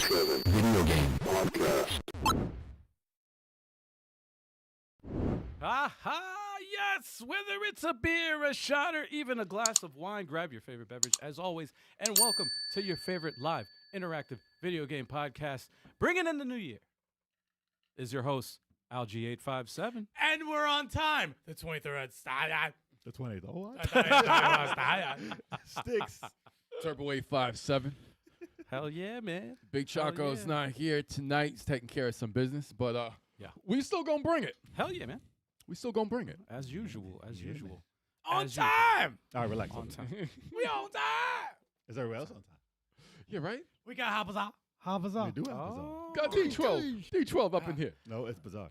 24/7 video game podcast. Aha! Yes! Whether it's a beer, a shot, or even a glass of wine, grab your favorite beverage as always, and welcome to your favorite live, interactive video game podcast. Bringing in the new year is your host, Algie857. And we're on time. The 23rd. The 20th. Oh, what? Sticks. Turbo 857. Hell yeah, man. Big Choco's yeah. not here tonight. He's taking care of some business, but Yeah. we still gonna bring it. Hell yeah, man. We still gonna bring it. As usual, as Yeah, usual. On As usual. time. All right, relax. On time. We on time. Is everybody else on time? Yeah, right? We got hoppers out. Hoppers We out. do have Oh, Got D12. D12 up in here. No, it's bizarre.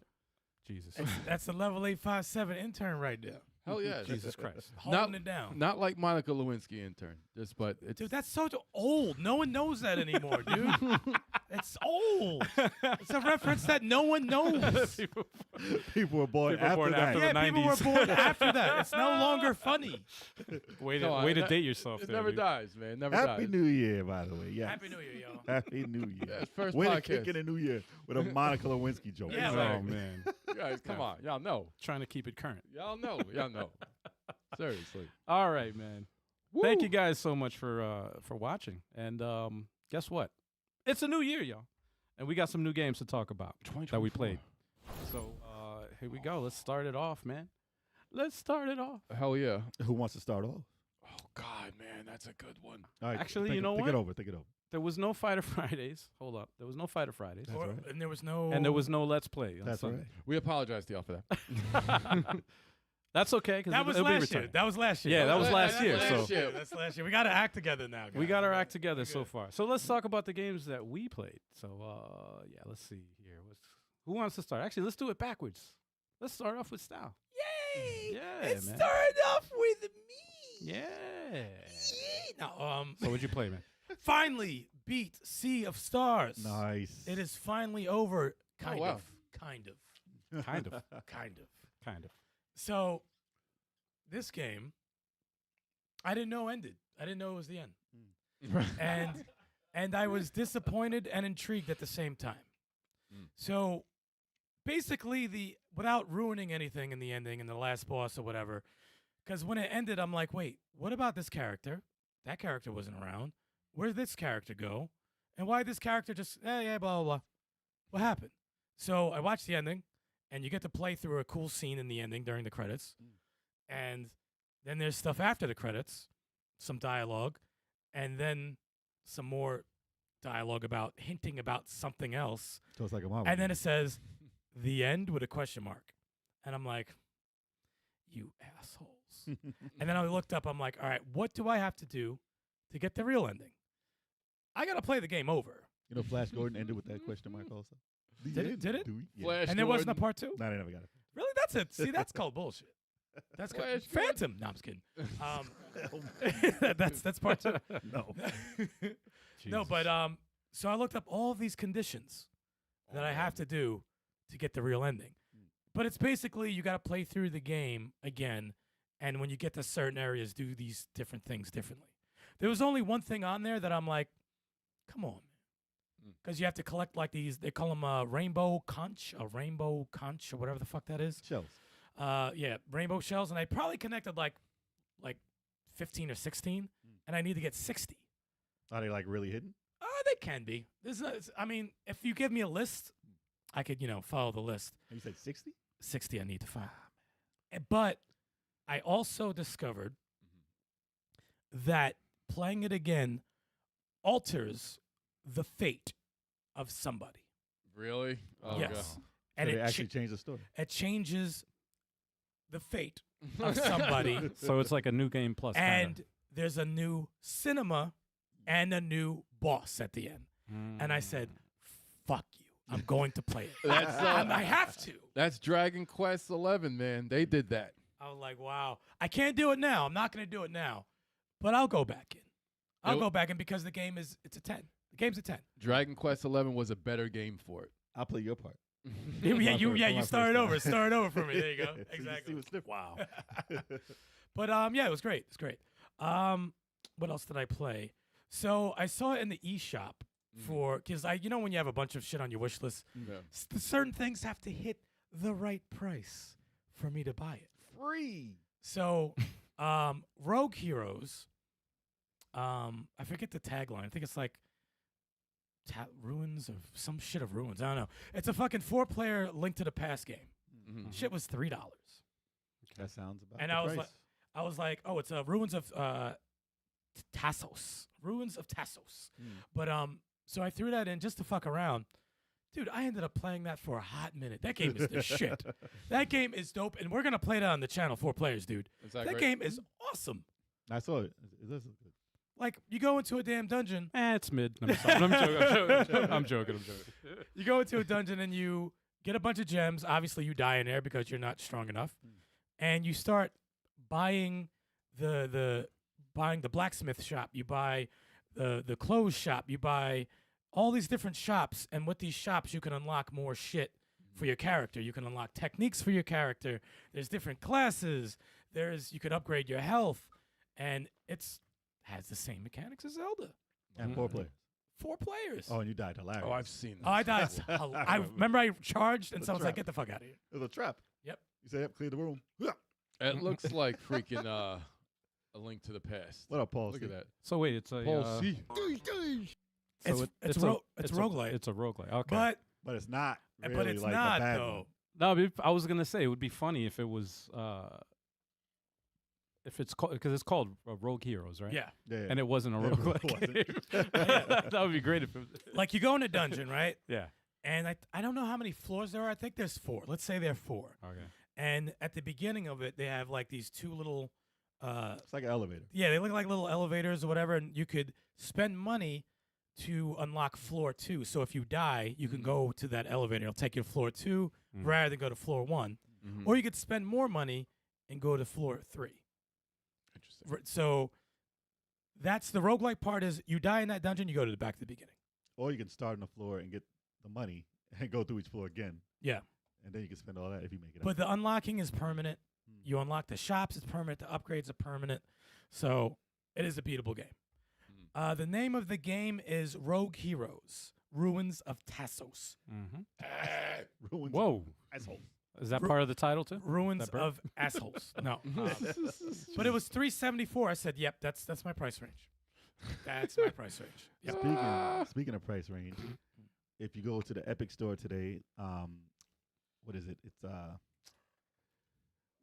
Jesus. That's the level 857 intern right there. Hell yeah. Jesus Christ. Holding it down. Not like Monica Lewinsky intern. Just but it's Dude, that's so old. No one knows that anymore, dude. It's old. It's a reference that no one knows. People were born People were after born that. after Yeah, the people were 90s. born after that. It's no longer funny. Way to, No, way to that- date yourself it there, never dude. dies, man. Never Happy dies. New Year, by the way. Yes. Happy New Year, yo. Happy New Year. Yeah, it's first Way to podcast. kick in the New Year with a Monica Lewinsky joke. Yeah, Oh, right. man. You guys, come on. Y'all know. Trying to keep it current. Y'all know. Y'all know. Seriously. All right, man. Thank you guys so much for watching. And guess what? It's a new year, y'all. And we got some new games to talk about that we played. So here we go. Let's start it off, man. Let's start it off. Hell yeah. Who wants to start off? Oh God, man, that's a good one. All right, Actually, think, you know think what? it over. Think it over. There was no Fighter Fridays. Hold up. There was no Fighter Fridays. That's right. And there was no. And there was no Let's Play on That's Sunday. right. We apologize to y'all for that. That's okay, because That was it'll be last year. returned. That was last year. Yeah, that was last year. last So year. That's last year. We got to act together now. we guys. got our act together so far. So let's talk about the games that we played. So yeah, let's see here. Who wants to start? Actually, let's do it backwards. Let's start off with style. Yay! Yeah, It man. started off with me. Yeah. Yay. No, So what'd you play, man? finally beat Sea of Stars. Nice. It is finally over. Kind wow. of. Kind of. Kind of. Kind of. Kind of. So, this game, I didn't know ended. I didn't know it was the end. And I was disappointed and intrigued at the same time. So, basically, without ruining anything in the ending and the last boss or whatever, because when it ended, I'm like, wait, what about this character? That character wasn't around. Where did this character go? And why this character just, yeah, blah, blah, blah. What happened? So I watched the ending, and you get to play through a cool scene in the ending during the credits. And then there's stuff after the credits, some dialogue, and then some more dialogue about hinting about something else. So it's like a Marvel. And then it says, the end with a question mark. And I'm like, you assholes. And then I looked up, I'm like, all right, what do I have to do to get the real ending? I got to play the game over. You know, Flash Gordon ended with that question mark also. Did it? Did it? Yeah. Flash And there wasn't a Gordon. part two? No, they never got it. Really? That's it. See, that's called bullshit. That's called Flash Phantom. No, I'm just kidding. That's part two. No. No, but so I looked up all of these conditions that I have to do to get the real ending. But it's basically you got to play through the game again, and when you get to certain areas, do these different things differently. There was only one thing on there that I'm like, come on, man, because you have to collect like these. They call them rainbow conch, or whatever the fuck that is. Shells. Yeah, rainbow shells, and I probably connected like 15 or 16, and I need to get 60. Are they like really hidden? They can be. I mean, if you give me a list, I could, follow the list. And you said 60? 60 I need to find. But I also discovered that playing it again alters the fate of somebody. Really? Oh, Yes. God. And So it they actually changed the story. it changes the fate of somebody. So it's like a new game plus. And there's a new cinema and a new boss at the end. And I said, fuck you. I'm going to play it. That's, And I have to. That's Dragon Quest 11, man. They did that. I was like, wow. I can't do it now. I'm not going to do it now. But I'll go back in. I'll Nope. go back in because it's a 10. The game's a 10. Dragon Quest 11 was a better game for it. I'll play your part. Yeah, my you first- my start it first over. time. Start it over for me. There you go. So you Exactly. see what's different. Wow. But yeah, it was great. It's great. What else did I play? So I saw it in the eShop, for because when you have a bunch of shit on your wish list, Yeah. certain things have to hit the right price for me to buy it. Free. So, Rogue Heroes. I forget the tagline. I think it's like Ruins of some shit of Ruins. I don't know. It's a fucking 4-player Link to the Past game. Mhm. Shit was $3. That sounds about. And the I was price. I was like, oh, it's Ruins of Tassos. Ruins of Tassos. But so I threw that in just to fuck around. Dude, I ended up playing that for a hot minute. That game is the shit. That game is dope, and we're gonna play that on the channel. 4 players, dude. Is That great? game is awesome. I saw it. It does look good. Like you go into a damn dungeon. It's mid. I'm joking. I'm joking. You go into a dungeon and you get a bunch of gems. Obviously, you die in there because you're not strong enough, and you start buying the blacksmith shop. You buy the clothes shop. You buy all these different shops, and with these shops, you can unlock more shit for your character. You can unlock techniques for your character. There's different classes. You could upgrade your health, and has the same mechanics as Zelda. And 4 players. 4 players. Oh, and you died hilarious. Oh, I've seen this. Oh, I died. I remember I charged, and That's someone's like, right. "Get the fuck out of here." It was a trap. Yep. You say, yep, clear the room. It looks like freaking A Link to the Past. What up, Paul? Look at that. So wait, it's a Paul C. So It's a roguelike. It's a roguelike. Okay. But it's not. Really But it's like not a bad though. No, I was gonna say it would be funny if it was if it's called because it's called Rogue Heroes, right? Yeah. One. Yeah. And it wasn't a It roguelike wasn't. game. That would be great if it was. Like you go in a dungeon, right? Yeah. And I don't know how many floors there are. I think there's 4. Let's say there are 4. Okay. And at the beginning of it, they have like these 2 little It's like an elevator. yeah, they look like little elevators or whatever, and you could spend money to unlock floor 2. So if you die, you can go to that elevator. It'll take you to floor 2 rather than go to floor 1. Mhm. Or you could spend more money and go to floor 3. Interesting. So that's the roguelike part is you die in that dungeon, you go to the back to the beginning. Or you can start on the floor and get the money and go through each floor again. Yeah. And then you can spend all that if you make it But up. the unlocking is permanent. You unlock the shops, it's permanent. The upgrades are permanent. So it is a beatable game. The name of the game is Rogue Heroes, Ruins of Tassos. Ruins. Whoa. Asshole. Is that part of the title too? Ruins That bird? of Assholes. No. But it was $374. I said, yep, that's my price range. That's my price range. Yep. Speaking of price range, if you go to the Epic Store today, what is it? It's what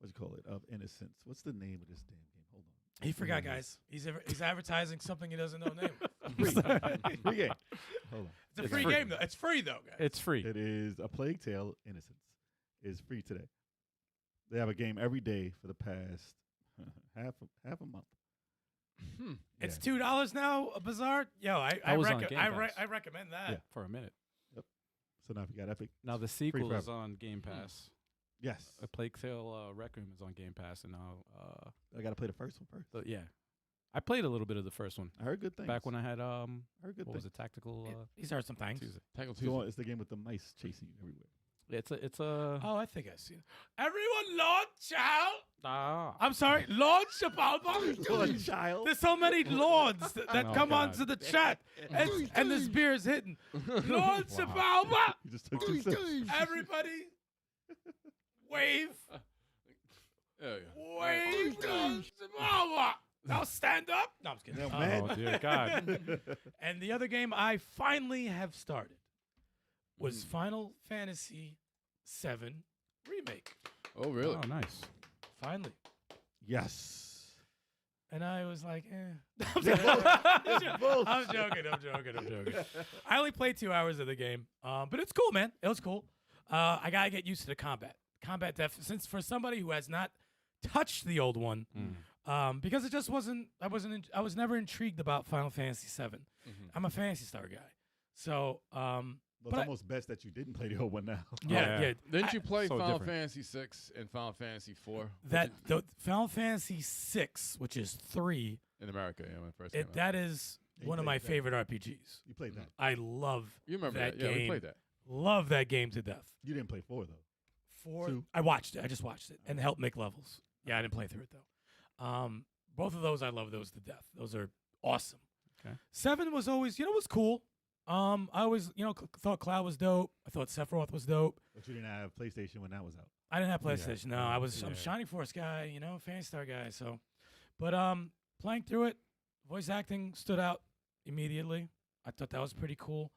do you call it? Of Innocence. What's the name of this damn game? Hold on. He forgot, guys. He's advertising something he doesn't know the name of. Free game. Hold on. It's a free game, though. It's free, though, guys. It's free. It is A Plague Tale: Innocence. Is free today. They have a game every day for the past half a month. It's $2 now, Bizarre. Yo, I was on Game Pass. I recommend that. Yeah. For a minute. So now if you got Epic, Now the sequel is forever. on Game Pass. yes, A Plague Tale Requiem is on Game Pass, and now I got to play the first one first. yeah, I played a little bit of the first one I heard good things. back when I had I heard good what was things. it, Tactical He's heard some things. Tuesday. Tackle It's the one- Tuesday. it's the game with the mice chasing you everywhere. It's a Oh, I think I've seen it. Everyone launch out. ah. I'm sorry, launch about. Child. There's so many lords that Oh, come God. onto the chat, and this beer is hitting. Launch about. You just took 2 sips. Everybody, wave, Yeah, yeah. wave, launch about. Now stand up. No, I'm just kidding. Yeah, man. Oh dear God. And the other game I finally have started was Final Fantasy VII Remake. Oh, really? Oh, nice. Finally. Yes. And I was like, eh. I'm joking. I only played 2 hours of the game, but it's cool, man. It was cool. I gotta get used to the combat. Since for somebody who has not touched the old one, because it just wasn't. I was never intrigued about Final Fantasy VII. I'm a Fantasy Star guy, so Well, it's almost best that you didn't play the old one now. yeah. Didn't you play so Final different. Fantasy 6 and Final Fantasy 4? That the Final Fantasy VI, which is 3, In America, yeah, when it first came out. that is You one of played my that. favorite RPGs. You played that. I love You remember that that? Yeah, game. we played that. Love that game to death. You didn't play 4 though. 4. 2. I watched it. I just watched it and helped make levels. Yeah, I didn't play through it though. Both of those I love those to death. Those are awesome. Okay. 7 was always, was cool. I always, thought Cloud was dope. I thought Sephiroth was dope. But you didn't have PlayStation when that was out. I didn't have PlayStation. No, I'm a Yeah. Shining Force guy, Fan Star guy. So, but playing through it, voice acting stood out immediately. I thought that was pretty cool.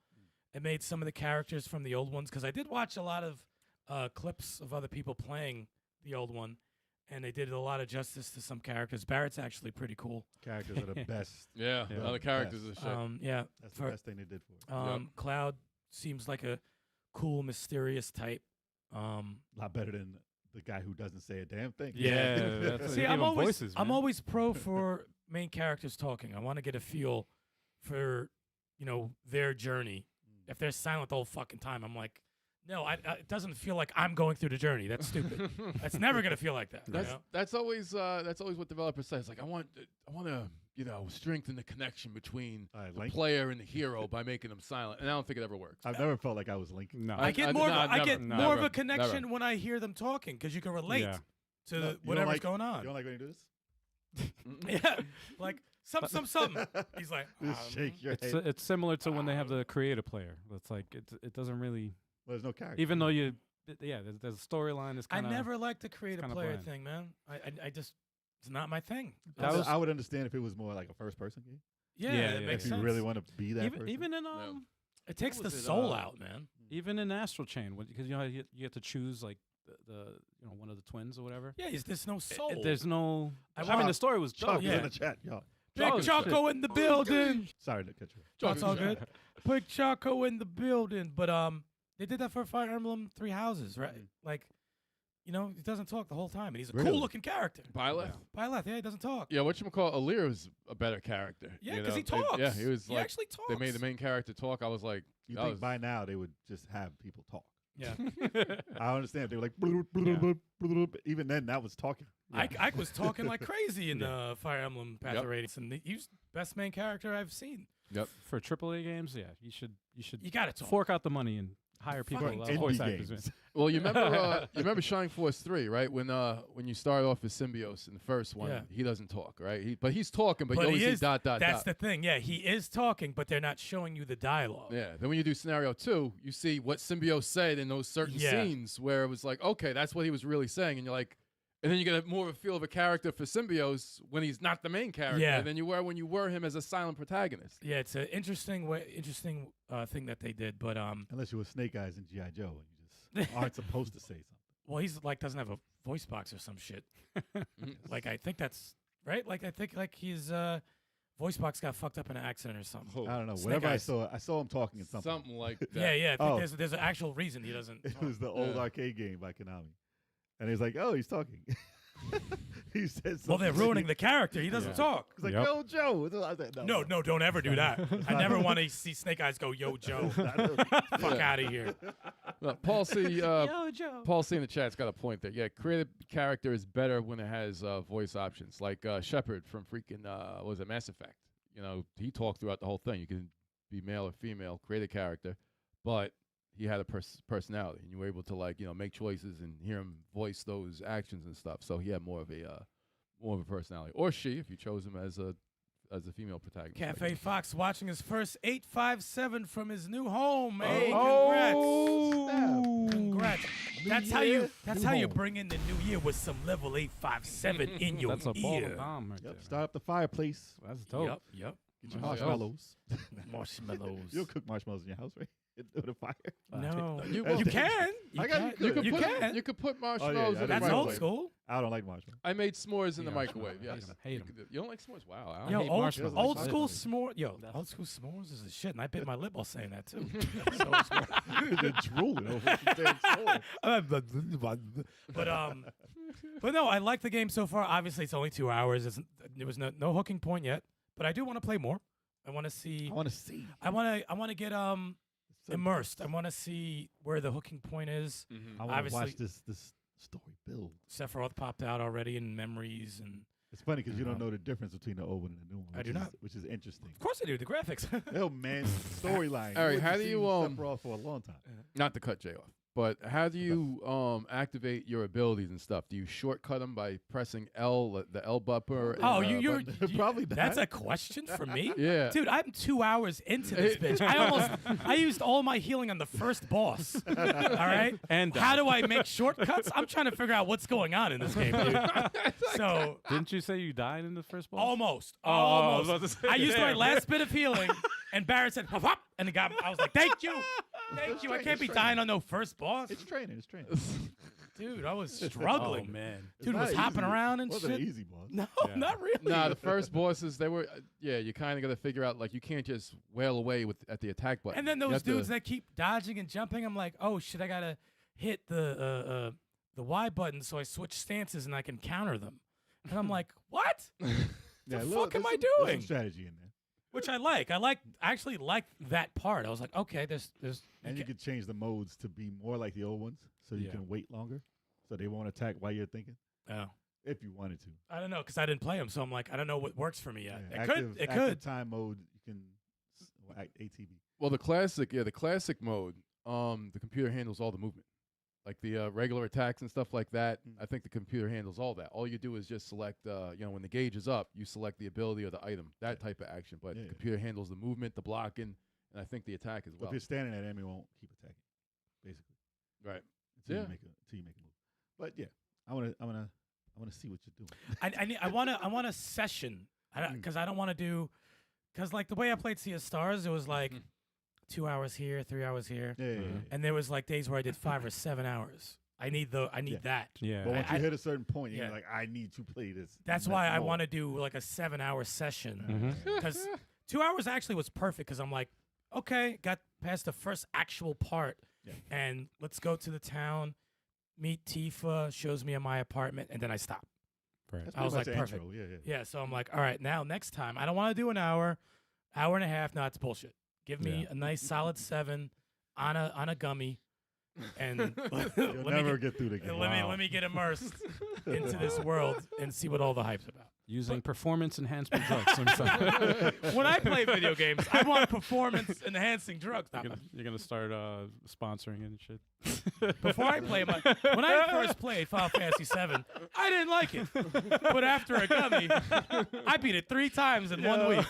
It made some of the characters from the old ones, because I did watch a lot of clips of other people playing the old one, and they did a lot of justice to some characters. Barrett's actually pretty cool. Characters are the best. Yeah, Yeah. other characters are shit. Yeah, That's the best thing they did for it. Yep. Cloud seems like a cool, mysterious type. A lot better than the guy who doesn't say a damn thing. Yeah, that's See, They I'm gave 'em always, voices, I'm man. always pro for main characters talking. I want to get a feel for, their journey. If they're silent the whole fucking time, I'm like, no, it doesn't feel like I'm going through the journey. That's stupid. That's never gonna feel like that. That's always what developers say. It's like I want to strengthen the connection between the Link. player and the hero by making them silent, and I don't think it ever works. I've never felt like I was Link. No. I get I- more. no, I get never, more of never, a connection never. when I hear them talking, because you can relate Yeah. to No, you don't whatever's like- going You on. don't like when you do this? Yeah, like something. He's like, Just shake your It's head. it's similar to when they have the creative player. It's like it doesn't really, Well, there's no character. even though there's a storyline is I kind of. never liked the creative kinda player bland. thing, man. I just, it's not my thing. That was- I would understand if it was more like a first-person game. Yeah, Yeah, it yeah, makes If sense. you really want to be that even person. even in It takes the was it, soul out, man. even in Astral Chain, because you have to choose like the one of the twins or whatever. Yeah, there's no soul. There's no. I I mean, want- the story was Chuck dope. is yeah. in the chat, y'all. Big Oh, Choco in the building. Sorry to cut you. That's all good. Big Choco in the building. But they did that for Fire Emblem Three Houses, right? Like, he doesn't talk the whole time, and he's a Really? cool looking character. Byleth? Byleth, yeah, he doesn't talk. Yeah, whatchamacallit, Alir was a better character. Yeah, you because he know? talks. Yeah, he was He like actually talks. they made the main character talk. I was like, You that think was- by now they would just have people talk? Yeah, I understand. If they were like, bloop, bloop, bloop, bloop, bloop. Even then, that was talking. Ike was talking like crazy in Fire Emblem Path Yep. of Radiance, and he was best main character I've seen. For AAA games, yeah, you should You got to talk. fork out the money and hire people, Fucking indie voice actors. games. Man. Well, you remember Shining Force 3, right? When you start off as Symbiote in the first one, Yeah. he doesn't talk, right? But he's talking, but you But always he see is. dot dot That's dot. the thing. Yeah, he is talking, but they're not showing you the dialogue. Yeah. Then when you do scenario 2, you see what Symbiote said in those certain Yeah. scenes where it was like, okay, that's what he was really saying, and you're like, and then you get more of a feel of a character for Symbiote when he's not the main character than you were when you were him as a silent protagonist. Yeah, it's an interesting thing that they did, but Unless you were Snake Eyes in G.I. Joe and you just aren't supposed to say something. well, he's like doesn't have a voice box or some shit. Like I think that's right. Like I think like his voice box got fucked up in an accident or something. I don't know. Snake Whenever Eyes. I saw him talking in something. Something like that. Yeah, I think Oh. there's an actual reason he doesn't. It talk. was the old Yeah. arcade game by Konami. And he's like, oh, he's talking. He said something. Well, they're ruining the character. He doesn't Yeah. talk. He's like, Yep. yo, Joe. I said, No, don't ever do that. I never want to see Snake Eyes go, yo, Joe. Fuck out of here. Paul C. Joe. Paul C in the chat's got a point there. Yeah, creative character is better when it has voice options. Like Shepard from freaking what was it, Mass Effect? He talked throughout the whole thing. You can be male or female, create a character, but he had a personality, and you were able to make choices and hear him voice those actions and stuff. So he had more of a personality, or she, if you chose him as a female protagonist. Cafe Fox watching his first 857 from his new home. Hey, Oh. congrats. That's how you bring in the new year with some level 857 in your That's a ball ear. of bomb right Yep. there. Start up the fireplace. That's dope. Yep. Get your Oh, yeah. marshmallows. Marshmallows. You'll cook marshmallows in your house, right? With a fire. No, You- you can. I got You you. can. You could put yeah, marshmallows I in the That's didn't old microwave. school. I don't like marshmallows. I made s'mores in the Yeah, microwave. I Yes. hate You 'em. you don't like s'mores? Wow. I Yo, hate old, marshmallows. old Like school marshmallows. s'more. Yo, That's- old school s'mores is a shit, and I bit my lip while saying that too. You're drooling over some damn soul. But no, I like the game so far. Obviously, it's only 2 hours. There was no hooking point yet, but I do want to play more. I want to see. I want to see. I want to get immersed. I want to see where the hooking point is. I want to Obviously- watch this story build. Sephiroth popped out already in memories, and It's funny because you don't Uh-huh. know the difference between the old one and the new one. I which do is- not. Which is interesting. of course I do. The graphics. Yo, man, storyline. All right, You how wouldn't do see you, Sephiroth for a long time. Not to cut Jay off. But how do you activate your abilities and stuff? Do you shortcut them by pressing L, the L button? Oh, you're Probably not. That's a question for me? Yeah. Dude, I'm 2 hours into this bitch. I used all my healing on the first boss. All right? And how do I make shortcuts? I'm trying to figure out what's going on in this game, dude. So Didn't you say you died in the first boss? almost. Oh, I was Almost. about to say, I used my damn. last bit of healing, and Barrett said, "Hop, hop," and it got. I was like, "Thank you, thank you." I can't be dying on no first boss, It's training. It's training. dude. I was Oh struggling. man. Dude It's was not hopping easy. around and Wasn't shit. an easy boss. No, Yeah. not really. Nah, the first bosses, they were, you kind of got to figure out, like, you can't just wail away at the attack button. And then You those have to- dudes that keep dodging and jumping, I'm like, oh shit, I gotta hit the Y button so I switch stances and I can counter them. And I'm like, what? Yeah, the look, fuck am there's I some- there's doing? some strategy in there, Which I like. I actually like that part. I was like, okay, there's and you could change the modes to be more like the old ones, so you Yeah. can wait longer, so they won't attack while you're thinking, oh. if you wanted to. I don't know because I didn't play them, so I'm like, I don't know what works for me yet. Yeah, It active could. time mode. You can ATB. Well, the classic mode, the computer handles all the movement. Like the regular attacks and stuff like that, I think the computer handles all that. All you do is just select, when the gauge is up, you select the ability or the item, that type of action. But Yeah, the yeah. computer handles the movement, the blocking, and I think the attack as But well. if you're standing at enemy, won't keep attacking, basically, Right. until Yeah. you make a move. But yeah, I wanna see what you're doing. I want a session because I don't want to do because like the way I played Sea of Stars, it was like 2 hours here, 3 hours here, Yeah. and there was like days where I did 5 or 7 hours. I need Yeah. that. Yeah. But once I- you hit a certain point, you're yeah. like, I need to play this. That's and why that's I more. want to do like a 7-hour session Mhm. because 2 hours actually was perfect because I'm like, okay, got past the first actual part, Yeah. and let's go to the town, meet Tifa, shows me my apartment, and then I stop. Right. That's I was pretty like, much the perfect. intro. Yeah. Yeah, so I'm like, all right, now next time, I don't want to do an hour and a half. No, it's bullshit. Give me a nice solid 7 on a gummy, and You'll never get through the game. let me get immersed into this world and see what all the hype's about. Using performance enhancement drugs. sometimes. When I play video games, I want performance enhancing drugs. Not You're gonna start sponsoring and shit. Before I play when I first played Final Fantasy VII, I didn't like it. But after a gummy, I beat it 3 times in 1 week.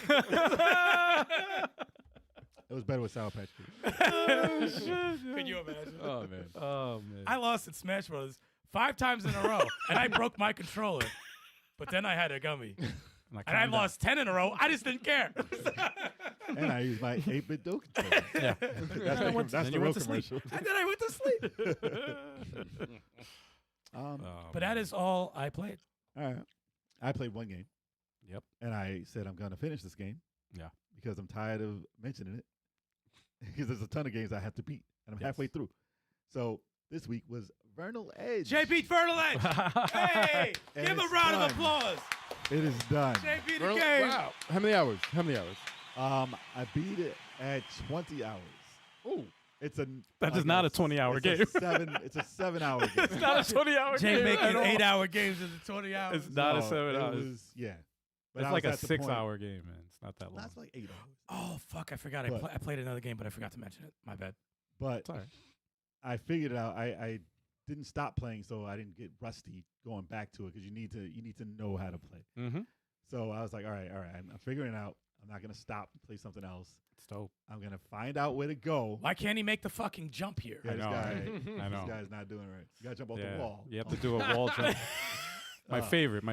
It was better with Sour Patch Kids. Could you imagine? Oh, man. Oh man. I lost in Smash Bros. 5 times in a row, and I broke my controller. But then I had a gummy, and I lost 10 in a row. I just didn't care. And I used my 8-bit dough controller. Yeah. That's then the you real went to sleep. commercial. And then I went to sleep. Oh, But that is all I played. All right. I played one game. Yep. And I said I'm going to finish this game. Yeah. Because I'm tired of mentioning it. Because there's a ton of games I have to beat, and I'm halfway through. So this week was Vernal Edge. Jay beat Fertile Edge. Hey, And give him a it's round of done. applause. It is done. Jay beat the Well, game. wow. How many hours? I beat it at 20 hours. Oh. It's a That is not a 20-hour it's game. It's a 7-hour game. It's not a 20-hour Jay game. making at all. 8-hour games into 20 hours. It's not a No, 7 it hours. was- yeah. But It's I like a was at the point- 6-hour game, man. It's not that long. That's like 8 hours. Oh, fuck. I forgot. But- I played another game, but I forgot to mention it. My bad. But It's all right. I figured it out. I didn't stop playing, so I didn't get rusty going back to it because you need to know how to play. Mm-hmm. So I was like, all right, I'm figuring it out. I'm not gonna stop and play something else. It's dope. I'm gonna find out where to go. Why can't he make the fucking jump here? Yeah, I know, this I know. guy's not doing it right. You gotta jump off Yeah. the wall. You have to do a wall jump. My favorite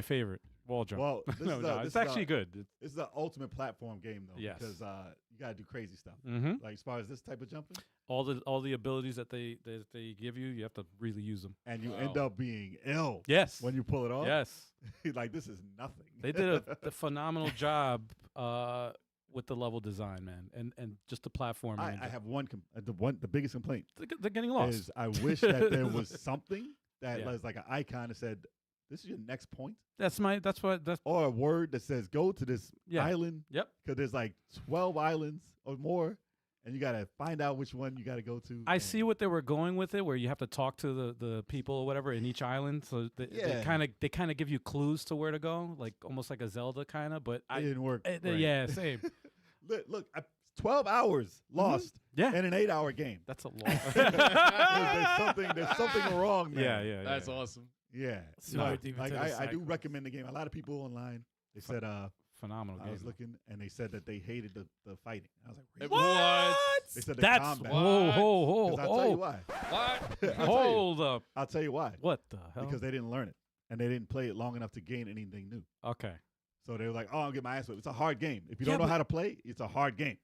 wall jump. Well, this no, is no, this it's is actually good. This is the ultimate platform game though, Yes. because you gotta do crazy stuff. Mm-hmm. Like as far as this type of jumping, All the abilities that they give you have to really use them. and you Wow. end up being ill Yes. when you pull it off. Yes. Like this is nothing. They did a phenomenal job with the level design, man, and just the platforming. I have the biggest complaint They're getting lost. is I wish that there was something that Yeah. was like an icon that said, "This is your next point," That's or a word that says, "Go to this Yeah. island." Yep. Because there's like 12 islands or more, and you gotta find out which one you gotta go to. I and- see what they were going with it, where you have to talk to the people or whatever in each island, so they Yeah. kind of give you clues to where to go, like almost like a Zelda kind of. But It didn't work. right. yeah, same. Look, 12 hours lost. Yeah. in an 8-hour game. That's a long. There's something wrong there. yeah. That's yeah. awesome. Yeah. Sorry, Like, David, like to the I do cycles. recommend the game. A lot of people online, they said Phenomenal I game. was looking and they said that they hated the fighting. I was like, really? What? They said the That's combat. whoa, whoa, 'Cause I'll tell you whoa. why. What? Hold up. I'll tell you why. What the hell? Because they didn't learn it and they didn't play it long enough to gain anything new. Okay. So they were like, "Oh, I'll get my ass whipped." It's a hard game. If you Yeah, don't know but- how to play, it's a hard game.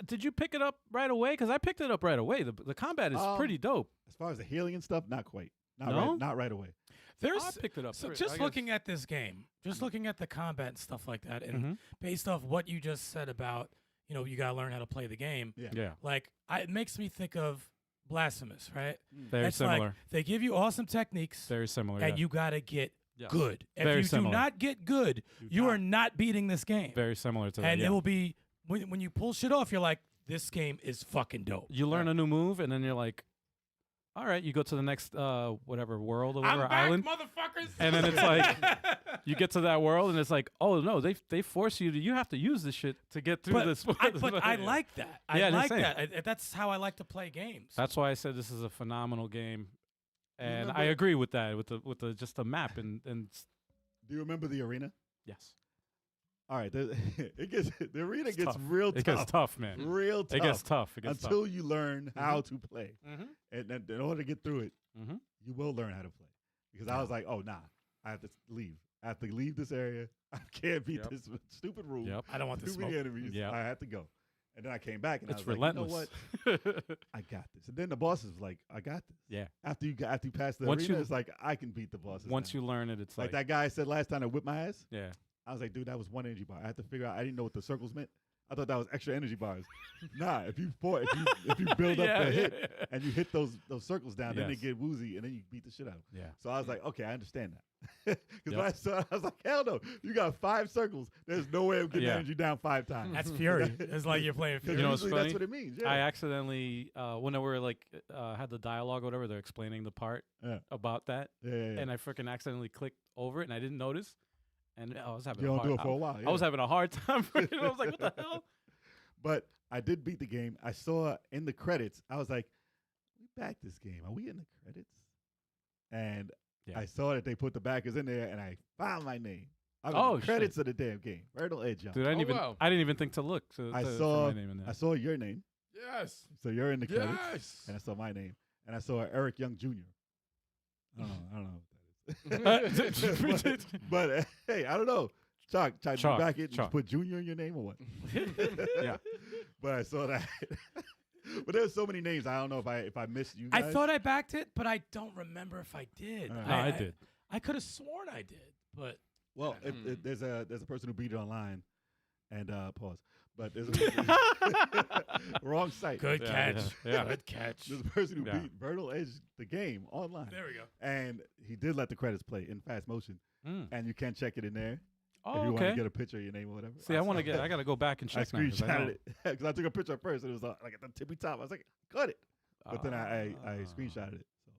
Did you pick it up right away? Because I picked it up right away. The combat is pretty dope. As far as the healing and stuff, not quite. No? Not right away. There's I picked it up. so pretty- just I guess- looking at this game, just looking at the combat and stuff like that, and Mhm. based off what you just said about, you got to learn how to play the game. Yeah. Yeah. Like, it makes me think of Blasphemous, right? Very It's similar. like they give you awesome techniques, Very similar. and yeah. you got to get Yeah. good. If Very you similar. do not get good, you are not beating this game. Very similar to that. And yeah. it will be when you pull shit off, you're like, this game is fucking dope. You learn a new move, and then you're like, all right, you go to the next whatever world or I'm whatever back, island, motherfuckers. and then it's like you get to that world, and it's like, oh no, they force you to you have to use this shit to get through this. but I like that. I Yeah, like same. that. That's how I like to play games. That's why I said this is a phenomenal game, and I remember- agree with that. With the just the map and Do you remember the arena? yes, All right, the arena It's gets tough. real it tough. gets tough, man. Real tough. It gets tough. It gets until you learn how to play. tough. And then in order to get through it, Mhm. you will learn how to play. Because I was like, oh, nah, I have to leave. I have to leave this area. I can't beat Yep. this stupid rule. Yep. I don't want to Too smoke. many enemies. Yep. I had to go. And then I came back and It's I was relentless. like, you know what? I got this. And then the boss is like, I got this. Yeah. After you pass the Once arena, you- it's like I can beat the bosses. Once now. you learn it, it's like like, that guy said last time that whipped my ass. yeah. I was like, dude, that was one energy bar. I had to figure out. I didn't know what the circles meant. I thought that was extra energy bars. Nah, if you build up Yeah, the hit yeah. and you hit those circles down, then they Yes. get woozy and then you beat the shit out of them. Yeah. So I was like, okay, I understand that. Because Yep. when I saw it, I was like, hell no, you got 5 circles. There's no way I'm getting Yeah. energy down 5 times. That's Fury. It's like you're playing Because Fury. You know what's usually funny? that's what it means. Yeah. I accidentally when they were like had the dialogue or whatever, they're explaining the part Yeah. about that, yeah. and I freaking accidentally clicked over it, and I didn't notice, and I was having You a don't hard, do it for a while. I was yeah. having a hard time. I was like, what the hell? But I did beat the game. I saw in the credits, I was like, we backed this game. Are we in the credits? And Yeah. I saw that they put the backers in there, and I found my name. I was Oh, in the credits of the damn game. Myrtle Edge. Dude, I didn't Oh, even wow. I didn't even think to look. I for saw my name in there. I saw your name. Yes. So you're in the credits. Yes. And I saw my name. And I saw Eric Young Jr. I don't know what that is. but hey, I don't know. Chalk, try to Chalk, back it and Chalk. just put Junior in your name or what? Yeah. But I saw that. But there's so many names. I don't know if I missed you I guys. thought I backed it, but I don't remember if I did. No, No, I did. I could have sworn I did, but Well, Hmm. if there's a person who beat it online, and pause. But there's wrong site. good Yeah, catch. yeah. Good catch. There's a person who Yeah. beat Myrtle Edge the game online, There we go. and he did let the credits play in fast motion, Mm. and you can check it in there if Oh, you want to okay. get a picture of your name or whatever. See, I want to I got to go back and I check now. 'cause I know. screenshotted it because I took a picture first, and it was like at the tippy top. I was like, cut it. But then I Ah. screenshotted it, so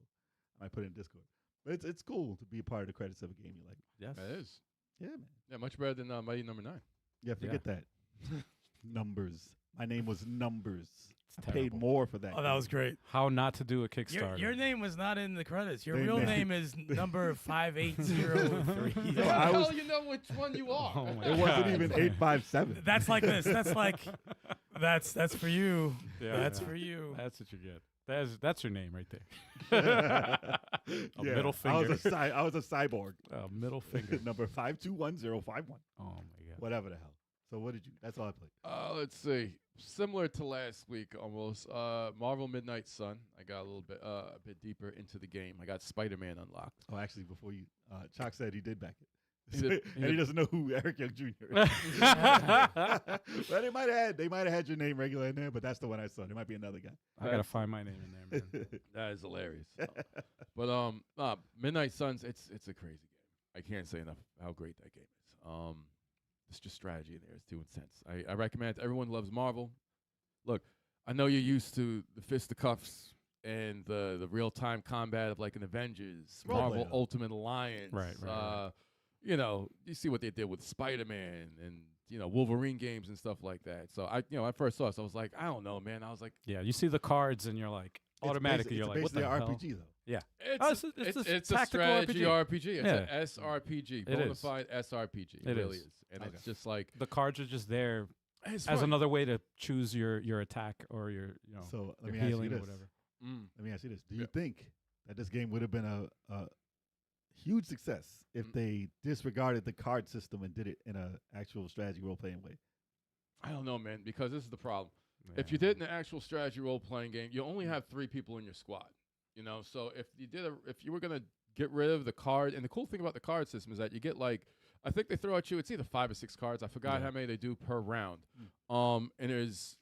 I might put it in Discord. But it's cool to be a part of the credits of a game you like. Yes. That is. Yeah, man. Yeah, much better than Mighty Number 9. Yeah, forget that. Numbers. My name was Numbers. It's I paid terrible. more for that. Oh, that was great. How not to do a Kickstarter. Your name was not in the credits. Your They real named- name is number 5803. No, I was- you know which one you are. Oh my It wasn't God. even 857. That's like this. That's like that's for you. Yeah, That's yeah. for you. That's what you get. That's your name right there. Yeah, middle I was finger. I was a cyborg. A middle finger. Number 521051. Oh my god. Whatever the hell. So what did you? That's all I played. Let's see. Similar to last week, almost. Marvel Midnight Sun. I got a bit deeper into the game. I got Spider-Man unlocked. Oh, actually, before you, Chalk said he did back it. He did- he and he did. doesn't know who Eric Young Jr. is. Well, they might have had your name regular in there, but that's the one I saw. There might be another guy. I gotta find my name in there, man. That is hilarious. But Midnight Suns. It's a crazy game. I can't say enough how great that game is. It's just strategy in there. It's too intense. I recommend it to everyone who loves Marvel. Look, I know you're used to the fisticuffs and the real-time combat of like an Avengers, Role Marvel play, though. Ultimate Alliance. Right. You know, you see what they did with Spider-Man and Wolverine games and stuff like that. So I first saw it, so I was like, I don't know, man. I was like, Yeah, you see the cards and you're like, automatically you're like, what the basically hell? RPG though. Yeah. it's a tactical strategy RPG. It's Yeah. an SRPG, It bona is. fide SRPG. It It really is. is, and Okay. it's just like The cards are just there it's as fun. another way to choose your attack or your So let your me ask you healing or this. whatever. Let me ask you this: do you Yeah. think that this game would have been a huge success if they disregarded the card system and did it in an actual strategy role playing way? I don't know, man, because this is the problem. If you did an actual strategy role playing game, you only have 3 people in your squad. So if you were gonna get rid of the card, and the cool thing about the card system is that you get like, I think they throw at you, it's either 5 or 6 cards. I forgot how many they do per round. And it's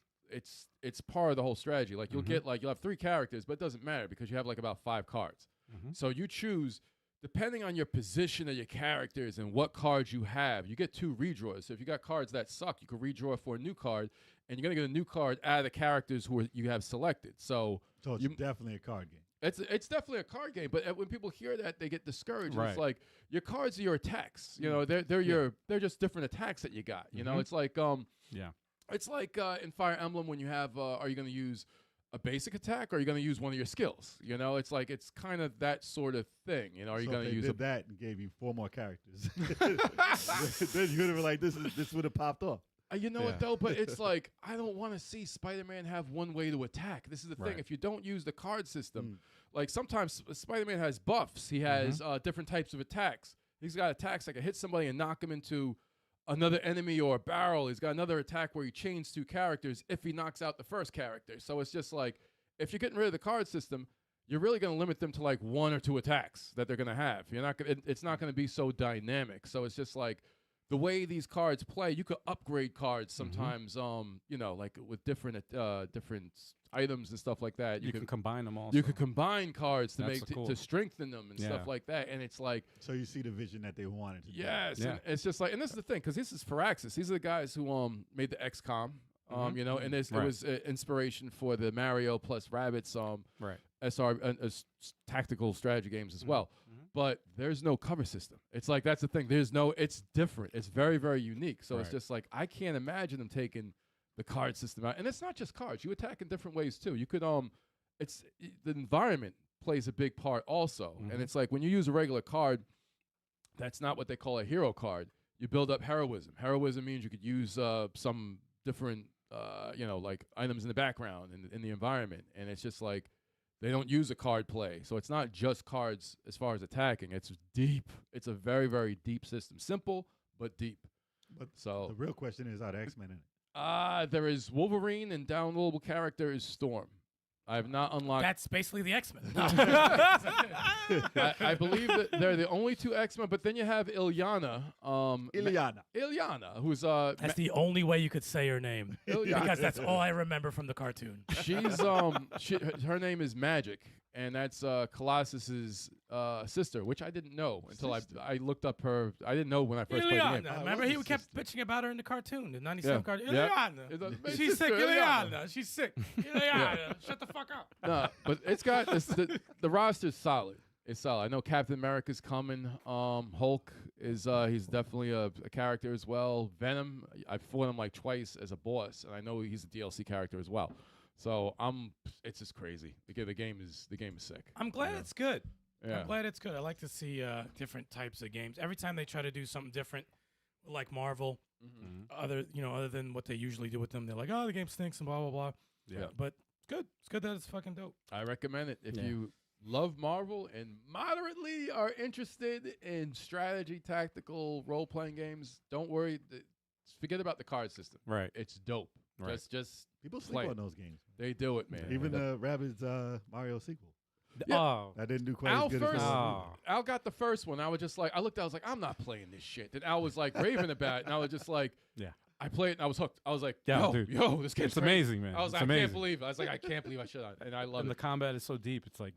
part of the whole strategy. Like you'll have 3 characters, but it doesn't matter because you have like about 5 cards. So you choose, depending on your position of your characters and what cards you have, you get 2 redraws. So if you got cards that suck, you can redraw for a new card, and you're gonna get a new card out of the characters who you have selected. So it's definitely a card game. it's definitely a card game, but when people hear that, they get discouraged. Right. It's like your cards are your attacks. They're just different attacks that you got. It's like it's like in Fire Emblem when you have are you going to use a basic attack or are you going to use one of your skills? It's like it's kind of that sort of thing. Are you So going if to they use did that and gave you 4 more characters? Then you would have been like, this would have popped off. You know what though? But it's like I don't want to see Spider-Man have one way to attack. This is the thing. If you don't use the card system, like sometimes Spider-Man has buffs. He has different types of attacks. He's got attacks that can hit somebody and knock him into another enemy or a barrel. He's got another attack where he chains 2 characters if he knocks out the first character. So it's just like if you're getting rid of the card system, you're really going to limit them to like 1 or 2 attacks that they're going to have. You're not gonna, it's not going to be so dynamic. So it's just like the way these cards play, you could upgrade cards sometimes, like with different items and stuff like that. You can combine them all. You could combine cards to That's make cool. to strengthen them and stuff like that. And it's like, So you see the vision that they wanted to do. yes, Yeah. and it's just like, and this is the thing, because this is Firaxis. These are the guys who made the XCOM, and it was inspiration for the Mario plus Rabbids right. tactical strategy games as well. But there's no cover system. It's like that's the thing. It's different. It's very, very unique. So it's just like I can't imagine them taking the card system out. And it's not just cards. You attack in different ways too. You could the environment plays a big part also. And it's like when you use a regular card, that's not what they call a hero card. You build up heroism. Heroism means you could use some different like items in the background in the environment. And it's just like they don't use a card play. So it's not just cards as far as attacking. It's deep. It's a very, very deep system. Simple, but deep. But so the real question is, are the X-Men in it? there is Wolverine, and downloadable character is Storm. I have not unlocked. That's basically the X-Men. I believe that they're the only 2 X-Men, but then you have Ilyana. Ilyana, who's That's the only way you could say her name. Ilyana. Because that's all I remember from the cartoon. She's her name is Magic, and that's Colossus's sister, which I didn't know until I looked up her. I didn't know when I first played the game. Remember, he kept bitching about her in the cartoon, the 97 cartoon. Yeah. Ilyana. She's sick, Ilyana. She's sick. Ilyana. Shut the fuck up. No, but it's got the roster's solid. It's solid. I know Captain America's coming. Hulk is he's definitely a character as well. Venom, I fought him like twice as a boss, and I know he's a DLC character as well. So it's just crazy because the game is sick. I'm glad it's good. Yeah. I'm glad it's good. I like to see different types of games. Every time they try to do something different, like Marvel, other than what they usually do with them, they're like, oh, the game stinks and blah blah blah. Yeah. But it's good. It's good that it's fucking dope. I recommend it if you love Marvel and moderately are interested in strategy, tactical, role-playing games. Don't worry. Forget about the card system. Right. It's dope. Right. Just People sleep play on it. those games. They do it, man. Even the Rabbids Mario sequel. Yeah. Oh. That didn't do quite Al as good first, as the Oh. Al got the first one. I was just like, I looked, I was like, I'm not playing this shit. Then Al was like raving about it, and I was just like, Yeah. I played it, and I was hooked. I was like, Yeah, yo, dude. this game's It's crazy. amazing, man. I was It's like, I amazing. can't believe it. I was like, I can't believe I should have. And I love And the it. combat is so deep. It's like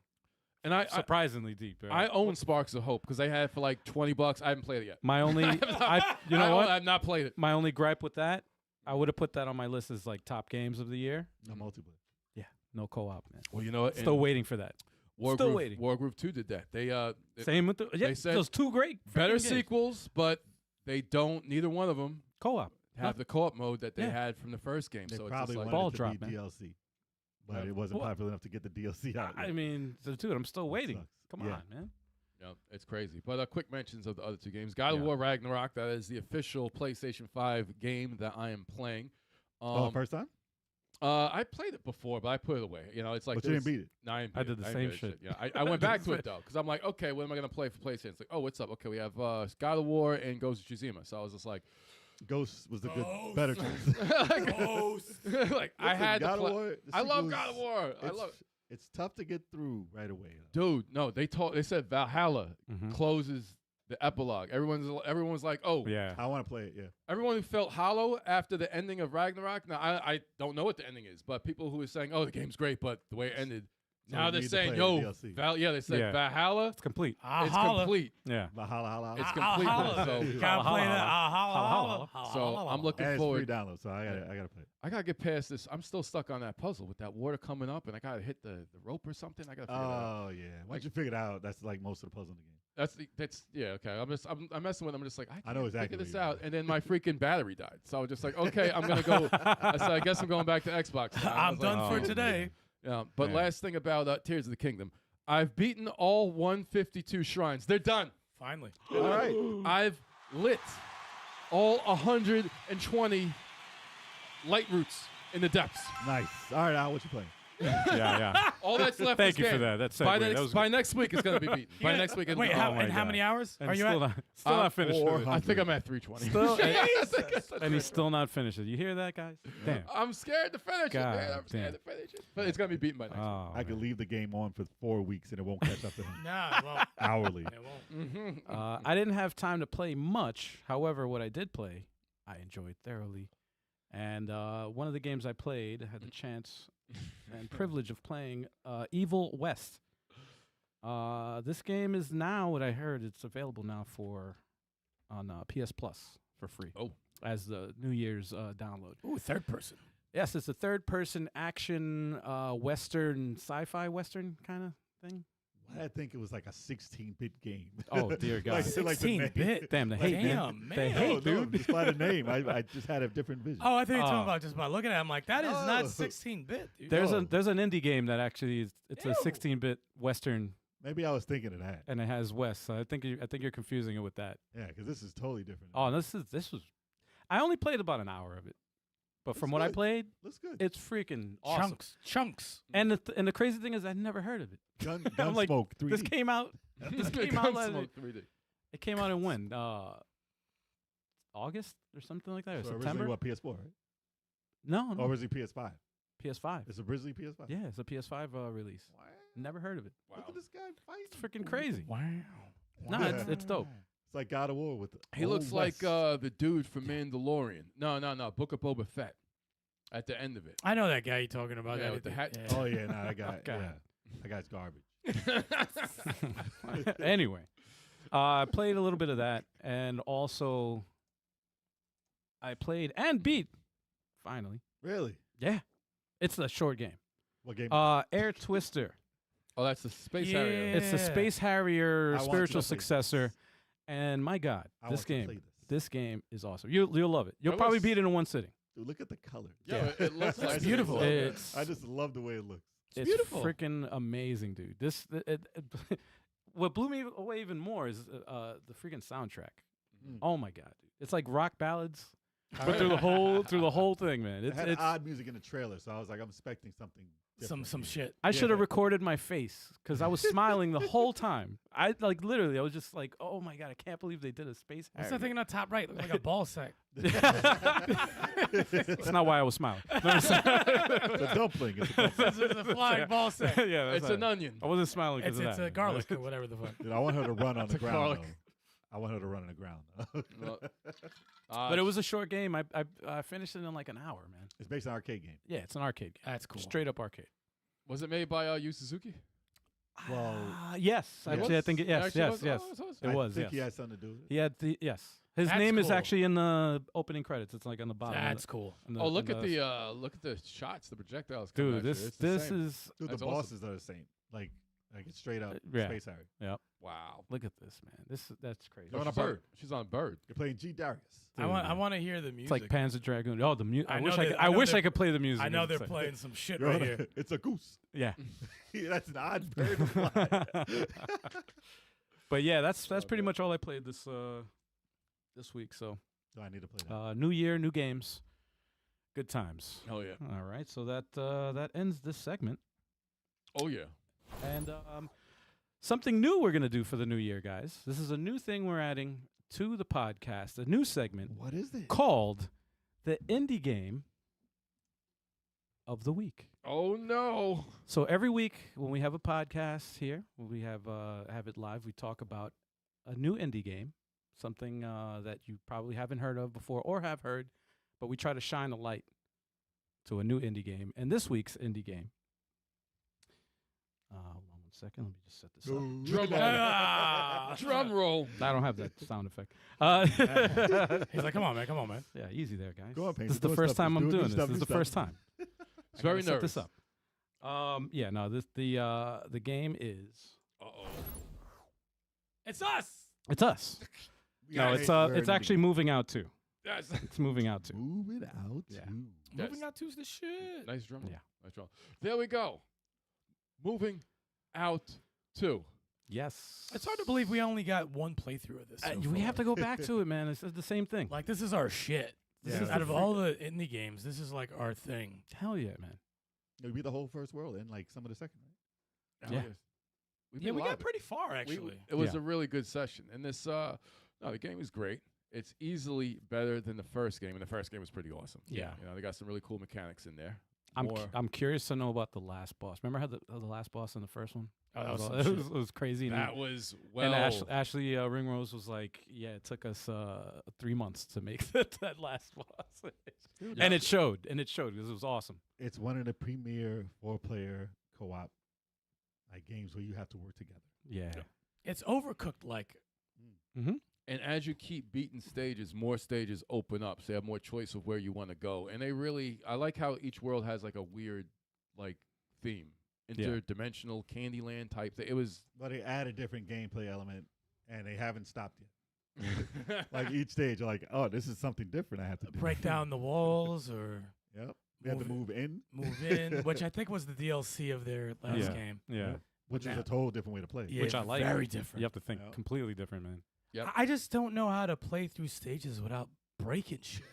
And I surprisingly deep. Yeah. I own Sparks of Hope because they had it for like $20. I haven't played it yet. My only, you know what? I've not played it. My only gripe with that, I would have put that on my list as like top games of the year. No multiplayer. Yeah, no co-op, man. Well, you know what? Still waiting for that. Still waiting. Wargroove 2 did that. They Same with the they said those 2 great better freaking games. sequels, but they don't. Neither one of them Co-op. have the co-op mode that they Yeah. had from the first game. They So it's probably just like, wanted Ball it to drop, be man. DLC, but Yeah. it wasn't Well, popular enough to get the DLC out. I yet. mean, so, dude, I'm still waiting. sucks. Come Yeah. on, man. yeah, it's crazy. But quick mentions of the other two games. God of Yeah. War Ragnarok, that is the official PlayStation 5 game that I am playing. First time? I played it before, but I put it away. You know, it's like But you didn't beat it. No, I didn't I beat did it. the didn't same beat shit. Yeah, I went back to it though, because I'm like, okay, what am I gonna play for PlayStation? It's like, oh, what's up? Okay, we have God of War and Ghost of Tsushima. So I was just like, Ghost was the better choice. like I Listen, had to God of play. War, the I love sequels, God of War. I love. It's tough to get through right away. Dude, no, they said Valhalla Mhm. closes the epilogue. Everyone's like, oh, Yeah. I want to play it. Yeah. everyone who felt hollow after the ending of Ragnarok. Now I don't know what the ending is, but people who are saying, oh, the game's great, but the way it ended. So Now you they're need to saying, play yo, the DLC. they said Yeah. Valhalla, It's complete. it's complete. Yeah. Valhalla, holla, It's holla. complete. holla. So, You gotta play that. Holla, holla. so I'm looking And it's free forward. download, so I gotta play it. I gotta get past this. I'm still stuck on that puzzle with that water coming up, and I gotta hit the rope or something. I gotta figure that out. Oh yeah. Once you figure it out, that's like most of the puzzle in the game. That's yeah, okay. I'm messing with them. I'm just like, I I know can't exactly figure this what you out. And then my freaking battery died. So I was just like, okay, I'm gonna go. I guess I'm going back to Xbox. now. I I'm was like, done for oh, today. yeah, but Yeah. last thing about Tears of the Kingdom, I've beaten all 152 shrines. They're done. Finally. All right. I've lit all 120 light roots in the depths. Nice. All right, Al, what you playing? Yeah. All that's left. Thank is you for game. that. That's by, segue. That was by next week it's gonna be beaten. By next week, Wait, it's how, my and how God. many hours And are you still at? not finished with it. 400. I think I'm at 320. Still, and he's still not finished it. You hear that, guys? Damn. I'm scared to finish it, man. God I'm scared damn. to finish it. But it's gonna be beaten by next week. Oh, I could man. leave the game on for 4 weeks and it won't catch up to him Nah, it won't. hourly. It won't. I didn't have time to play much. However, what I did play, I enjoyed thoroughly. And one of the games I played, I had the chance and privilege of playing Evil West. This game is now, what I heard, it's available now on PS Plus for free. Oh. As the New Year's download. Ooh, third person. Yes, it's a third-person action Western, sci-fi Western kind of thing. Why did I think it was like a 16-bit game? Oh, dear God. Like the name. 16-bit. Damn, the hate, Damn, man. The man. hate, No, dude. just by the name. I just had a different vision. Oh, I think you're Oh. talking about just by looking at it. I'm like, that is No. not 16-bit, dude. There's Oh. there's an indie game that actually it's a Ew. 16-bit Western, Maybe I was thinking of that. and it has West. So I think you're confusing it with that. Yeah, because this is totally different. Oh, this was. I only played about an hour of it, but That's from what I good. played, Looks good. it's freaking awesome. Chunks. And the crazy thing is, I'd never heard of it. Gun I'm like, smoke 3D. This came out. This came out. Gunsmoke 3D. It came out in when? August or something like that, or So September? originally what, PS4, right? No, Or was it PS5? PS5. It's originally PS5? Yeah, it's a PS5 release. Wow. Never heard of it. Wow. Look at this guy fighting. It's freaking crazy. Wow. No, it's dope. It's like God of War with He looks like the dude from Mandalorian. No, Book of Boba Fett. At the end of it. I know that guy you're talking about. Yeah, that with the he- hat. yeah. Oh, yeah, no, that guy. God. Yeah. That guy's garbage. Anyway, I played a little bit of that, and also I played and beat. Finally, Really? yeah, it's a short game. What game? Air Twister. Oh, that's the Space Yeah. Harrier. It's the Yeah. Space Harrier I want you to spiritual play successor, this. and my God, I this want to game, play this game is awesome. You'll love it. You'll It probably looks- beat it in one sitting. Dude, look at the color. Yeah, it looks like beautiful. It's- I just love the way it looks. It's beautiful. freaking amazing, dude. What blew me away even more is the freaking soundtrack. Mm. Oh my God, dude. It's like rock ballads, but Alright. through the whole thing, man. It had It's odd music in the trailer, so I was like, I'm expecting something different. Some shit. I should have Yeah. recorded my face because I was smiling the whole time. I literally, I was just like, oh my God, I can't believe they did a Space What's Harrier. that thing in the top right? Looks like a ball sack. That's not why I was smiling. It's a dumpling. It's a dumpling. It's a flying ball sack. Yeah, that's It's not an it. onion. I wasn't smiling because It's of that. a garlic or whatever the fuck. Dude, I want her to run on the a ground. garlic. Though. I want her to run on the ground. Well, But it was a short game. I finished it in like an hour, man. It's based on an arcade game. Yeah, it's an arcade game. That's cool. Straight up arcade. Was it made by Yu Suzuki? Well, Yes, actually, I think yes, Actually yes, was? yes. Oh, it was. It I was, think yes. he had something to do with it. He had the yes. His That's name is cool. actually in the opening credits. It's like on the bottom. That's cool. Oh, look at the shots, the projectiles. coming dude. at you. This It's the this same. is Dude, That's the awesome. bosses are the same. Like Like it's straight up Yeah. Space Harry. Yep. Wow. Look at this, man. That's crazy. You're on a She's bird. She's on a bird. You're playing G Darius. I want to hear the music. It's like Panzer Dragoon. Oh, the music. I I wish know I they- could. I I know wish they're- I could play the music. I know It's they're like- playing some shit You're right on a- here. It's a goose. Yeah. That's an odd bird to fly. But yeah, that's pretty much all I played this week. So Do I need to play that? new year, new games, good times. Hell yeah. All right, so that ends this segment, Oh yeah. and something new we're gonna do for the new year, guys. This is a new thing we're adding to the podcast, a new segment What is it? called the Indie Game of the Week. Oh no. So every week when we have a podcast here, when we have it live, we talk about a new indie game, something that you probably haven't heard of before or have heard, but we try to shine a light to a new indie game. And this week's indie game. Hold on 1 second. Let me just set this up. Drum roll. Ah. Drum roll. I don't have that sound effect. He's like, come on, man. Yeah, easy there, guys. Go on, Payne. This is the Doing first stuff. time He's I'm doing doing new this. stuff, This is new the first stuff. time. It's very set nervous. this up. Yeah, no, the game is Uh-oh. It's us. it's us. No, it's actually moving out too. Yes. It's moving out too. Move it out. Yeah. too. Yes. Moving out to the shit. Nice drum roll. Yeah. Nice drum. There we go. Moving out to. Yes. It's hard to believe we only got one playthrough of this. so we far. have to go back to it, man. It's the same thing. Like, this is our shit. This Yeah. is out of all the indie games, this is like our thing. Hell yeah, man. It would be the whole first world and like some of the second, right? Yeah. We Yeah, did a we lot got of it. pretty far, actually. It was Yeah. a really good session. And this, no, the game is great. It's easily better than the first game, and the first game was pretty awesome. Yeah. You know, they got some really cool mechanics in there. I'm curious to know about the last boss. Remember how the last boss in the first one? Oh, that was some it shit. was crazy. That was well. and Ashley Ringrose was like, "Yeah, it took us 3 months to make that last boss," and it showed. And it showed because it was awesome. It's one of the premier 4-player co-op like games where you have to work together. Yeah. It's overcooked like. Mm-hmm. And as you keep beating stages, more stages open up, so you have more choice of where you want to go. And I like how each world has like a weird, like, theme, Yeah. interdimensional Candyland type thing. It was But they add a different gameplay element and they haven't stopped yet. Like each stage, you're like, oh, this is something different I have to do. Break down the walls or Yep. We have to move in, move in, which I think was the DLC of their last Yeah. game. Yeah. which is Now- a total different way to play. Yeah, Which I like. Very different. You have to think Yep. completely different, man. Yep. I just don't know how to play through stages without breaking shit.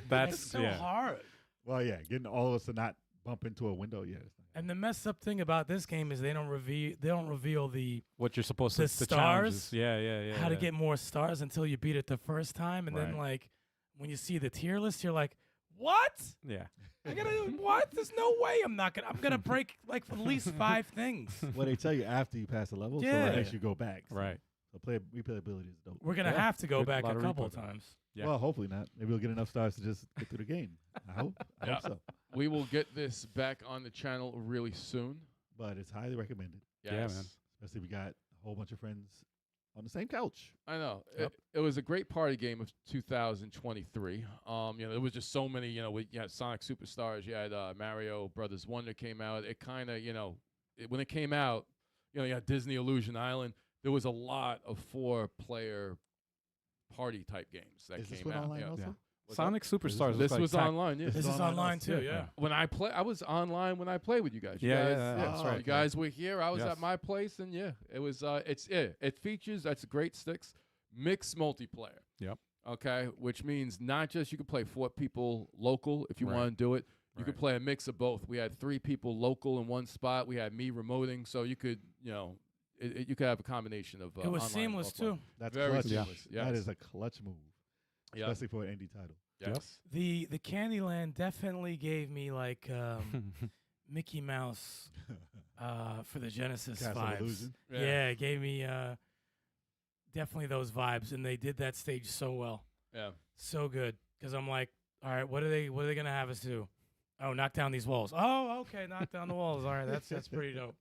That's It's so yeah. hard. Well, yeah, getting all of us to not bump into a window. Yeah. it's not- And the messed up thing about this game is they don't reveal the What you're supposed The to challenges. stars? Yeah. how to get more stars until you beat it the first time, and then Right. like when you see the tier list, you're like, what? Yeah. I gotta what? There's no way I'm gonna break like at least 5 things. Well, they tell you after you pass the level, so Yeah. it makes you go back. So, Right. So replayability is dope. We're gonna Yeah. have to go Good- back lot a of couple replay. times. Yeah. Well, hopefully not. Maybe we'll get enough stars to just get through the game. I hope. I Yeah. hope so. we will get this back on the channel really soon. But it's highly recommended, Yeah, Yes. man. especially if we got a whole bunch of friends on the same couch. I know. Yep. It was a great party game of 2023. You know, there was just so many, you had Sonic Superstars, you had Mario Brothers Wonder came out. It kind of, when it came out, you had Disney Illusion Island. There was a lot of 4-player party type games that Is this came one out. online Yeah. also? Yeah. What's Sonic Superstars. This looks like was tac- online, yes. This is online too, Yeah. yeah. When I was online when I played with you guys. You Yeah, guys, yeah, that's right. You guys were here. I was Yes. at my place, and yeah, it was. It features. That's great sticks. Mixed multiplayer. Yep. Okay, which means not just you can play 4 people local if you Right. want to do it. You could Right. play a mix of both. We had 3 people local in one spot. We had me remoting, so you could, you could have a combination of. It was online and seamless offline. too. That's Very clutch. seamless. That Yes. is a clutch move, Yeah. especially for an indie title. Yes. The Candyland definitely gave me like Mickey Mouse for the Genesis Castle vibes. Illusion. Yeah, it gave me definitely those vibes, and they did that stage so well, Yeah. so good. Because I'm like, all right, what are they gonna have us do? Oh, knock down these walls. Oh, okay, knock down the walls. All right, that's pretty dope.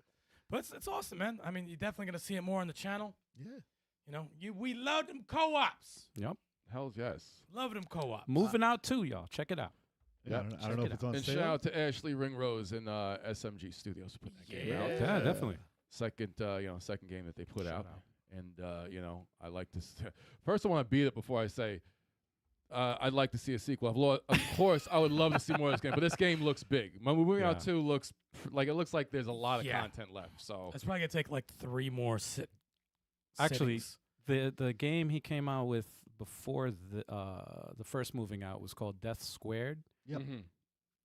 But it's awesome, man. I mean, you're definitely gonna see it more on the channel. Yeah. We love them co-ops. Yep. Hell's yes. Love them co-ops. Moving out too, y'all. Check it out. Yeah, I Yep. don't know if it's on And sale. shout out to Ashley Ringrose and SMG Studios for putting that game out. Yeah, definitely. second game that they put Shout out. And I like to. First, I want to beat it before I say I'd like to see a sequel. Of course, I would love to see more of this game, but this game looks big. Moving Out 2 looks like there's a lot of content left. So It's probably gonna take like 3 more Actually, sittings. the game he came out with before the first Moving Out was called Death Squared. Yep.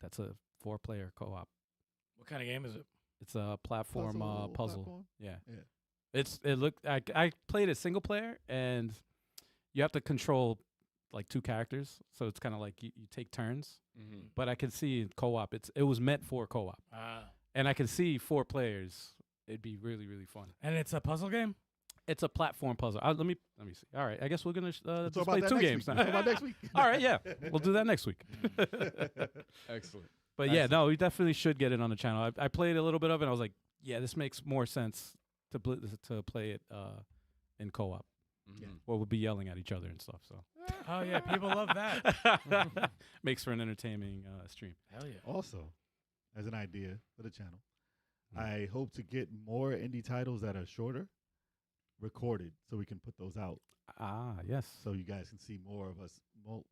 That's a 4-player co-op. What kind of game is it? It's a platform puzzle. platform? Yeah. Yeah. It looked. I played it single player, and you have to control like 2 characters, so it's kind of like you take turns. But I can see co-op. It was meant for co-op, and I can see 4 players. It'd be really, really fun. And it's a puzzle game. It's a platform puzzle. Let me see. All right, I guess we're gonna We'll just talk play about that 2 next games week. now. We'll talk about next week. All right, yeah, we'll do that next week. excellent. But yeah, no, we definitely should get it on the channel. I played a little bit of it, and I was like, yeah, this makes more sense to play it in co-op. Or we'll be yelling at each other and stuff. So Oh yeah, people love that. makes for an entertaining stream. Hell yeah. Also, as an idea for the channel, I hope to get more indie titles that are shorter recorded so we can put those out. Ah, yes. So you guys can see more of us,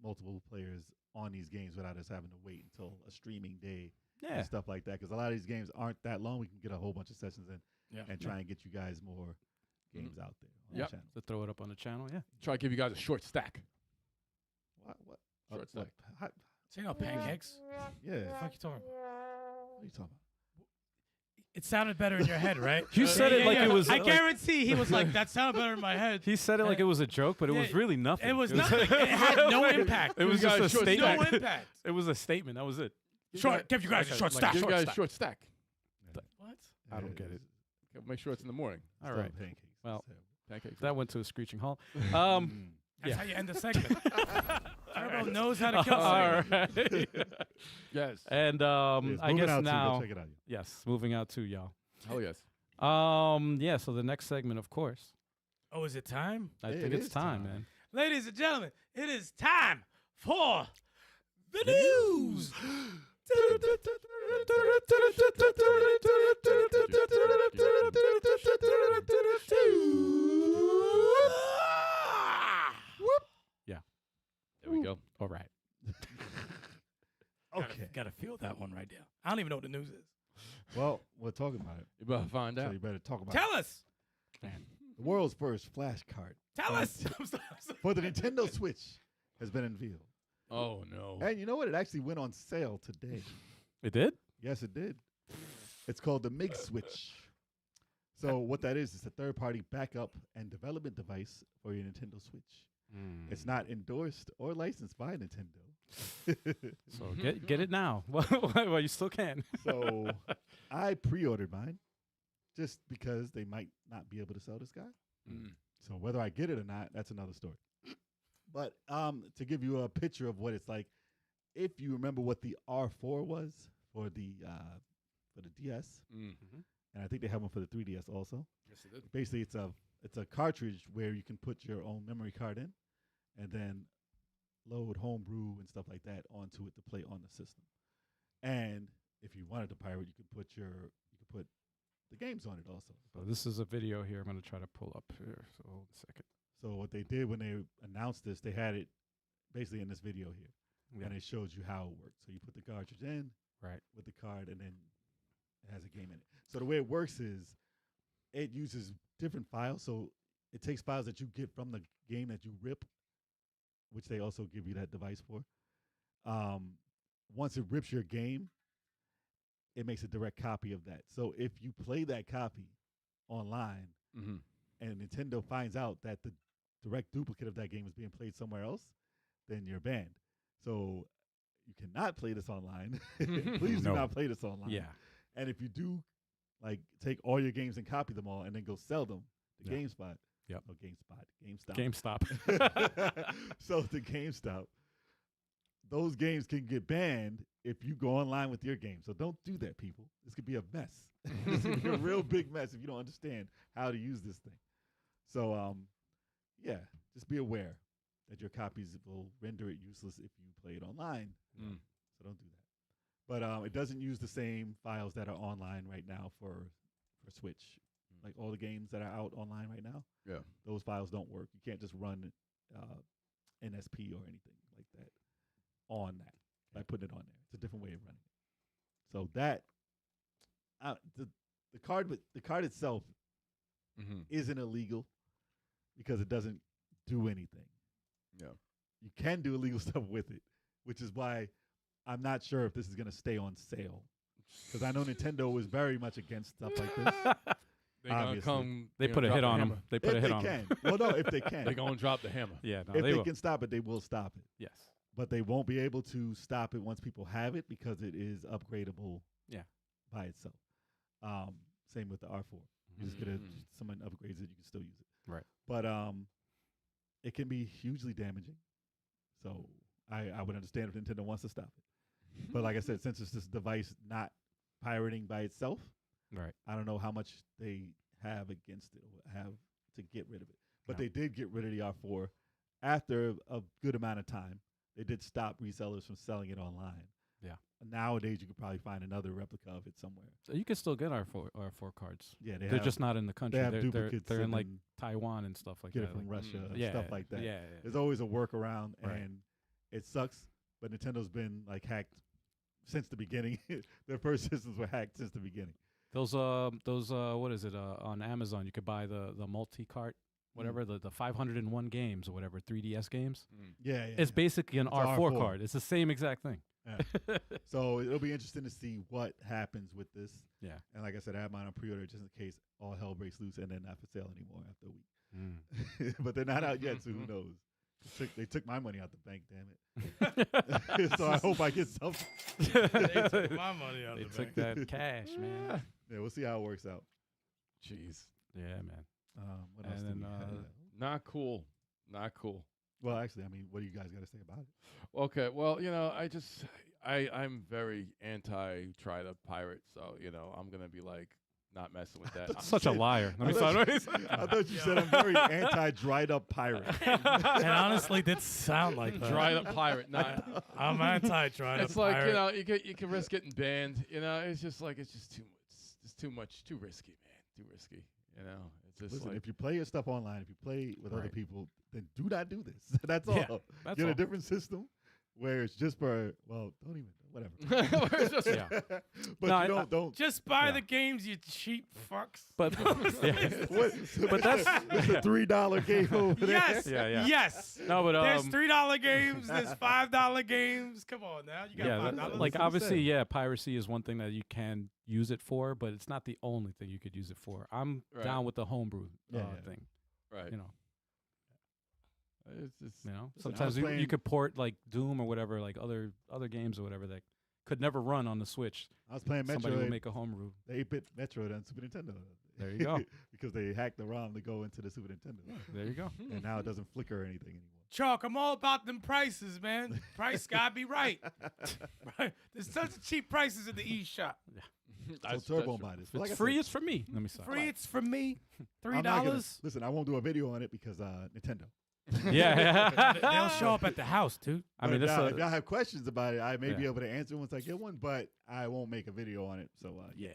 multiple players on these games without us having to wait until a streaming day Yeah. and stuff like that. Because a lot of these games aren't that long. We can get a whole bunch of sessions in and try and get you guys more games out there on the channel. To throw it up on the channel, yeah. Try to give you guys a short stack. What? Short stack. So you know pancakes? Yeah. What the fuck you talking? What are you talking about? It sounded better in your head, right? You said it like it was. I like- guarantee he was like, that sounded better in my head. He said it like it was a joke, but it was Yeah, really nothing. It was nothing. It had no impact. It was You just guys a short statement. No impact. It was a statement. That was it. Give you guys a short stack. Give you Short guys a stack. short stack. What? I don't get it. Okay, make sure it's in the morning. All Still right. Pancakes. Well, Pancakes. that went to a screeching halt. That's Yeah. how you end the segment. Turbo knows how to kill All something. right. Yes. And Yes, I Moving guess Out 2, go now, check it out. yes, moving out to y'all. Hell yes. Yeah. So the next segment, of course, Oh, is it time? I It think it's is time, time. man. Ladies and gentlemen, it is time for the news. Yeah. There we go. All right. Okay. Gotta feel that one right there. I don't even know what the news is. Well, we're talking about it. You better find So out. you better talk about Tell us. it. The world's first flash card Tell us. for the Nintendo Switch has been unveiled. Oh no. And you know what? It actually went on sale today. It did? Yes, it did. It's called the MIG Switch. So what that is, it's a third-party backup and development device for your Nintendo Switch. It's not endorsed or licensed by Nintendo. So get it now. Well, you still can. So I pre-ordered mine just because they might not be able to sell this guy. So whether I get it or not, that's another story. But to give you a picture of what it's like, if you remember what the R4 was for the DS, and I think they have one for the 3DS also. Yes, it did. Basically, it's a cartridge where you can put your own memory card in, and then load homebrew and stuff like that onto it to play on the system. And if you wanted to pirate, you could put the games on it also. So this is a video here. I'm going to try to pull up here. So hold a second. So what they did when they announced this, they had it basically in this video here, Yeah. and it shows you how it works. So you put the cartridge in Right. with the card, and then it has a game in it. So the way it works is it uses different files. So it takes files that you get from the game that you rip, which they also give you that device for. Once it rips your game, it makes a direct copy of that. So if you play that copy online and Nintendo finds out that the direct duplicate of that game is being played somewhere else, then you're banned. So you cannot play this online. Please do No. not play this online. Yeah. And if you do, like, take all your games and copy them all and then go sell them to Yeah. GameSpot. Yep. No, GameStop. GameStop. So to GameStop, those games can get banned if you go online with your game. So don't do that, people. This could be a mess. This could be a real big mess if you don't understand how to use this thing. So, yeah, just be aware that your copies will render it useless if you play it online. So don't do that. But it doesn't use the same files that are online right now for Switch. like all the games that are out online right now. Yeah. Those files don't work. You can't just run NSP or anything like that on that by putting it on there. It's a different way of running it. So that the card itself isn't illegal because it doesn't do anything. Yeah. You can do illegal stuff with it, which is why I'm not sure if this is going to stay on sale. Because I know Nintendo is very much against stuff like this. They gonna Obviously. come. They put a hit on them. They put If a hit they on them. can. Well, no, if they can. They're gonna drop the hammer. Yeah, no, If they they will. can stop it, they will stop it. Yes. But they won't be able to stop it once people have it because it is upgradable by itself. Same with the R4. You just get someone upgrades it, you can still use it. Right. But it can be hugely damaging. So I would understand if Nintendo wants to stop it. But like I said, since it's this device not pirating by itself, Right. I don't know how much they have against it or have to get rid of it. But they did get rid of the R4 after a good amount of time. They did stop resellers from selling it online. Yeah. Nowadays, you could probably find another replica of it somewhere. So you can still get R4 cards. Yeah, They're just not in the country. have They're duplicates in and like then Taiwan and stuff like get that. it from like, Russia, yeah, stuff like that. Yeah. There's always a workaround, Right. and it sucks. But Nintendo's been like hacked since the beginning. Their first systems were hacked since the beginning. Those what is it on Amazon? You could buy the multi-cart, whatever the 501 games or whatever 3DS games. Yeah, It's basically an It's R4 R4. card. It's the same exact thing. Yeah. So it'll be interesting to see what happens with this. Yeah. And like I said, I have mine on pre-order just in case all hell breaks loose and they're not for sale anymore after a week. But they're not out yet, so who knows? They took my money out the bank, damn it. So I hope I get something. They took my money out They of the took bank. that cash, man. Yeah, we'll see how it works out. Jeez. Yeah, man. What else? And do we then, have? Not cool. Not cool. Well, actually, I mean, what do you guys got to say about it? Okay, well, I'm very anti try to pirate, so I'm gonna be like not messing with that. Such a liar. Let me I start. thought you said I'm very anti-dried up pirate. And honestly, did sound like that. Dried up pirate. Not. I'm anti-dried up It's like pirate. you can risk getting banned. It's just like it's just too much, too risky, man, too risky. It's just Listen, like if you play your stuff online, if you play with other Right. people, then do not do this. That's all. Yeah, that's Get all. a different system where it's just for don't even whatever. It's just- Yeah. But No, you I- don't. Just buy Yeah. the games, you cheap fucks. But yeah. But that's- it's a $3 game over there. Yes. Yeah. Yes. No, but There's $3 games. There's $5 games. Come on now. You got yeah, $5. like That's what I'm obviously, saying. yeah, piracy is one thing that you can use it for, but it's not the only thing you could use it for. I'm Right. down with the homebrew Yeah. thing. right. It's just You know, Listen, I sometimes was you playing- could port like Doom or whatever, like other games or whatever that could never run on the Switch. I was playing Somebody will Metroid, make a homebrew. the 8-bit Metroid on Super Nintendo. There you go. Because they hacked the ROM to go into the Super Nintendo. There you go. And now it doesn't flicker or anything anymore. Chalk, I'm all about them prices, man. Price gotta be right. There's such cheap prices at the eShop. So Turbo buy this. If But like it's I free, said, it's for me. Let me stop. Free, it's from me. I'm not gonna- $3. Listen, I won't do a video on it because Nintendo. Yeah. They'll show up at the house, dude. I mean, But that's if y'all have questions about it, I may be Yeah. able to answer once I get one, but I won't make a video on it. So yeah.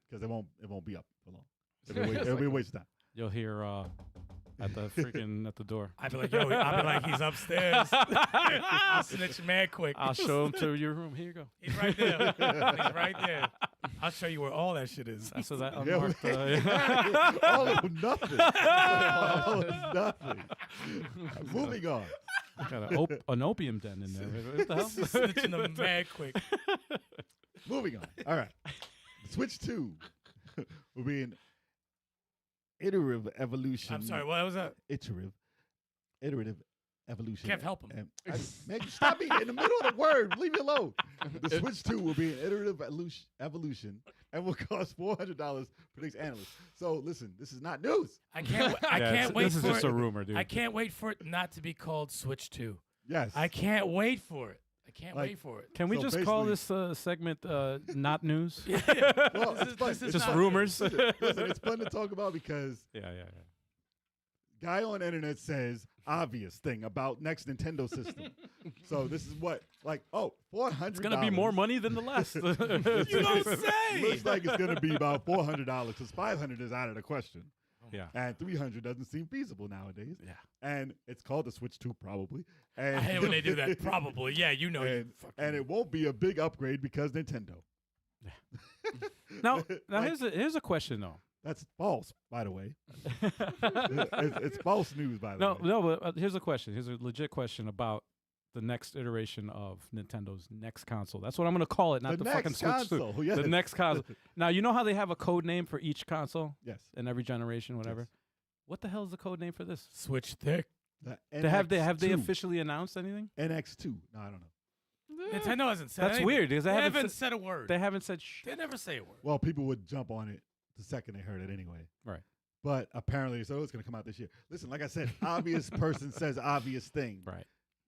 because it won't be up for long. It'll be a waste of time. You'll hear at the freaking at the door. I'd be like, yo, I'd be like, he's upstairs. I'll snitch mad quick. I'll show him to your room. Here you go. He's right there. He's right there. I'll show you where all that shit is. So that Yeah, unmarked. all of nothing. All of nothing. Moving on. Got an opium den in there. What the hell? Snitching them mad quick. Moving on. All right. Switch 2 will be an iterative evolution. I'm sorry, what was that? Iterative evolution. Kev, help him. And man, stop me in the middle of the word. Leave me alone. The Switch 2 will be an iterative evolution and will cost $400, predicts Analyst. So listen, this is not news. I can't. I Yeah, can't wait This is for just it. a rumor, dude. I can't wait for it not to be called Switch 2. Yes. I can't wait for it. I can't Like- wait for it. Can we So just call basically- this segment not news? Well, This it's is- fun. this is It's Just not- fun. rumors? Listen, it's fun to talk about because Yeah. guy on the internet says, obvious thing about next Nintendo system. So this is what, like, $400. It's gonna be more money than the last. You don't say. Looks like it's gonna be about $400 because $500 is out of the question. Yeah. And $300 doesn't seem feasible nowadays. Yeah. And it's called the Switch 2 probably. And I hate when they do that. Probably, yeah. You know, and it won't be a big upgrade because Nintendo. Now here's a question though. That's false, by the way. It's false news, by the way. No, but here's a question. Here's a legit question about the next iteration of Nintendo's next console. That's what I'm going to call it, not the fucking next Switch 2. console, yes. The next console. Now, you know how they have a code name for each console Yes. in every generation, whatever? Yes. What the hell is the code name for this? Switch thick. The Have they NX2. officially announced anything? NX2. No, I don't know. Nintendo hasn't said That's anything. weird because They they haven't said a word. They haven't said shh. They never say a word. Well, people would jump on it the second they heard it anyway. Right. But apparently, it's going to come out this year. Listen, like I said, obvious person says obvious thing. Right.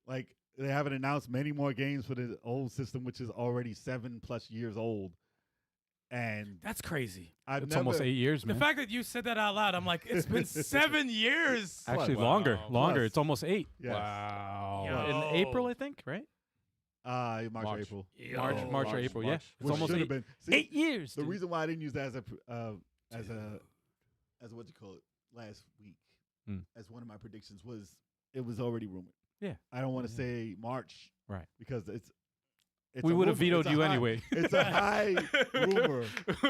Like, they haven't announced many more games for the old system, which is already 7+ years old. And That's crazy. It's almost 8 years, The man. fact that you said that out loud, I'm like, it's been 7 years. Actually, Wow. longer. Plus. It's almost 8. yes. Wow. Yo. In April, I think, right? March or March. April. March or April, yeah. March. It's Which almost should 8, have been. See, 8 years. the dude. reason why I didn't use that as what you call it last week as one of my predictions was it was already rumored. Yeah. I don't want to say March, Right. because it's We a would have rumor. vetoed It's a you high- anyway. It's a high rumor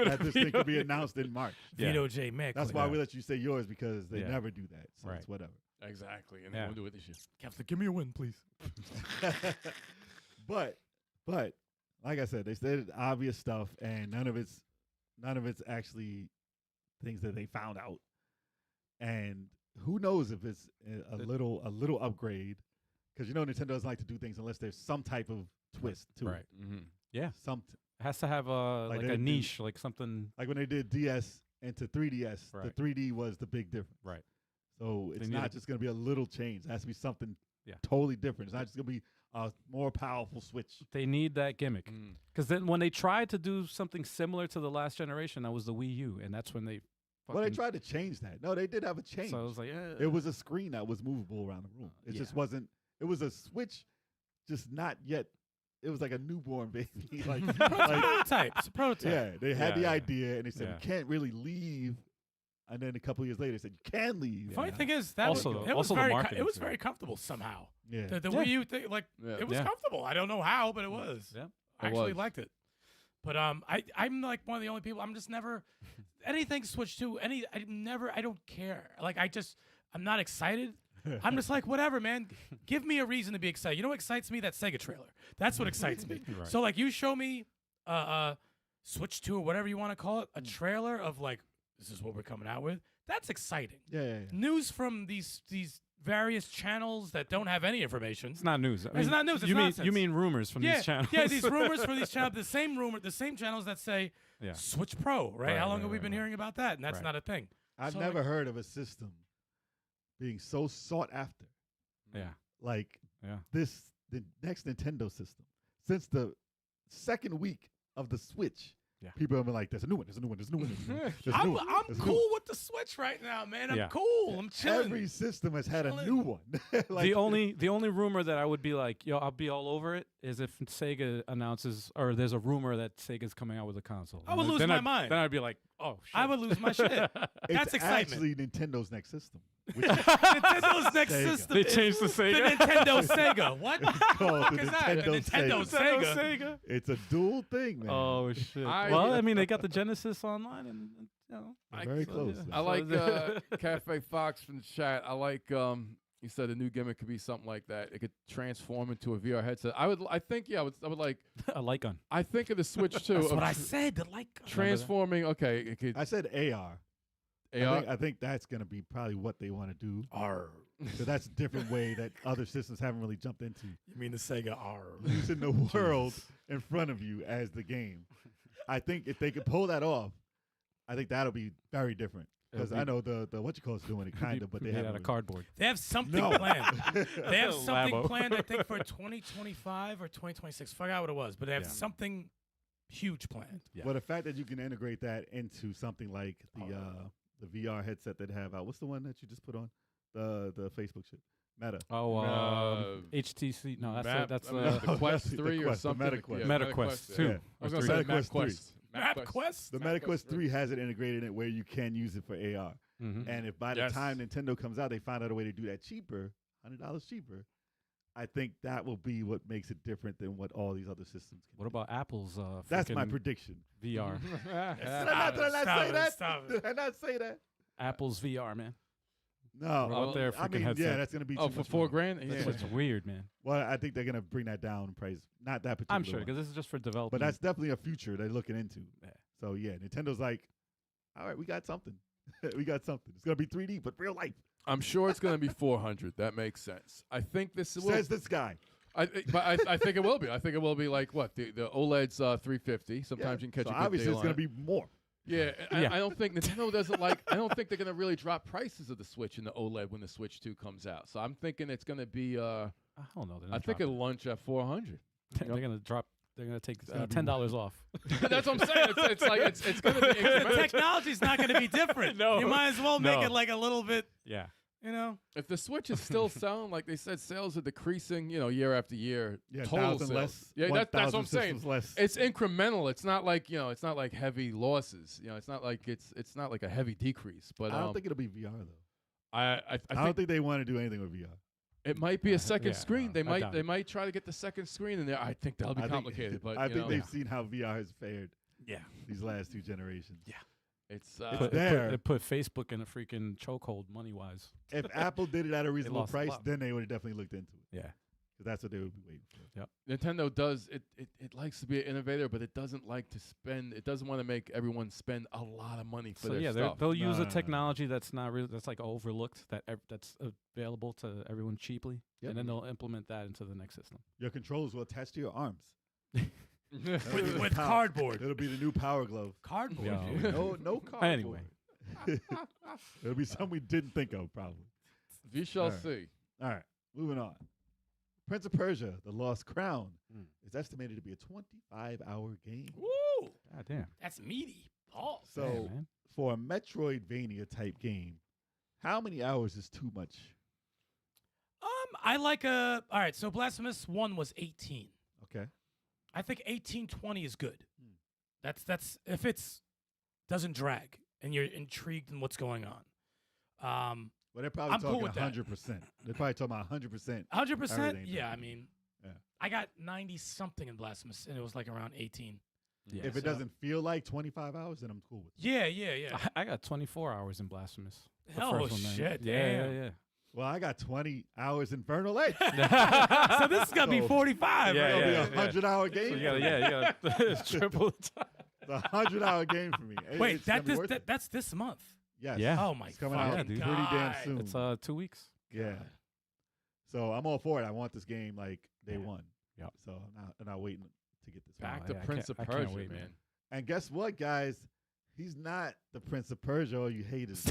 that this thing could be announced in March. Yeah. Vito J. Mick. That's why we let you say yours, because they Yeah. never do that. So Right. it's whatever. Exactly. And Yeah. they won't do it this year. Captain, give me a win, please. but like I said, they said obvious stuff, and none of it's actually things that they found out. And who knows if it's a little upgrade, because Nintendo doesn't like to do things unless there's some type of twist to Right. it. Mm-hmm. Yeah. Some It has to have Like like they a do- niche, like something. like when they did DS into 3DS, the Right. 3D was the big difference. Right. So it's need not a- just going to be a little change. It has to be something Yeah. totally different. It's not just going to be a more powerful Switch. They need that gimmick. Mm. Because then when they tried to do something similar to the last generation, that was the Wii U, and that's when they. Well, they fucking- tried to change that. No, they did have a change. So I was like, eh. It was a screen that was movable around the room. It just Yeah. wasn't. It was a Switch, just not yet. It was like a newborn baby. like, Prototype. It's a prototype. yeah, they had Yeah, the yeah. idea, and they said Yeah. we can't really leave. And then a couple years later, they said you can leave. Funny Yeah. thing is, that Also- was, it was also the very, marketing it was too. very comfortable somehow. Yeah, The Yeah. Wii U thing, like, Yeah. it was Yeah. comfortable. I don't know how, but it was. Yeah. I It actually was. liked it. But I'm like one of the only people. I'm just never anything Switch to any. I don't care. Like I'm not excited. I'm just like whatever, man. Give me a reason to be excited. You know what excites me? That Sega trailer. That's what excites me. Right. So like you show me Switch 2 or whatever you want to call it, a trailer of like this is what we're coming out with. That's exciting. yeah. News from these various channels that don't have any information. It's not news. It's not news, it's you nonsense. mean rumors from these channels? Yeah, these rumors for these channels, the same channels that say Yeah. Switch Pro, right? Right, How long right, have we right, been right. hearing about that? And that's Right. not a thing. I've So, never like- heard of a system being so sought after Yeah. like Yeah. the next Nintendo system. Since the second week of the Switch, Yeah. people have been like, "There's a new one. There's a new one. There's a new one. There's a new one. There's a new I'm one. I'm There's a new cool with the Switch right now, man. I'm Yeah. cool. I'm chilling. Every system has had a Chilling. new one. Like, the only rumor that I would be like, yo, I'll be all over it is if Sega announces or there's a rumor that Sega's coming out with a console. I would lose Then my I'd- mind. Then I'd be like, oh shit. I would lose my shit. it's That's excitement. actually Nintendo's next system, which is Nintendo's next Sega. system. They is changed the the Sega. Nintendo Sega. What the called fuck the is that? The Nintendo Sega. Sega. It's a dual thing, man. Oh shit. I- Well, I mean, they got the Genesis online, and you know. They're very close. yeah. man. I like Cafe Fox from the chat. I like he said a new gimmick could be something like that. It could transform into a VR headset. I would like. a light gun. I think of the Switch too. That's of what I said. The light gun. transforming. Okay, it could. I said AR. AR. I think that's going to be probably what they want to do. R. So that's a different way that other systems haven't really jumped into. You mean the Sega R? Using the world in front of you as the game. I think if they could pull that off, I think that'll be very different. Because It'll I know the what you call is doing it kind of, but they made haven't out of really- cardboard. They have something No. planned. They have something Labo. planned, I think, for 2025 or 2026. Forgot what it was, but they have Yeah. something huge planned. Yeah. Well, the fact that you can integrate that into something like the VR headset that they have out. What's the one that you just put on? The Facebook shit. Meta. Oh, Uh, HTC. No, that's Map- that's I mean, the the Quest The 3 or Quest, the something. Meta Quest. Meta Quest yeah. 2. I was or going to 3. say Meta Quest 3. Map Quest? The Meta Quest 3 has it integrated in it where you can use it for AR. Mhm. And if by the Yes. time Nintendo comes out, they find out a way to do that cheaper, $100 cheaper, I think that will be what makes it different than what all these other systems can What do. about Apple's That's my freaking prediction. VR? Did I not say that? Stop Did it. I not say that? Apple's VR, man. No. What about their I freaking mean, headset? yeah, that's going to be Oh, too for much $4 money. grand? That's Yeah. what- It's weird, man. Well, I think they're going to bring that down in price. Not that particular I'm sure one. because this is just for development. But that's definitely a future they're looking into. Yeah. So, yeah, Nintendo's like, all right, we got something. We got something. It's going to be 3D, but real life. I'm sure it's going to be 400. That makes sense. I think this will. Says this guy. I think it will be. I think it will be like what the OLED's 350. Sometimes Yeah. you can catch So a good obviously deal it's on going it. to be more. Yeah, Yeah. I don't think Nintendo doesn't like. I don't think they're going to really drop prices of the Switch and the OLED when the Switch 2 comes out. So I'm thinking it's going to be. I don't know. I think it'll launch at 400. they're gonna drop. They're gonna take gonna be $10 off. That's what I'm saying. It's like it's going to be. The incremental. technology's not going to be different. No. You might as well make No. it like a little bit, Yeah. you know. If the Switch is still selling, like they said, sales are decreasing. Year after year. Yeah, total 1,000 sales. less. Yeah, that's what I'm saying. systems less. It's incremental. It's not like it's not like heavy losses. It's not like it's not like a heavy decrease. But I don't think it'll be VR, though. I I don't think they want to do anything with VR. it might be a second yeah, screen. no, They I might doubt they it. might try to get the second screen in there. I think that'll be I think- complicated. But I think they've Yeah. seen how VR has fared Yeah. these last 2 generations. Yeah. it's there. It put Facebook in a freaking chokehold money wise. If Apple did it at a reasonable lost a price, lot. then they would have definitely looked into it. Yeah. Because that's what they would be waiting for. Nintendo does it likes to be an innovator, but it doesn't like to spend. It doesn't want to make everyone spend a lot of money for So their yeah, stuff. they'll use No, a no. technology that's not really that's like overlooked that's available to everyone cheaply, Yep. and then they'll implement that into the next system. Your controllers will attach to your arms. With cardboard. It'll be the new Power Glove. Cardboard. Yo. dude. No cardboard. Anyway. It'll be something we didn't think of, probably. We shall Alright. see. All right, moving on. Prince of Persia, The Lost Crown, Mm. is estimated to be a 25-hour game. Woo! God damn. That's meaty. Pause. So, Damn, man. for a Metroidvania type game, how many hours is too much? I like all right, so Blasphemous 1 was 18. Okay. I think 18-20 is good. Hmm. That's if it's doesn't drag and you're intrigued in what's going on. Well, they're probably I'm cool talking with that. 100%. They're probably talking about 100%. 100%? Everything, Yeah, yeah. I mean, Yeah. I got 90 something in Blasphemous and it was like around 18. Yeah. If it so- doesn't feel like 25 hours, then I'm cool with it. Yeah. I got 24 hours in Blasphemous. The Oh, first one, man. shit, Yeah, damn. Well, I got 20 hours Infernal Edge. yeah. So this is gonna be So- 45. Yeah, right? It'll be a 100-hour So game. you gotta triple the time. It's a 100-hour game for me. Wait, It's gonna be worth it. that's this month. Yes. Yeah. Oh my It's coming fucking out dude. pretty damn God. soon. It's 2 weeks. Yeah. So I'm all for it. I want this game like day Yeah. one. Yep. So I'm not waiting to get this. Back Oh, to yeah, I Prince can't- of I can't Persia, wait, man. man. And guess what, guys? He's not the Prince of Persia. All you haters.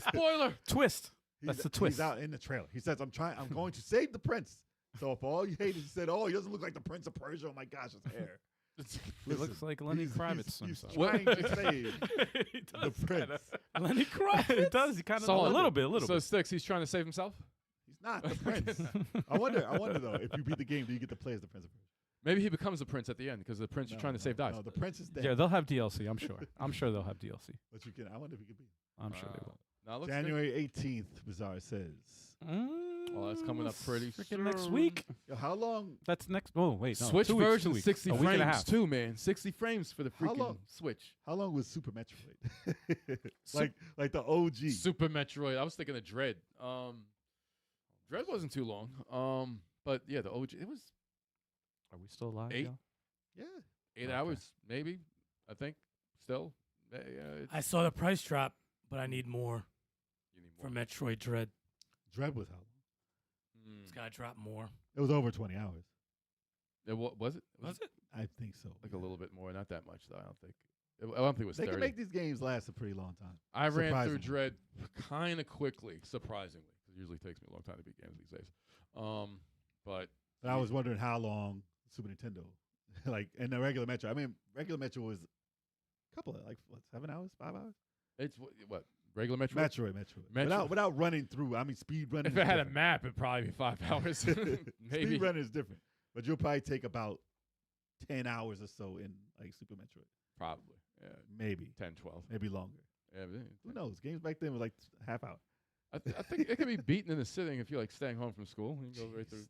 Spoiler. Twist. That's the twist. He's out in the trailer. He says, I'm going to save the prince. So for all you haters, he said, oh, he doesn't look like the Prince of Persia. Oh my gosh, his hair. It looks like Lenny Kravitz. He's himself. trying to save He the does prince. kinda. Lenny Kravitz. It does. He kind of So a little bit. So Sticks, he's trying to save himself. He's not the prince. I wonder though, if you beat the game, do you get to play as the Prince of Persia? Maybe he becomes the prince at the end because the prince you're trying to save dies. No, the prince is dead. Yeah, they'll have DLC. I'm sure. I'm sure they'll have DLC. But you can. I wonder if you could be. I'm sure they will. Now it looks January 18th, Bizarre says. Well, that's coming up pretty freaking next soon. week. Yo, how long? That's next. Oh wait, no, Switch 2 weeks, 2 version weeks. 60 a week and a frames half. too, man. 60 frames for the How freaking long? Switch. How long was Super Metroid? like the OG. Super Metroid. I was thinking of Dread. Dread wasn't too long. But yeah, the OG. It was Are we still alive? 8? yo? Yeah. 8 Okay. hours, maybe. I think. Still. Yeah, I saw the price drop, but I need more you need for more. Metroid Dread. Dread was how long? It's gotta drop more. It was over 20 hours. Was it? Was it? I think so. Like a little bit more, not that much though. I don't think. I don't think it was They 30. can make these games last a pretty long time. I ran through surprisingly. Dread kind of quickly, surprisingly. 'Cause it usually takes me a long time to beat games these days. But But I was wondering how long Super Nintendo, like in the regular Metro. I mean, regular Metro was a couple of 7 hours, 5 hours. it's what Regular Metroid? Metroid. Without running through. I mean, speed running. If it had a map, it'd probably be 5 hours. Maybe. Speed running is different. But you'll probably take about 10 hours or so in like Super Metroid. Probably. Yeah. Maybe. 10, 12. Maybe longer. Yeah, Who knows? Games back then were like half hour. I think it could be beaten in the sitting if you're like staying home from school. You can go right through.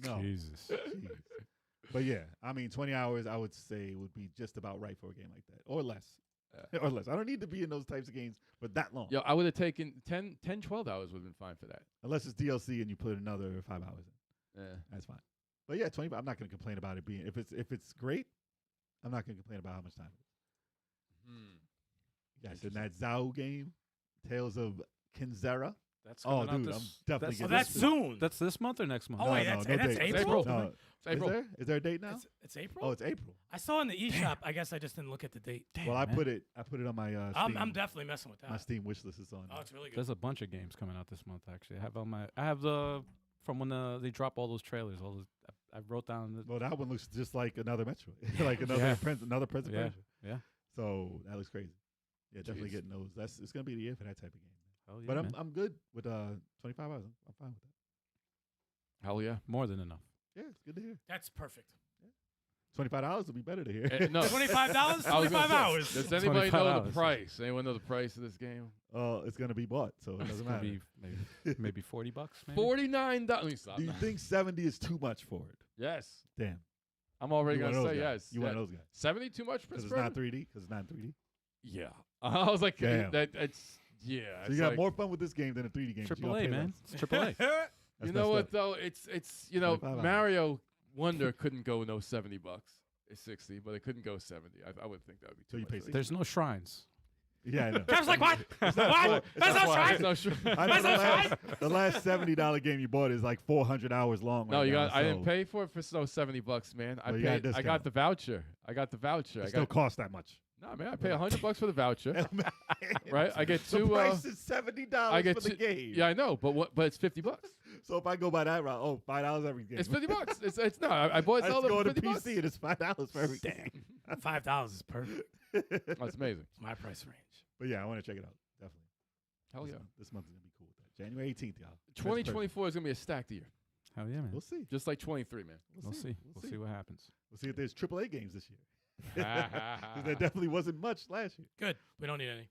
No. Jesus. Jeez. But yeah, I mean, 20 hours, I would say, would be just about right for a game like that. Or less. Or less. I don't need to be in those types of games, but that long. Yo, I would have taken 10, 12 hours would have been fine for that. Unless it's DLC and you put another 5 hours in. Yeah. That's fine. But yeah, 25. I'm not going to complain about it being. If it's great, I'm not going to complain about how much time it is. Yes, in that Zao game, Tales of Kinzera. That's coming out dude, this, I'm definitely getting that's this. soon. That's this month or next month? Oh, wait, that's date. April? No, It's April. Is there a date now? It's April? Oh, it's April. I saw in the eShop. I guess I just didn't look at the date. Well, I man. put it on my Steam. I'm definitely messing with that. My Steam wish list is on. Oh, it's really good. There's a bunch of games coming out this month. Actually, I have the from when they drop all those trailers. I wrote down. Well, that one looks just like another Metroid, like another another Prince of Persia. Yeah. So that looks crazy. Yeah, definitely Jeez. getting those. It's gonna be the year for that type of game. Hell yeah, But man. I'm good with 25 hours. I'm fine with that. Hell yeah. More than enough. Yeah, it's good to hear. That's perfect. $25 would be better to hear. No. $25, I was gonna 25 say, hours. Does anybody 25 know hours. the price? Anyone know the price of this game? It's gonna be bought, so it It's doesn't gonna matter. be maybe $40. Maybe? $49. Let me stop. Do you think 70 is too much for it? Yes. Damn. I'm already You one going of to those say guys. yes. You one of those guys. 70 too much for Because this it's not 3D. Because it's not 3D. Yeah. I was like, Damn. it's yeah. So you got more fun with this game than a 3D game. but you Triple gonna A, pay man. less. It's Triple A. You That's know messed what up. though? It's you know 25 hours. Mario Wonder couldn't go no $70. It's 60, but it couldn't go 70. I would think that would be So too you much pay for 60. There's no shrines. Yeah, I know. I was like, what? What? That's That's not why right. there's no sure. I know That's the last $70 game you bought is like 400 hours long. No, right you now, got. I didn't so pay for it for no $70, man. I Well, you got a paid. I discount. got the voucher. I got the voucher. It I still got. costs that much. No, man. I pay $100 for the voucher. Right? I get The two. price is $70 I get for the two- game. Yeah, I know, but what? But it's $50. So if I go by that route, $5 every game. It's $50. It's no. I bought I Zelda just go for to $50. PC and it's $5 for every game. $5 is perfect. That's amazing. It's my price range. But yeah, I want to check it out. Definitely. Hell yeah. This month is gonna be cool with that. January 18th, y'all. 2024 is gonna be a stacked year, Hell yeah, man. We'll see. just like 23, man. We'll see. We'll see what happens. We'll see if there's AAA games this year. 'Cause there definitely wasn't much last year. Good. We don't need any.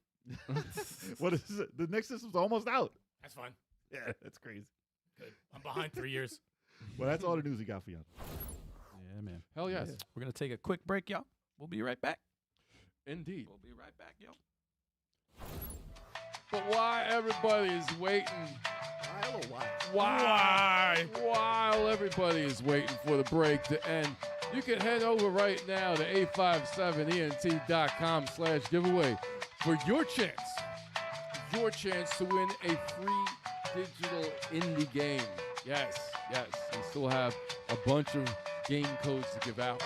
What is it? The next system's almost out. That's fine. Yeah, that's crazy. Good. I'm behind 3 years. Well, that's all the news we got for y'all. Yeah, man. Hell yes, We're gonna take a quick break, y'all. We'll be right back. indeed. We'll be right back, yo. But why everybody is waiting? Why? While everybody is waiting for the break to end, you can head over right now to 857ent.com/giveaway for your chance to win a free digital indie game. Yes. We still have a bunch of game codes to give out.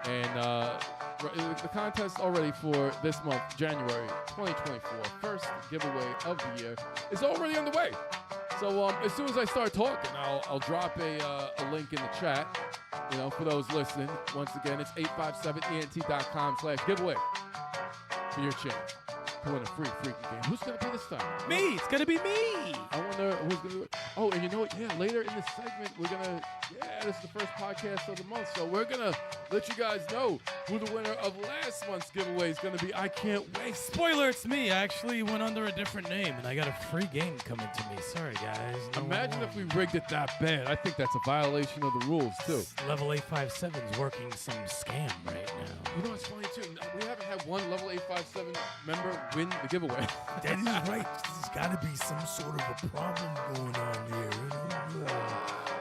And the contest already for this month, January 2024, first giveaway of the year, is already underway. So as soon as I start talking, I'll drop a link in the chat. You know, for those listening, once again, it's 857ent.com/giveaway for your chance to win a free freaking game. Who's gonna be this time? Me. It's going to be me. I wonder who's gonna do it. Oh, and you know what? Yeah, later in this segment, we're gonna. Yeah, this is the first podcast of the month, so we're gonna let you guys know who the winner of last month's giveaway is gonna be. I can't wait. Spoiler, it's me. I actually went under a different name, and I got a free game coming to me. Sorry, guys. No Imagine more. if we rigged it that bad. I think that's a violation of the rules too. Level 857 is working some scam right now. You know what's funny too? We haven't had one level 857 member win the giveaway. That is right. There's got to be some sort of a problem going on here.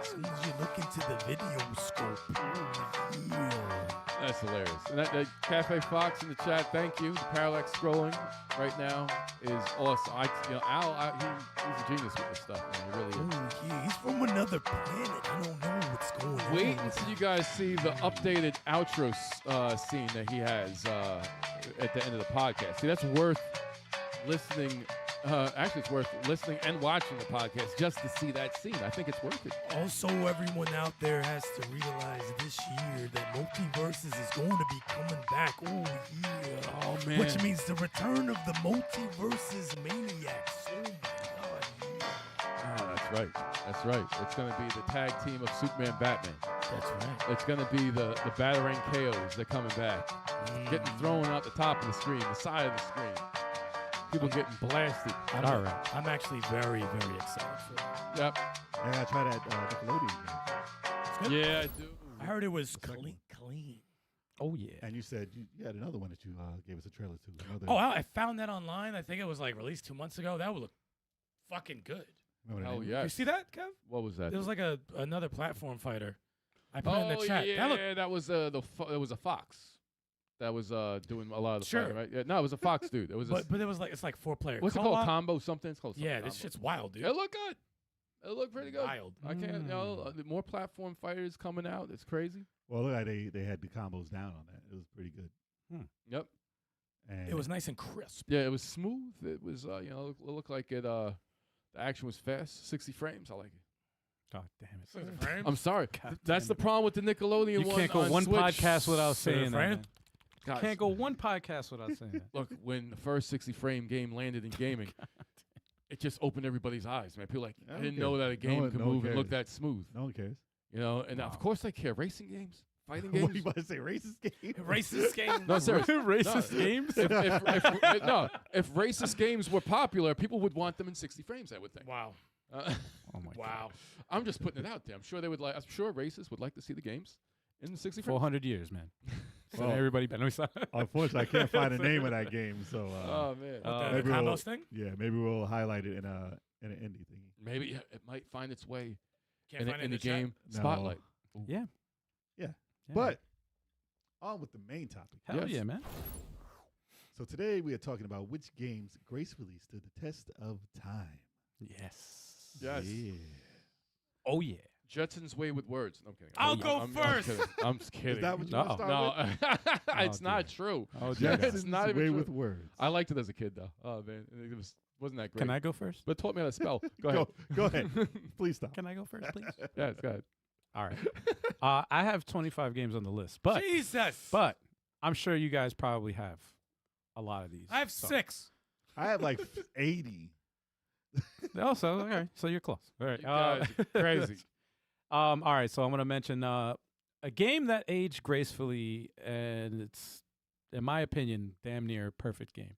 As soon as you look into the video scope, That's hilarious. And that Cafe Fox in the chat, thank you. The parallax scrolling right now is awesome. Al, he's a genius with this stuff, man. He really is. oh yeah, he's from another planet. I don't know what's going on. Wait until you guys see the updated outro scene that he has at the end of the podcast. See, that's worth listening Actually, it's worth listening and watching the podcast just to see that scene. I think it's worth it. Also, everyone out there has to realize this year that multiverses is going to be coming back. Oh, yeah. Oh, man. Which means the return of the multiverses maniacs. Oh, my God, yeah. That's right. That's right. It's going to be the tag team of Superman, Batman. That's right. It's going to be the Batarang KOs. They're coming back. Getting thrown out the top of the screen, the side of the screen. People getting blasted. All right. I'm actually very, very excited for it. Yep. I gotta try that Nickelodeon game. Yeah, I do. I heard it was Second clean. Oh yeah. And you said you had another one that you gave us a trailer to. Another, Oh, I found that online. I think it was like released 2 months ago. That would look fucking good. remember that Oh, name? yeah. You see that, Kev? What was that? It was like another platform fighter. I put it in the chat. Yeah, That looked, that was it was a Fox. That was doing a lot of the Sure. fighting, right? Yeah, no, it was a Fox dude. It was but it was like it's like 4-player. what's it co-op. called? Combo something? It's called something Yeah, this combo. shit's wild, dude. It looked good. It looked pretty good. Wild. I can't. More platform fighters coming out. It's crazy. Well, look like they had the combos down on that. It was pretty good. Yep. And It was nice and crisp. Yeah, it was smooth. It was it looked like it. The action was fast. 60 frames. I like it. God damn it. I'm sorry. God That's damn the it. problem with the Nickelodeon You one. can't go on one Switch. podcast without saying that. frame? Man. Guys, Can't go one podcast without saying that. Look, when the first 60 frame game landed in gaming, it just opened everybody's eyes, man. People like, I I don't didn't care. know that a game one- could no one move and look cares. that smooth. no one cares. You know, and of course they care. Racing games, fighting What games. you about to say? Racist game? Racist game. No, seriously. Racist games. If racist games were popular, people would want them in 60 frames. I would think. Wow. Oh my Wow. I'm just putting it out there. I'm sure they would like. I'm sure racists would like to see the games in 60 frames. 400 years, man. So Well, everybody better. Unfortunately, I can't find the name of that game. So Oh man. The maybe we'll- combos thing? yeah, maybe we'll highlight it in an indie thing. Maybe it might find its way Can't in, find it in the chat? game No. spotlight. Yeah. Yeah. Yeah. But on with the main topic. hell Yes. yeah, man. So today we are talking about which games gracefully stood the test of time. Yes. Yes. Yeah. Oh yeah. Jetson's way with words. No, I'm kidding. I'll I'm- go I'm first. kidding. I'm just kidding. Is that what you No. want to start with? No, it's not true. Oh, Yeah, dear. it's not even way true. with words. I liked it as a kid, though. Oh man, wasn't that great? Can I go first? But it taught me how to spell. Go ahead. Go ahead. Please stop. Can I go first, please? Yes, go ahead. All right. I have 25 games on the list, but Jesus. I'm sure you guys probably have a lot of these. I have so. 6. I have like 80. Also, okay, so you're close. All right. You guys are crazy. All right, so I'm gonna mention a game that aged gracefully, and it's, in my opinion, damn near a perfect game.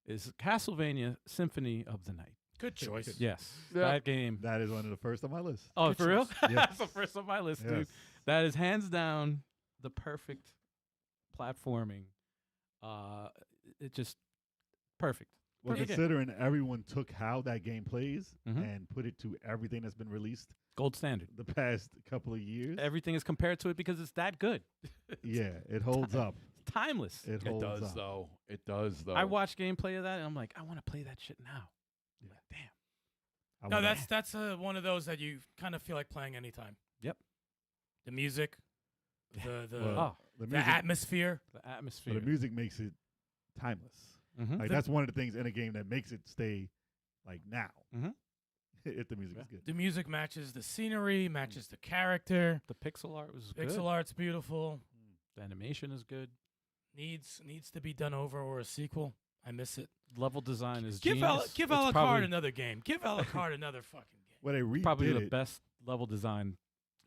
Is Castlevania Symphony of the Night. Good choice. Yes, Yeah. that game. That is one of the first on my list. Oh, Good for real? choice. Yes. That's the first on my list, dude. Yes. That is hands down the perfect platforming. It just perfect. Well, Perfect game. considering everyone took how that game plays Mhm. and put it to everything that's been released Gold standard. the past couple of years, Everything is compared to it because it's that good. yeah, it holds up. It's timeless. It It holds does up. though. It does though. I watch gameplay of that and I'm like, I want to play that shit now. Yeah. Like, damn. I No, wanna- that's one of those that you kind of feel like playing anytime. Yep. The music, the well, Oh, the the music. atmosphere. the Well, atmosphere. the music makes it timeless. Mhm. Like that's one of the things in a game that makes it stay like now. Mhm. If the music Yeah. is good. The music matches the scenery, matches the character. The pixel art was Pixel good. art's beautiful. The animation is good. Needs to be done over or a sequel. I miss it. Level design is Give genius. give It's Alucard probably, another game. Give Alucard another fucking game. Well, they redid probably the it. best level design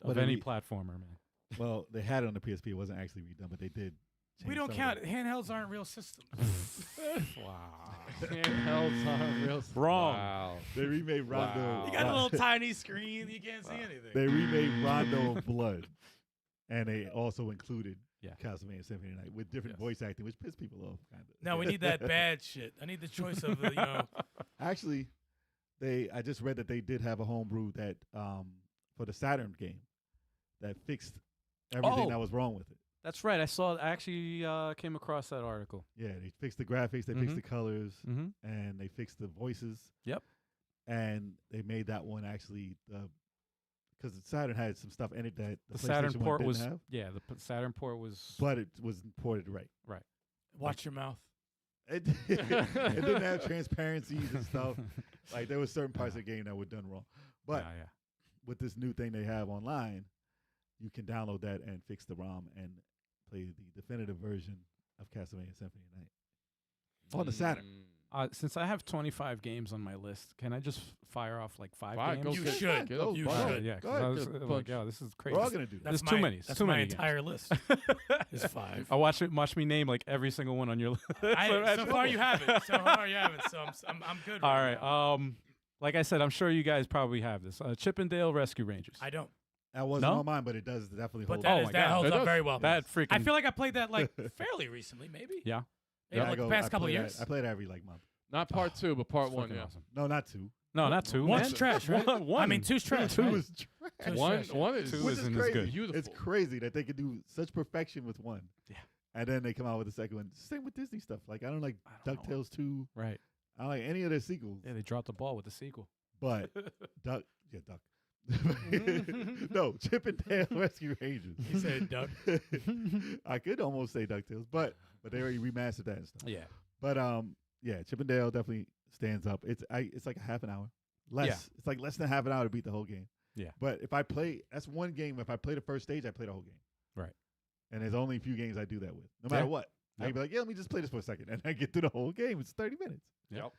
Well, of they any re- platformer, man. Well, they had it on the PSP. It wasn't actually redone, but they did. We change don't some count of it. Handhelds aren't real systems. Wow. Handhelds are real. Wrong. Wow. They remade Rondo. Wow. You got a little tiny screen. You can't see anything. They remade Rondo of Blood, and they also included Yeah. Castlevania Symphony of the Night with different Yes. voice acting, which pissed people off. Kind of. No, we need that bad shit. I need the choice of Actually, I just read that they did have a homebrew that for the Saturn game that fixed everything Oh. that was wrong with it. That's right. I actually came across that article. Yeah, they fixed the graphics, they fixed Mhm. the colors, Mm-hmm. and they fixed the voices. Yep. And they made that one actually because the Saturn had some stuff in it that The Saturn PlayStation 1 port didn't was have, Saturn port was but it was ported right. Watch your mouth. It didn't have transparencies and stuff. Like there were certain parts of the game that were done wrong. But yeah. with this new thing they have online, you can download that and fix the ROM and play the definitive version of Castlevania Symphony of the Night on the Saturn. Since I have 25 games on my list, can I just fire off like 5 games? You should. Get those You buttons. should. Yeah, Go because ahead. I was Get a like, bunch. yeah, this is crazy. We're all gonna do that. There's too many. That's too my many games. entire list. Is 5. I watch me name like every single one on your list. So far you haven't. So I'm good. All right right. now. Like I said, I'm sure you guys probably have this. Chippendale Rescue Rangers. I don't. That wasn't No? on mine, but it does definitely But hold that, Oh is, my that God. holds It up does. very well. That freaking. I feel like I played that like fairly recently, maybe. Yeah. Maybe I like go- the past I couple play of that- years. I play that every like month. Not part 2, but part 1. fucking Yeah. awesome. No, not 2. No, not 2. One's man. trash, right? One. I mean, 2's trash. Two right? is trash. Two's One trash, one is Two Which isn't is as crazy. good. beautiful. It's crazy that they could do such perfection with one. Yeah. And then they come out with the second one. Same with Disney stuff. Like I don't like I don't know. DuckTales 2. Right. I don't like any of their sequels. Yeah, they dropped the ball with the sequel. But Duck. No, Chip and Dale Rescue Rangers. He said duck. I could almost say DuckTales, but they already remastered that and stuff. Yeah. But yeah, Chip and Dale definitely stands up. It's like a half an hour. Less. Yeah. It's like less than half an hour to beat the whole game. Yeah. But if I play, that's one game. If I play the first stage, I play the whole game. Right. And there's only a few games I do that with, no matter Yeah. what. I'd Yep. be like, yeah, let me just play this for a second, and I get through the whole game. It's 30 minutes. Yep.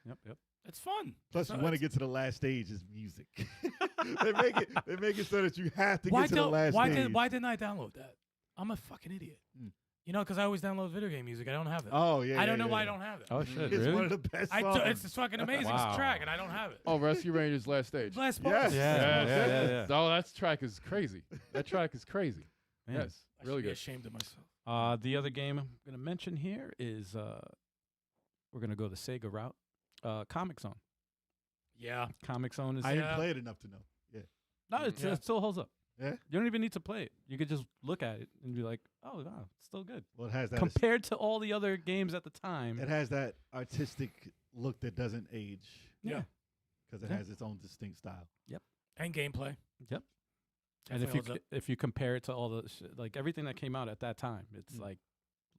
It's fun. Plus, So you want to it's- get to the last stage is music. they make it so that you have to Why get to the don't? last stage. Why didn't I download that? I'm a fucking idiot. Mm. You know, because I always download video game music. I don't have it. Oh yeah. I don't know yeah, why I yeah. don't have it. Oh shit! It's really? one of the best songs. It's a fucking amazing Wow. track, and I don't have it. Oh, Rescue Rangers last stage. Last boss. Yes. Yeah. Oh, that track is crazy. That track is crazy. Man. Yes, I should really be good. ashamed of myself. The other game I'm gonna mention here is we're gonna go the Sega route. Comic Zone. Yeah. Comic Zone is I didn't Yeah. play it enough to know. Yeah. no, Yeah. it still holds up. Yeah. You don't even need to play it. You could just look at it and be like, oh wow, it's still good Well, it has that. compared to all the other games at the time. It has that artistic look that doesn't age Yeah. because it Yeah. has its own distinct style. And gameplay. Yep. And Definitely holds up. if you compare it to all the like everything that came out at that time, it's like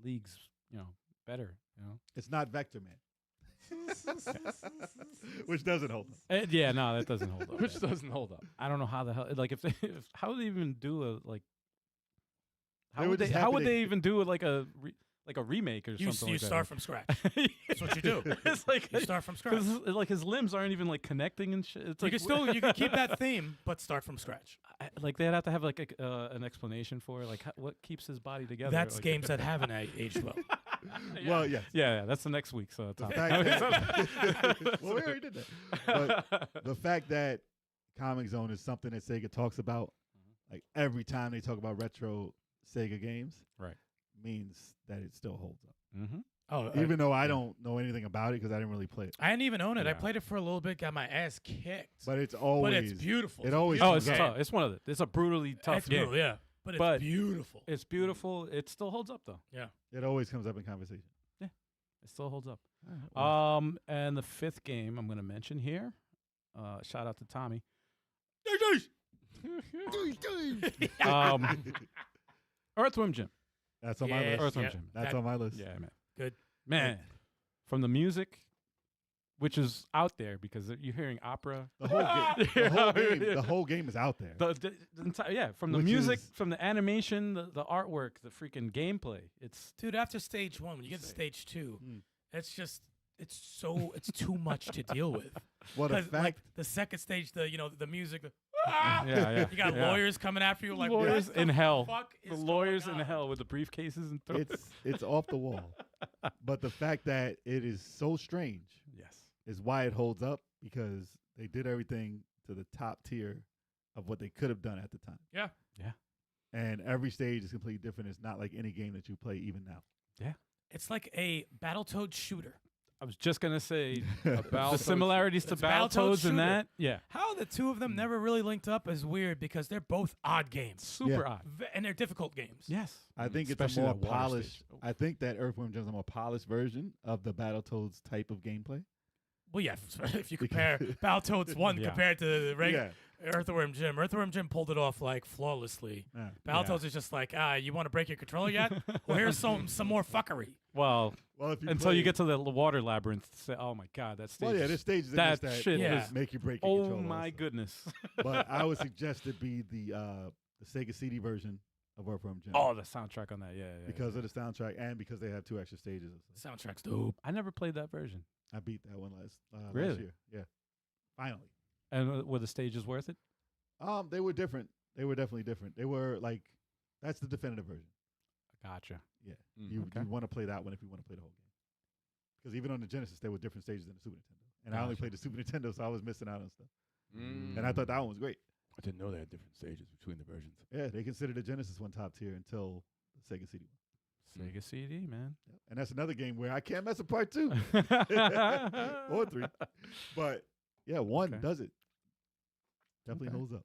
leagues, better. It's not Vector Man, which doesn't hold up. Yeah, no, that doesn't hold up. Which man. doesn't hold up. I don't know how the hell like if how would they even do a like They how were would they just how happy would they- they even do like a remake or You something like start that? from scratch. That's what you do. It's like You start from scratch. like his limbs aren't even like connecting and shit. It's You like can keep that theme, but start from scratch. like they'd have to have like an explanation for like what keeps his body together. That's like, games that haven't aged well. Well, yes. Yeah, that's the next week's The topic. fact that, well, we already did that. But the fact that Comic Zone is something that Sega talks about, like every time they talk about retro Sega games, Right. means that it still holds up. Mm-hmm. Oh, Even though I don't know anything about it because I didn't really play it. I didn't even own it. I Yeah. played it for a little bit, got my ass kicked. But it's always. But it's beautiful. It always Oh, comes it's up. tough. It's one of the. It's a brutally tough It's game. brutal, yeah. But it's But- beautiful. It's beautiful. It still holds up though. Yeah. It always comes up in conversation. It still holds up. Well, And the fifth game I'm going to mention here. Shout out to Tommy. Earthworm Jim. that's on my Yeah. list. Earthworm yeah. Jim. That's That- on my list. Yeah, man. Good. Man, from the music, which is out there because you're hearing opera. The whole game. The whole game is out there. The entire, yeah, from the Which music, is- from the animation, the artwork, the freaking gameplay. It's Dude, after stage 1, when you get to stage 2, Mm. it's too much to deal with. Well, the 'Cause, fact like the second stage, the music, yeah. you got yeah. lawyers coming after you, like Lawyers what the in hell. fuck The is lawyers going in on? hell with the briefcases and it's off the wall. But the fact that it is so strange yes, is why it holds up because they did everything to the top tier of what they could have done at the time. Yeah. And every stage is completely different. It's not like any game that you play even now. It's like a Battletoads shooter. I was just gonna say About the similarities to It's Battletoads Battletoads and shooter. that. Yeah, How the two of them never really linked up is weird because they're both odd games. super Yeah. odd. And they're difficult games. Yes, I think it's Especially a more that water polished. stage. Oh. I think that Earthworm Jim is a more polished version of the Battletoads type of gameplay. Well, yeah, if you compare Battletoads 1 Yeah. compared to the regular, Earthworm Jim. Earthworm Jim pulled it off like flawlessly. Yeah. Battletoads is just like, you want to break your controller yet? Well, here's some more fuckery. Well, Well, if you until you play- get to the water labyrinth, say, oh my god, that stage. Well, yeah, is- there's stages in that this that shit Yeah. is. make you break your Oh controller my also. goodness. But I would suggest it be the Sega CD version of Earthworm Jim. Oh, the soundtrack on that, yeah. because of the soundtrack and because they have 2 extra stages. Soundtrack's dope. I never played that version. I beat that one last Really? year. Yeah, finally. And were the stages worth it? They were different. They were definitely different. They were like, that's the definitive version. Gotcha. Yeah, Mm, you okay. want to play that one if you want to play the whole game. Because even on the Genesis, there were different stages than the Super Nintendo, and I only Gotcha. played the Super Nintendo, so I was missing out on stuff. Mm. And I thought that one was great. I didn't know they had different stages between the versions. Yeah, they considered the Genesis one top tier until the Sega CD one. Sega CD, man. Yep. And that's another game where I can't mess up part 2 or 3. But yeah, 1 Okay. does it. Definitely Okay. holds up.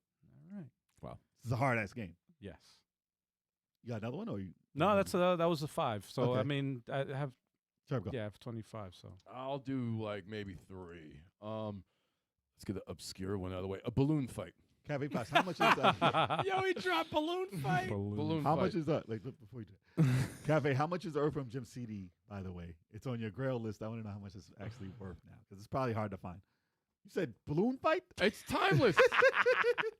All right. This is a hard ass game. Yes. You got another one, or you? No, that's that was a 5. So I Okay. mean, I have Sure, go. I have 25. So I'll do like maybe 3. Let's get the obscure one out of the way. A balloon fight. Cafe Fox, how much is that? Yo, he dropped balloon fight. Balloon How fight. much is that? Like before you do that. Cafe, how much is the Earthworm Jim CD, by the way? It's on your Grail list. I want to know how much it's actually worth now, because it's probably hard to find. You said balloon fight? It's timeless.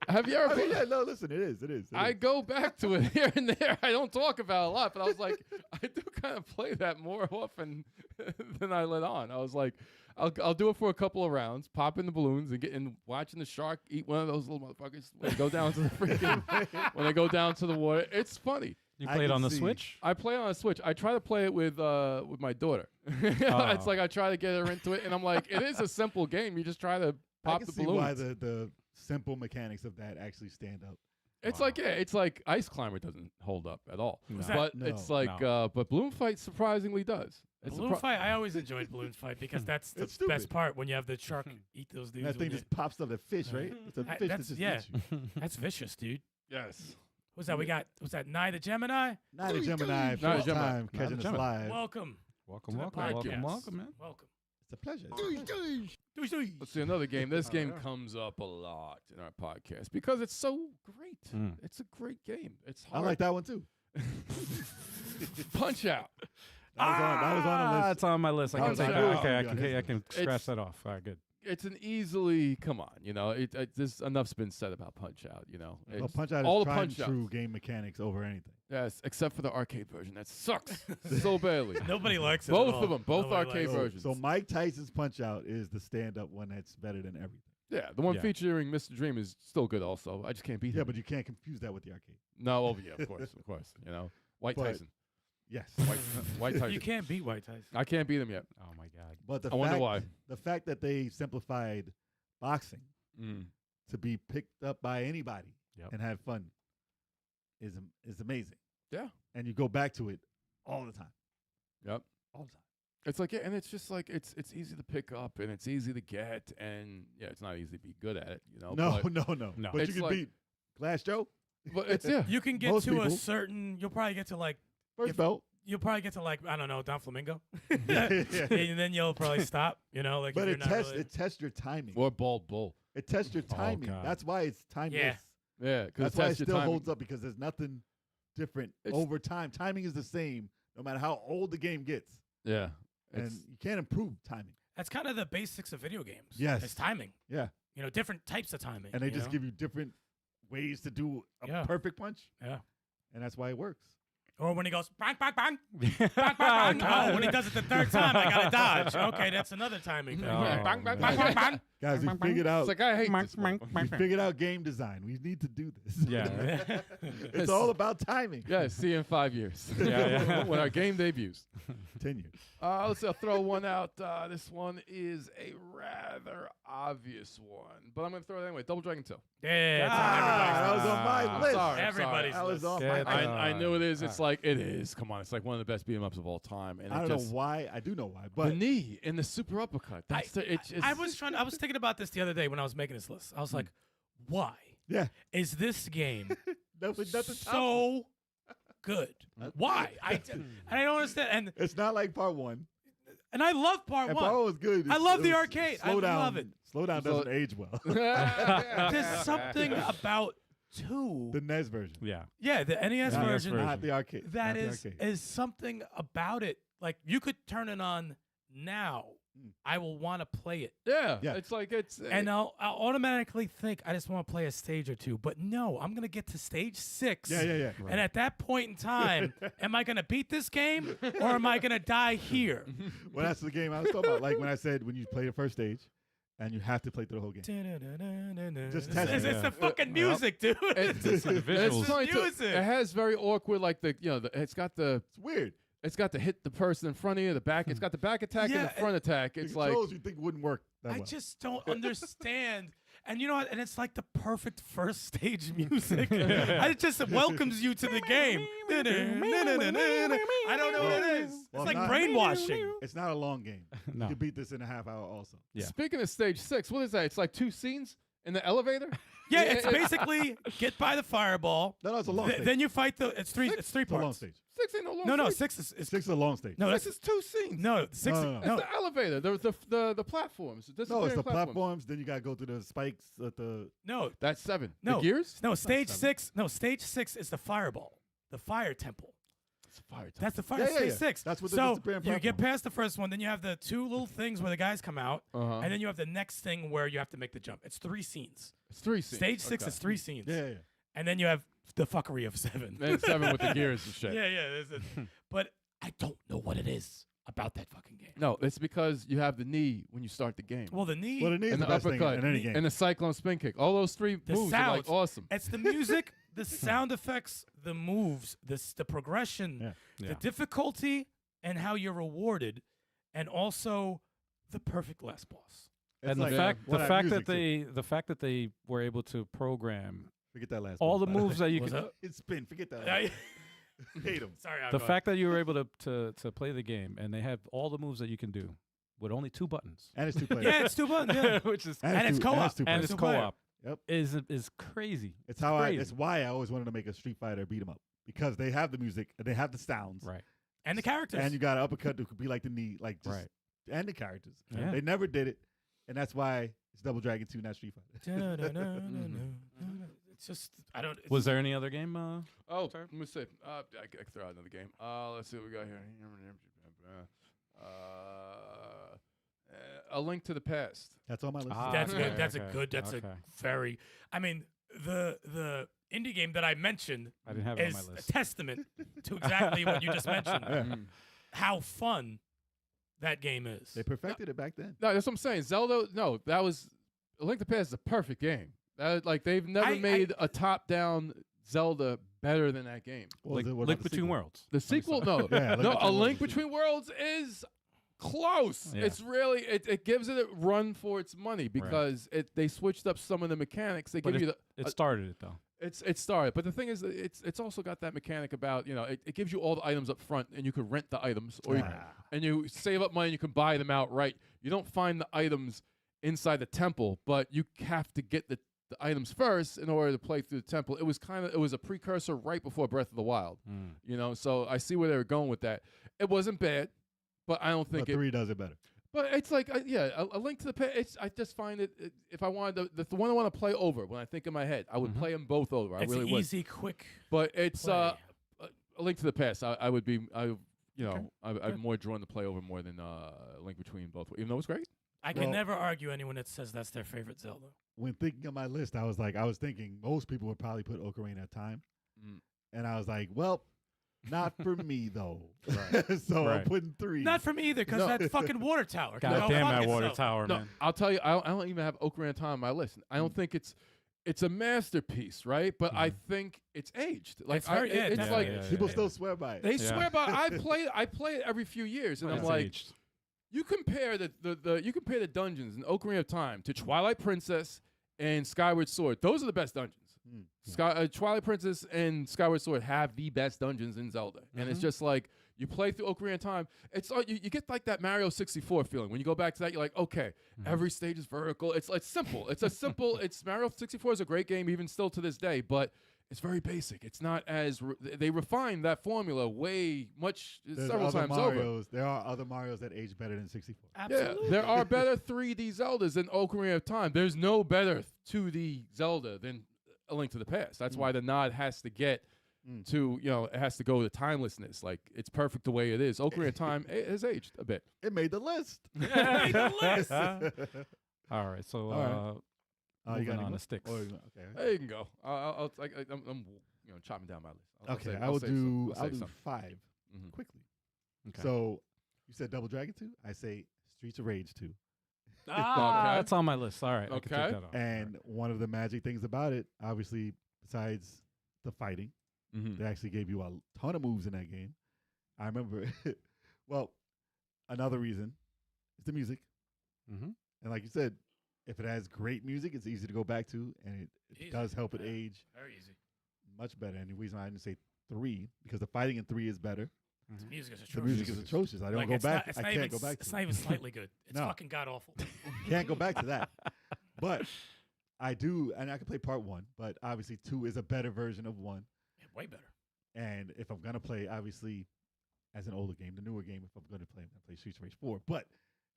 Have you ever? I mean, yeah, no, listen, it is. It is. I go back to it here and there. I don't talk about it a lot, but I was like, I do kind of play that more often than I let on. I was like, I'll do it for a couple of rounds, pop in the balloons, and get in watching the shark eat one of those little motherfuckers when they go down to the freaking when they go down to the water. It's funny. you I played can on the see- Switch. I play on a Switch. I try to play it with my daughter. It's like I try to get her into it, and I'm like, it is a simple game. You just try to I pop can the see balloons. why the simple mechanics of that actually stand up. It's Wow. like it's like Ice Climber doesn't hold up at all. No. that- But No. it's like No. but Balloon Fight surprisingly does. It's Balloon fight. I always enjoyed balloon fight because that's the It's stupid. best part when you have the shark eat those dudes. And that when thing you- just pops up. That fish, right? It's a I- fish that that's- just yeah. eats you. That's vicious, dude. Yes. Who's that? We got. Was that Nye the Gemini? Not a Gemini. Not a First Gemini. time Not a catching a Gemini. slide. Welcome. welcome, to the welcome, podcast. welcome, welcome, man. Welcome. It's a pleasure. Let's see another game. This game yeah. comes up a lot in our podcast because it's so great. Mm. It's a great game. It's I hard. like that one too. Punch Out. That was on the list. It's on my list. I That can was take on that. yours. Okay, I On can his I can list. scratch It's- that off. All right, good. It's an easily come on. You know, there's enough's been said about Punch Out. You know, Well, It's Punch Out all is the tried and Punch true Outs. game mechanics over anything. Yes, except for the arcade version. That sucks so badly. Nobody likes it. Both at all. of them, both Nobody arcade likes it. versions. So Mike Tyson's Punch Out is the stand-up one that's better than everything. Yeah, the one Yeah. featuring Mr. Dream is still good. Also, I just can't beat Yeah, him. but you can't confuse that with the arcade. No, oh yeah, of course. You know, White But- Tyson. Yes. White Tyson. You can't beat White Tyson. I can't beat him yet. Oh my god. But the I wonder fact, why. the fact that they simplified boxing Mm. to be picked up by anybody Yep. and have fun is amazing. Yeah. And you go back to it all the time. Yep. All the time. It's like, yeah, and it's just like it's easy to pick up and it's easy to get, and yeah, it's not easy to be good at it, you know. No, but, no. No. But It's you can like- beat Glass Joe, but it's yeah. You can get Most to a people. certain. You'll probably get to like. first If- belt. You'll probably get to like I don't know Don Flamingo. Yeah. And then you'll probably stop. You know, like. But if you're it not tests really- it tests your timing. Or Bald Bull. It tests your timing. God. That's why it's timeless. Yeah. Yeah, because That's why it that's your still timing. holds up, because there's nothing different It's- over time. Timing is the same no matter how old the game gets. Yeah, And it's, you can't improve timing. That's kind of the basics of video games. Yes. It's timing. Yeah. You know, different types of timing. And they you just know? give you different ways to do a Yeah. perfect punch. Yeah. And that's why it works. Or when he goes bang bang bang bang bang bang. Oh, when he does it the third time, I gotta dodge. Okay, that's another timing thing. Oh, Yeah. Bang bang man. bang bang bang. Guys, we figured out it's like I hate this. Mank, motherfucker. we figured out game design. We need to do this. Yeah. It's all about timing. Yeah, see you in 5 years. Yeah. when our game debuts. 10 years. Let's see, I'll throw one out. This one is a rather obvious one, but I'm going to throw it anyway. Double Dragon 2. Yeah, it's on that was everybody's on my I'm list. sorry, I'm Everybody's That was list. on Yeah, my it's list. I knew it is. It's like, it is. Come on. It's like one of the best beat 'em ups of all time. And I it don't just, know why. I do know why. the But knee and the super uppercut. That's the, it's I was thinking about this the other day when I was making this list. I was like, why yeah, is this game nothing tops it. so good? Why? And I don't understand. It's not like part one. And I love part And one. part one was good. I love It the was arcade. I slow down, love it. Slowdown So- doesn't age well. There's something about 2. The NES version. Yeah. Yeah, the NES NES version. version. Not the arcade. That not the is arcade. is something about it. Like you could turn it on now. I will want to play it. Yeah, Yeah. it's like it's And I'll automatically think I just want to play a stage or two. But no, I'm going to get to stage 6. Yeah. And at that point in time, am I going to beat this game or am I going to die here? Well, that's the game I was talking about. Like when I said when you play the first stage, and you have to play through the whole game. Just test It's, it. it's the fucking music, dude. It's It's the visuals. It's funny too. music. It has very awkward, like it's got the It's weird. it's got to hit the person in front of you, the back. It's got the back attack and Yeah, the front attack. The It's like controls you think wouldn't work that I well. just don't understand. And you know what? And it's like the perfect first stage music. It just welcomes you to the game. I don't know what it is. Well, It's like not- brainwashing. It's not a long game. No. You can beat this in a half hour also. Yeah. Speaking of stage 6, what is that? It's like 2 scenes in the elevator. Yeah, it's basically get by the fireball. No, it's a long stage. Then you fight the. It's three it's a long parts. stage. 6 ain't no long. No, stage. 6 is. 6 is a long stage. No, This that's is 2 scenes. no 6. No. It's the elevator, the platforms. No, it's disappearing the platforms. Then you got to go through the spikes at the. No, That's 7. no The gears. No, stage seven. 6. No, stage 6 is the fireball, the fire temple. It's a fire That's the fire. Yeah, yeah, stage yeah. 6. That's what the so disappearing you get platform. past the first one, then you have the 2 little things where the guys come out, Uh-huh. and then you have the next thing where you have to make the jump. It's 3 scenes. It's 3 scenes. Stage 6 Okay. is 3 scenes. Yeah. And then you have the fuckery of 7. And 7 with the gears and shit. Yeah. But I don't know what it is about that fucking game. No, it's because you have the knee when you start the game. Well, the knee. Well, the knee is and the the best thing uppercut in any game. and the cyclone spin kick. All those 3 The moves are like sounds. awesome. It's the music, the sound effects, the moves, the progression, Yeah. Yeah. the difficulty, and how you're rewarded, and also the perfect last boss. It's And like, the fact well, that music, too. the fact that they were able to program Forget that last. all one, the by way. moves that you What's can. up? It's spin. Forget that. I- Hate them. Sorry, I'll The go fact that you were able to play the game and they have all the moves that you can do with only 2 buttons, And it's 2 players. Yeah, it's 2 buttons. Yeah. which is And it's co-op. two and players. it's multiplayer. co-op, Yep. is crazy. It's how crazy. It's why I always wanted to make a Street Fighter beat 'em up because they have the music and they have the sounds. Right. And the characters. And you got an uppercut that could be like the knee, like just Right. and the characters. Yeah. They never did it, and that's why it's Double Dragon 2, not Street Fighter. It's just I don't. It's, Was there any other game? Oh, Sorry? let me see. I can throw out another game. Let's see what we got here. A Link to the Past. That's on my list. That's okay, good. That's okay, a good. That's okay. a very. I mean, the indie game that I mentioned I didn't have it on is my a list. testament to exactly what you just mentioned. Mm. How fun that game is. They perfected it back then. No, that's what I'm saying. Zelda. No, that was A Link to the Past is a perfect game. Like they've never made a top-down Zelda better than that game. What Link, was it? What Link about the Between sequel? Worlds. The sequel, no, Yeah, no. A Link Worlds. Between Worlds is close. Yeah. It's really it gives it a run for its money because they switched up some of the mechanics. They But give you the It started it though. It started, but the thing is, it's also got that mechanic about it gives you all the items up front, and you can rent the items, or and you save up money, and you can buy them outright. You don't find the items inside the temple, but you have to get the items first in order to play through the temple. It was a precursor right before Breath of the Wild, So I see where they were going with that. It wasn't bad, but I don't think But 3 does it better. But it's like, a Link to the Past. I just find it. If I wanted the one I want to play over, when I think in my head, I would play them both over. It's I really an would. easy, quick. But it's play. A Link to the Past. I'm more drawn to play over more than Link Between both. Even though it's great. I can Well- never argue anyone that says that's their favorite Zelda. When thinking of my list, I was thinking most people would probably put Ocarina of Time, Mm. and I was like, well, not for me though. Right. So I'm Right. putting 3. Not for me either, because No. that fucking water tower. can God go damn fuck that water itself. tower, No, man. I'll tell you. I don't even have Ocarina of Time on my list. I don't think it's a masterpiece, right? But I think it's aged. Like It's very- yeah, it's definitely. like Yeah, People yeah. still swear by it. they Yeah. swear by. I play it every few years, and I'm It's like, aged. you compare you compare the dungeons in Ocarina of Time to Twilight Princess and Skyward Sword. Those are the best dungeons. Twilight Princess and Skyward Sword have the best dungeons in Zelda, and it's just like you play through Ocarina of Time. It's you get like that Mario 64 feeling when you go back to that. You're like, okay, every stage is vertical. It's simple. It's a simple. It's Mario 64 is a great game even still to this day, but it's very basic. It's not as they refined that formula way much There's several other times over. Marios. There are other Marios that age better than 64. Absolutely. Yeah, there are better 3D Zeldas than Ocarina of Time. There's no better 2D Zelda than A Link to the Past. That's why the nod has to get to, it has to go to timelessness. Like, it's perfect the way it is. Ocarina of Time has aged a bit. It made the list. All right, so You moving got on any to sticks. more? Okay. There you can go. I'm chopping down my list. Okay, I'll I'll save do some. 5 Mhm. quickly. Okay. So you said Double Dragon 2. I say Streets of Rage 2. Okay. That's on my list. All right, I can take Okay. that off. And one of the magic things about it, obviously, besides the fighting, Mhm. they actually gave you a ton of moves in that game. I remember. Well, another reason is the music, Mm-hmm. and like you said, if it has great music, it's easy to go back to, and it Easy. does help it Yeah. age Very easy. much better. And the reason I didn't say 3 because the fighting in 3 is better. The music is The atrocious. music is atrocious. I don't Like, go it's back. Not, it's I not can't even, go back It's to not it. even slightly good. It's No. fucking god awful. Can't go back to that. But I do, and I can play part 1. But obviously, 2 is a better version of 1. Yeah, way better. And if I'm gonna play, obviously, as an older game, the newer game, if I'm gonna play, I'm gonna play Streets of Rage 4. But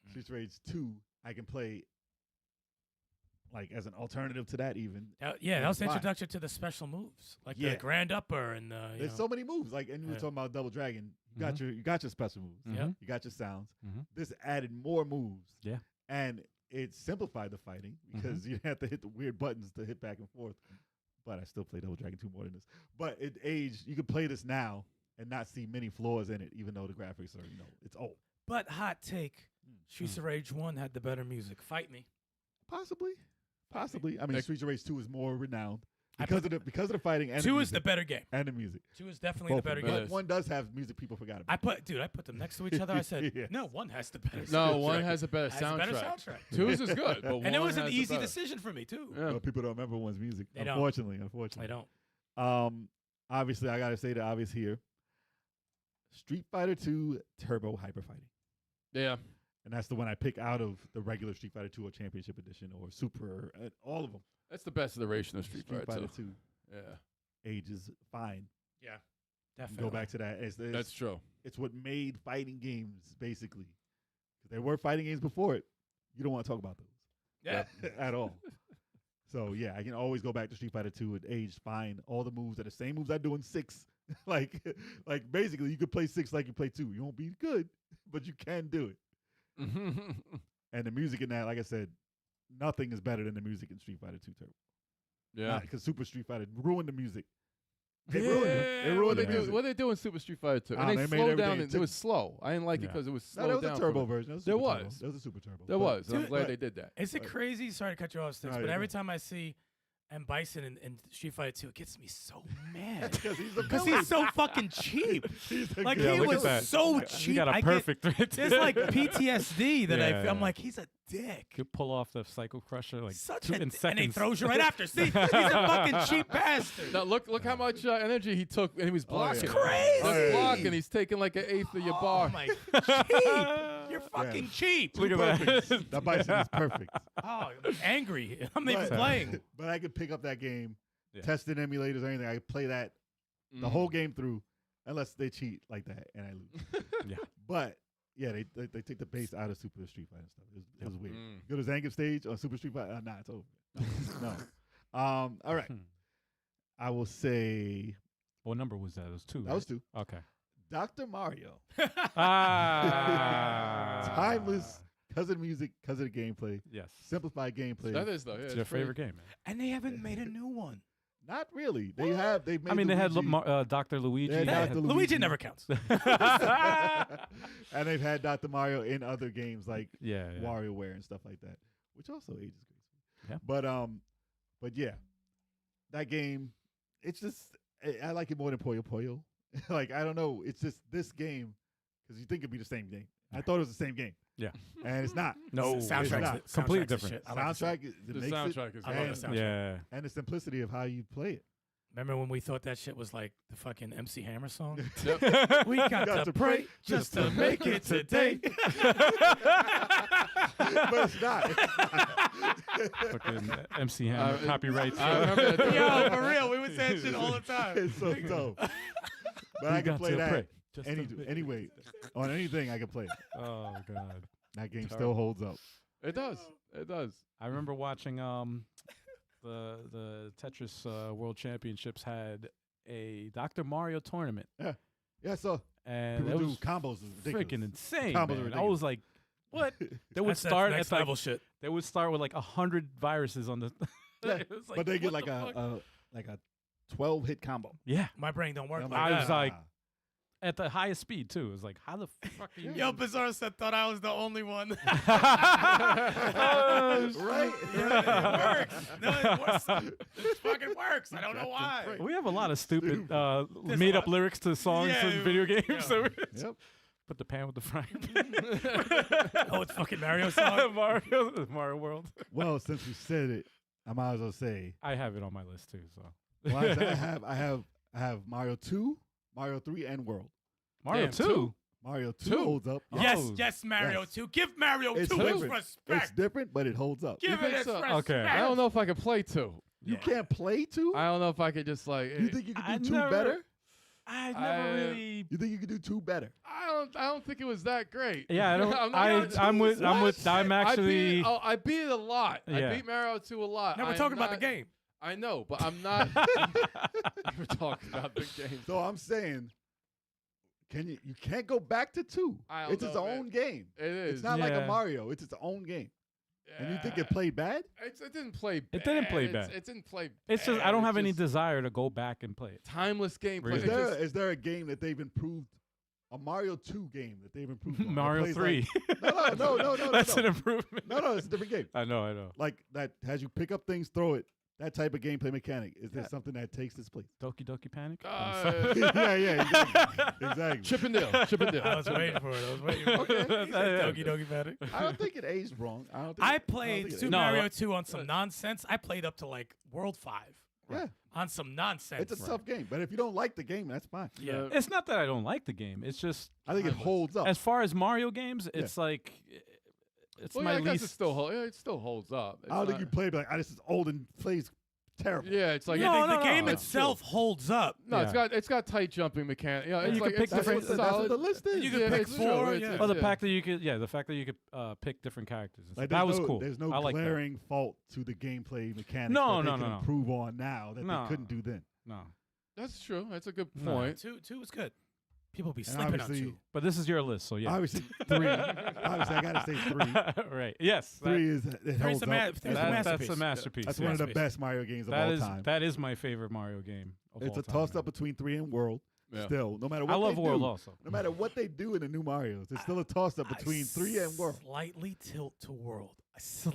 Streets of Rage 2, I can play like as an alternative to that. Even That Yeah, was the fine. introduction to the special moves, like Yeah. the grand upper and the. there's so many moves. Like, and we were Yeah. talking about Double Dragon. You got your special moves. Yep. You got your sounds. Mhm. This added more moves. Yeah. And it simplified the fighting because you have to hit the weird buttons to hit back and forth. But I still play Double Dragon 2 more than this. But it aged. You could play this now and not see many flaws in it, even though the graphics are, it's old. But hot take, Streets of Rage 1 had the better music. Fight me. Possibly. I mean, Like- Streets of Rage 2 is more renowned I because of the fighting and 2 the is the music. better game. And the music. 2 is definitely the Both of better them. game. But one does have music people forgot about. I put them next to each other. I said, Yes. no, 1 has the better. No, soundtrack. one has a better Has a soundtrack. better soundtrack. 2's is good, but And it one was an has the easy better. decision for me too. Yeah. But people don't remember one's music. They don't. Unfortunately. They don't. Obviously, I got to say the obvious here. Street Fighter 2 Turbo Hyper Fighting. Yeah. And that's the one I pick out of the regular Street Fighter 2 or Championship Edition or Super, all of them. That's the best iteration of Street Fighter 2 Yeah. ages fine. Yeah, You definitely. Go back to that. That's true. It's what made fighting games, basically. 'Cause there were fighting games before it. You don't want to talk about those. Yeah. At all. So, yeah, I can always go back to Street Fighter 2. It aged fine. All the moves are the same moves I do in 6. like basically, you could play 6 like you play 2. You won't be good, but you can do it. And the music in that, like I said, nothing is better than the music in Street Fighter 2 Turbo. Yeah. Because Super Street Fighter ruined the music. It Yeah, ruined it. It ruined the music. What they do in Super Street Fighter 2? And They they made slowed down. everything. It was slow. I didn't like it Yeah. because it was No, slowed there was down. a for turbo me. version. There was a There super turbo. was. There was a super turbo. There But- was. And I'm Dude, glad but- they did that. Is it crazy? Sorry to cut you off, Sticks, No, but you're every good. time I see M. Bison in Street Fighter 2, it gets me so mad. Because he's the Because villain. he's so fucking cheap. He's the Like, good he look at was that. so You cheap. got a I perfect. There's like PTSD that Yeah, I'm yeah. like, he's a dick. Could pull off the Psycho Crusher like Such two a in and seconds. he throws you right after. See, he's a fucking cheap bastard. Now look how much energy he took, and he was blocking. yeah. Crazy. Just blocking. He's taking like an eighth of your bar. Oh my, cheap. You're fucking cheap. Look at that. That Bison is perfect. Oh, I'm angry. I'm even But- playing. But I could pick up that game, Yeah. test in emulators or anything. I could play that Mm. the whole game through, unless they cheat like that and I lose. Yeah. But yeah, they take the base out of Super Street Fighter and stuff. It was weird. Mm. Go to Zangief stage on Super Street Fighter. Nah, it's over. No. All right. I will say What number was that? It was 2. that was 2. Okay. Dr. Mario. Ah. Timeless, because of the music, because of the gameplay, Yes. simplified gameplay. That is though. Yeah, It's it's your pretty- favorite game, man. And they haven't made a new one. Not really. They have. They made. I mean, they had Luigi. Dr. Luigi. They had they Dr. had- Luigi. Luigi never counts. And they've had Dr. Mario in other games like yeah. WarioWare and stuff like that, which also ages gracefully. Yeah. But yeah, that game, it's just I like it more than Puyo Puyo. Like I don't know, it's just this game because you think it'd be the same game. I thought it was the same game. Yeah. And it's not. No, It's Soundtrack's not. completely the different. shit. I like the Soundtrack it The makes it, soundtrack is I love good. the soundtrack. Yeah. and the simplicity of how you play it. Remember when we thought that shit was like the fucking MC Hammer song? Yep. We got to pray just to make it today. But it's not. Fucking MC Hammer copyrights. I remember that. Yo, for real, we would say that shit all the time. It's so dope. But You I can got play to that pray. Just anyway. On anything I can play it. Oh god. That game still Terrible. holds up. It does. It does. I remember watching the Tetris World Championships had a Dr. Mario tournament, Yeah, so and people it do was combos is ridiculous. freaking insane. Combos are Man. I ridiculous. was like, what? They would That's start next at like, level shit. they would start with like 100 viruses on the. Yeah, It was but they get what like the fuck? a 12-hit combo. Yeah, My brain don't work I'm like I that. was like, at the highest speed too. It was like, how the fuck are you? Yo, Bizarre said thought I was the only one. Right? Yeah, it works. No, it works. It fucking works. I don't know why. We have a lot of stupid There's made a up lot. lyrics to songs Yeah, in video games. yeah. So Yep. put the pan with the frying pan. Oh, it's fucking Mario song. Mario World. Well, since we said it, I might as well say. I have it on my list too. So Well, I have Mario 2, Mario 3, and World. Mario Damn, 2. Mario 2 Two? holds up. Yes, Oh. yes, Mario Yes. 2. Give Mario It's 2 his different. It's respect. different, but it holds up. Give You it think his so? respect. Okay. I don't know if I could play 2. You Yeah. can't play 2? I don't know if I could just like. You think you could I do 2 never- better? I never I- really. You think you could do 2 better? I don't think it was that great. Yeah, I don't. I'm not- I'm with. I'm actually. I beat it a lot. Yeah. I beat Mario 2 a lot. Now we're I'm talking about the not- game. I know, but I'm not. We're talking about the game. So I'm saying, you can't go back to 2. I don't It's its know, man. own game. It is. It's not like Yeah. a Mario. It's its own game. And you think Yeah. it played bad? It didn't play bad. It didn't play bad. It didn't play It's just I bad. don't It's have any just desire to go back and play it. timeless gameplay. Really? Is It there, just- is there a game that they've improved? A Mario 2 game that they've improved on? that Mario plays 3. Like, no. That's an improvement. No, it's a different game. I know. Like that has you pick up things, throw it. That type of gameplay mechanic. Is there something that takes its place? Doki Doki Panic. Yeah, exactly. Chip and Dale. Chip and I Dale. was waiting for it. Okay. Doki Doki Panic. I don't think it aged wrong. I played think Super it- No, Mario 2 on some nonsense. I played up to like World 5 Yeah, on some nonsense. it's a tough game, but if you don't like the game, that's fine. Yeah. It's not that I don't like the game. It's just I think it holds up. as far as Mario games, it's like it's Well, my yeah, I guess least. it still holds up. It's I don't think not- you play, but like, this is old and plays terrible. Yeah, it's like Yeah, the game it's itself holds up. No, Yeah. it's got tight jumping mechanics. Yeah, And it's you like can pick it's That's different- what, that's what solid. the list is. You can Yeah, pick it's 4, true. yeah. Well, the fact that you could, the fact that you could pick different characters. and Like, stuff. That there's was cool. There's no I like that. glaring fault to the gameplay mechanics No, that they no, can no. improve on now that No. they couldn't do then. No, That's true. That's a good No. point. 2 was good. People be And sleeping on obviously, 2. but this is your list, so yeah. obviously 3. Obviously, I gotta say 3. Right. Yes. 3 is it holds a up. ma- That's three's a one- That's masterpiece. a masterpiece. That's yeah. one of the Masterpiece. best Mario games of That all is time. that is my favorite Mario game. Of It's all a time, toss man. up between 3 and World. Yeah. Still, no matter what I love they World do, also. no matter what they do in the new Mario's, it's still a toss up between 3 and World. Slightly tilt to World.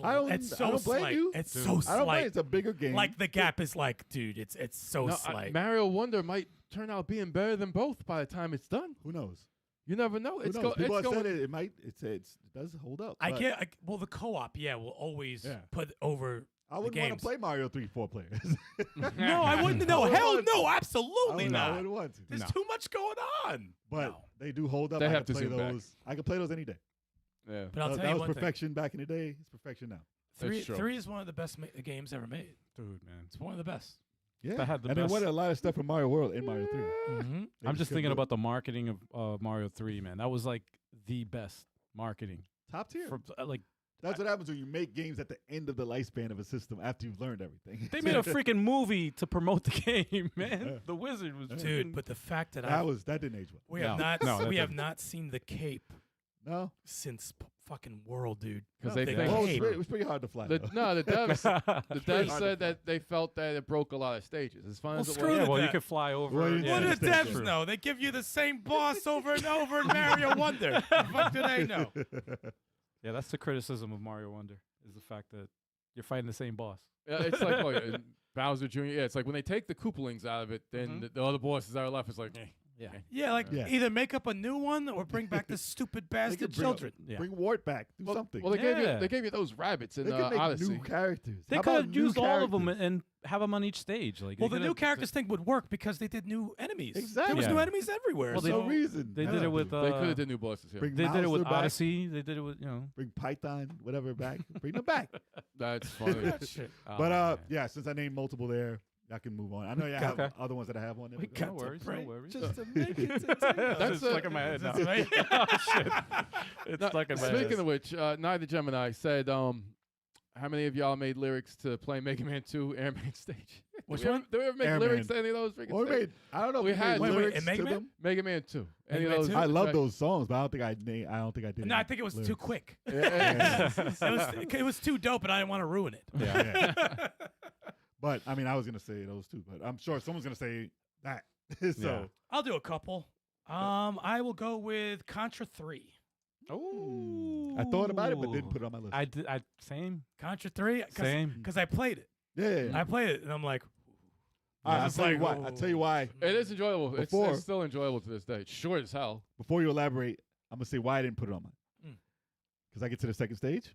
I It's so don't blame slight. you. It's Dude. so I don't slight. blame. It's a bigger game. Like the gap is like, dude, it's so No, slight. Mario Wonder might turn out being better than both by the time it's done. who knows? You never know. Who It's knows? People it's have going. said it might. It does hold up. I but get well the co-op, yeah, will always Yeah. put over. I wouldn't want games. to play Mario 3 4 players. No, I wouldn't. No, I hell wouldn't. no, I absolutely wouldn't not. want to. There's No. too much going on. But No. they do hold up. They I have could to play zoom back. those. I could play those any day. Yeah. But I'll that tell you was one thing. perfection back in the day. It's perfection now. That's true. 3 is one of the best games ever made. Dude, man. It's one of the best. Yeah. That had the and then best- what a lot of stuff from Mario World in Mario 3. Mm-hmm. They I'm just couldn't thinking do it. about the marketing of Mario 3, man. That was like the best marketing. Top tier. For, like That's what happens when you make games at the end of the lifespan of a system after you've learned everything. they made a freaking movie to promote the game, man. Yeah. The Wizard was Dude, freaking- but the fact that that didn't age well. we have No. not No, that we have didn't. not seen the cape No, since fucking World, dude. Because No, they they think. got- well, Cape. it was pretty hard to fly. though. The devs pretty hard to said that they felt that it broke a lot of stages. As fun Well, as it screw was. yeah, the well, you devs. could fly over. Well, you yeah, What do that's the true. devs know? They give you the same boss over and over in Mario Wonder. The fuck do they know? Yeah, that's the criticism of Mario Wonder is the fact that you're fighting the same boss. Yeah, it's like Bowser Jr. Yeah, it's like when they take the Koopalings out of it, then Mhm. the other bosses that are left is like, Yeah. Yeah, like Yeah. either make up a new one or bring back the stupid They bastard could children. Yeah. Bring Wart back. Do something. Well, Yeah. they gave you those rabbits in they could make Odyssey. new characters. They How could about have new used all of them characters? and have them on each stage. Like Well, they the new could've- characters thing would work because they did new enemies. There Exactly. was Yeah. new enemies everywhere. Well, For they- no reason. They How did do it with. They could have did new bosses here. Bring They did it with Mouser back. Odyssey. They did it with Bring Python, whatever back. Bring them back. That's funny. That shit. Oh, But man. yeah, since I named multiple there, I can move on. I know you have Okay. other ones that I have on there. We but got No to worries, no pray worries. just to make it to That's That's stuck in my head now. That's right. Oh, shit. It's Now, stuck in my head. speaking of which, Neither Gemini said, how many of y'all made lyrics to play Mega Man 2 Airman Stage? Which Did we ever- one? Did we ever make Airman. lyrics to any of those freaking Or we stages? made, I don't know if We we had- made Wait, lyrics in Mega to Man? them. Mega Man 2. Any Mega of Man those? 2? I love Right. those songs, but I don't think I did. No, I think it was too lyrics. quick. Yeah. It was too dope, and I didn't want to ruin it. Yeah. But I mean, I was gonna say those too, but I'm sure someone's gonna say that. So Yeah. I'll do a couple. I will go with Contra 3. Oh, I thought about it, but didn't put it on my list. I did. Same. Contra 3? Same. Because I played it. yeah. I played it, and I'm like, All right, I'll it's tell you like, why. I'll tell you why. It is enjoyable. Before- It's still enjoyable to this day. It's short as hell. Before you elaborate, I'm gonna say why I didn't put it on mine. Mm. Because I get to the second stage,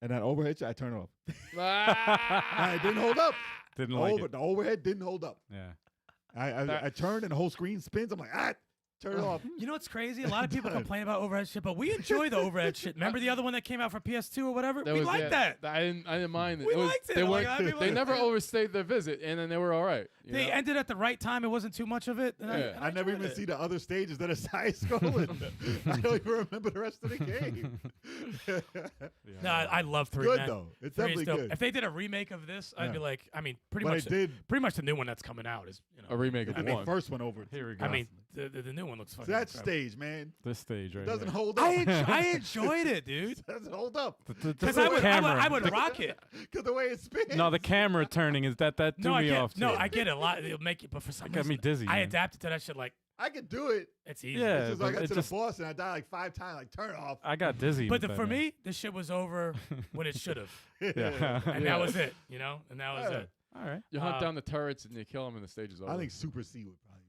and that overhead shot, I turn it off. Ah! It didn't hold up. Didn't like it. The overhead didn't hold up. Yeah. I turned and the whole screen spins. I'm like, turn it off. you know what's crazy? A lot of people Done. complain about overhead shit, but we enjoy the overhead shit. Remember the other one that came out for PS2 or whatever? That We was- like yeah, that. I didn't mind it. We It was- liked it. They, Like, weren't- I mean, they like- never overstayed their visit, and then they were all right. you They know? ended at the right time. It wasn't too much of it. And Yeah. and I never enjoyed even it. see the other stages that are side scrolling. I don't even remember the rest of the game. No, I love 3, Good man. though. It's 3 is definitely dope. good. If they did a remake of this, I'd Yeah. be like, I mean, pretty But I much, did. pretty much the new one that's coming out is, you know. A remake of And the the one. first one over. Here we go. I mean, the new one looks So fucking. that incredible. stage, man, This stage right it doesn't here. hold up. I enjoyed it, dude. It doesn't hold up. Because the I would camera. rock it. Because the way it spins. No, the camera turning is that threw No, I me get, off. no, too. I get it a lot. It'll make it, but for some It got me reason, dizzy. I man. adapted to that shit. Like I could do it. it's easy. Yeah, It's just like I but got it to just the boss and I died like 5 times. Like turn it off. I got dizzy. But with that, for man. me, this shit was over when it should have, Yeah. and Yeah. that was it. You know, and that was Yeah. it. All right. You hunt Uh, down the turrets and you kill them, and the stage is over. I think Super C would probably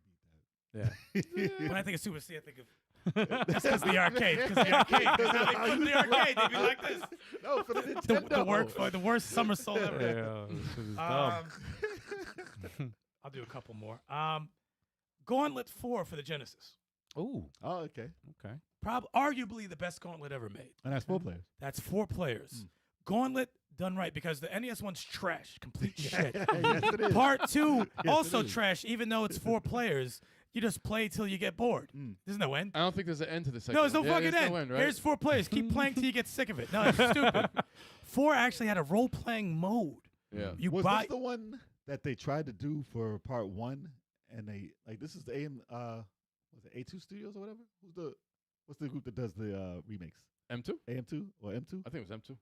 Yeah. beat that. When I think of Super C, I think of that's because the arcade. Because the arcade. Because how they put in the arcade, they'd be like this. No, for the The, Nintendo. the worst somersault ever. Yeah, this shit is dumb. I'll do a couple more. Gauntlet 4 for the Genesis. Ooh. Oh, okay. Okay. Arguably the best Gauntlet ever made. And that's 4 players. That's 4 players. Gauntlet done right because the NES one's trash, complete shit. yes, it is. Part 2 it also is. trash, even though it's 4 players. You just play till you get bored. There's no end. I don't think there's an end to the second. No, there's no one. fucking there's end. No end, right? Here's 4 players. Keep playing till you get sick of it. No, it's stupid. 4 actually had a role-playing mode. Yeah. You Was buy. this the one that they tried to do for part 1? And they like this is the was it A2 Studios or whatever? What's the group that does the remakes? M2? AM2 or M2? I think it was M2.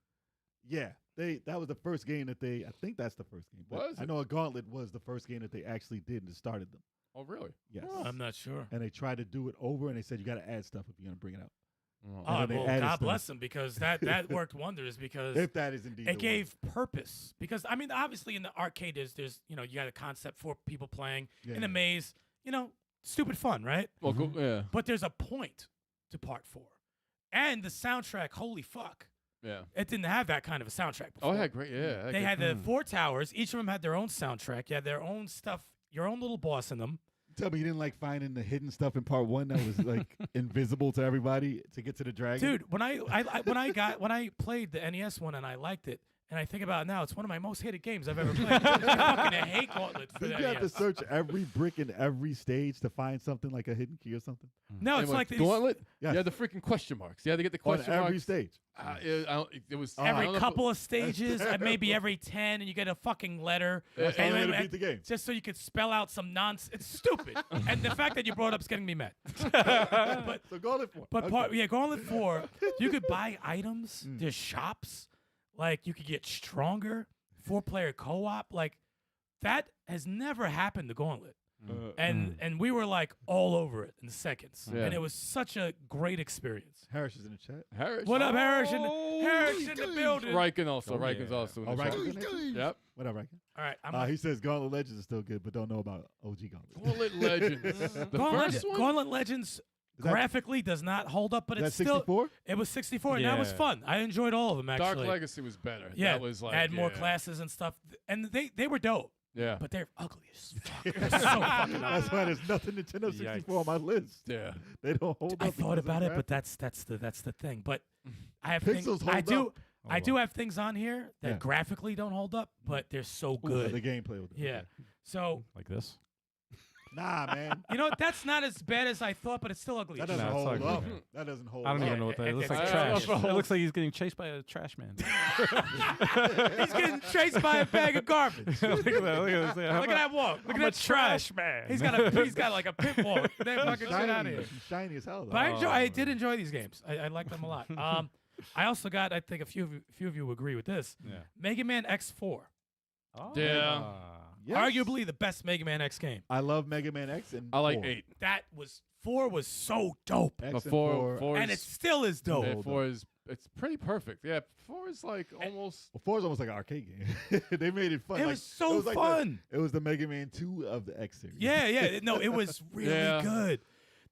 Yeah, that was the first game that they. I think that's the first game. but Was I it? know a Gauntlet was the first game that they actually did and started them. Oh, really? Yes. I'm not sure. And they tried to do it over, and they said you got to add stuff if you're gonna bring it out. Oh. Oh, then they well, added God stuff. bless them because that worked wonders because If that is indeed, it gave purpose. Because I mean, obviously in the arcade there's you got a concept for people playing in a maze. Stupid fun, right? Well, yeah. But there's a point to part 4, and the soundtrack. Holy fuck! Yeah. It didn't have that kind of a soundtrack before. Oh, it had great. Yeah. They had the 4 towers. Each of them had their own soundtrack. You had their own stuff, your own little boss in them. Tell me you didn't like finding the hidden stuff in part 1 that was like invisible to everybody to get to the dragon, Dude, when I played the NES one and I liked it, and I think about it now, it's one of my most hated games I've ever played. I fucking hate Gauntlet for Did the you have to NES. search every brick in every stage to find something like a hidden key or something? No, it's Anyway, like these, Gauntlet. Yes. You had the freaking question marks. You had to get the On question every marks. stage. It was I every don't know if couple of stages, terrible. maybe every 10, and you get a fucking letter. That's the and, only way and- to beat the game. just so you could spell out some nonsense. It's stupid. And the fact that you brought up is getting me mad. So Gauntlet 4. But Okay. Gauntlet 4, you could buy items. There's shops. Like, you could get stronger. 4-player co-op. Like, that has never happened to Gauntlet. and we were like all over it in seconds, Yeah. and it was such a great experience. Harris is in the chat. Harris. What up, Harris? Oh, Harris in the building. Riken also. Oh, Riken's yeah. also in Oh, the right. chat. Yep. What up, Riken? All right, He says Gauntlet Legends is still good, but don't know about OG Gauntlet. Gauntlet Legends. The Gauntlet, first one? Gauntlet Legends Is that- graphically does not hold up, but Is that it's still 64? it was 64, and that was Yeah. fun. I enjoyed all of them actually. Dark Legacy was better. Yeah, That was like had more yeah. classes and stuff, and they were dope, Yeah. but they're ugly as fuck. They're so fucking ugly. That's why there's nothing Nintendo 64 on my list. Yeah. They don't hold up. I thought because of about it, but graphics. that's the thing. But I have Pixels things. I hold do. up. I do have things on here that Yeah. graphically don't hold up, but they're so Ooh, good. the gameplay with it. Yeah. Okay. So Like this. Nah, man. you know that's not as bad as I thought, but it's still ugly. That as doesn't Nah, it's hold ugly, up. man. That doesn't hold I don't up. even know what that is. It looks like it's trash. trash. It looks like he's getting chased by a trash man. He's getting chased by a bag of garbage. Look at that. Look at this. Look at that walk. Look I'm at a that trash. trash man. He's got like a pit walk. That fucking shit out of here. She's shiny as hell, though. But I did enjoy these games. I like them a lot. I also got. I think a few of you will agree with this. Yeah. Mega Man X4, Oh. Yeah. Yes. arguably the best Mega Man X game. I love Mega Man X and I like 4. 8. That was 4 was so dope, X But and 4 4. and it still is dope. yeah, 4 is it's pretty perfect. Yeah, 4 is like almost Well, 4 is almost like an arcade game. They made it fun. It like, was so like fun. It was the Mega Man 2 of the X series. Yeah. No, it was really Yeah. good.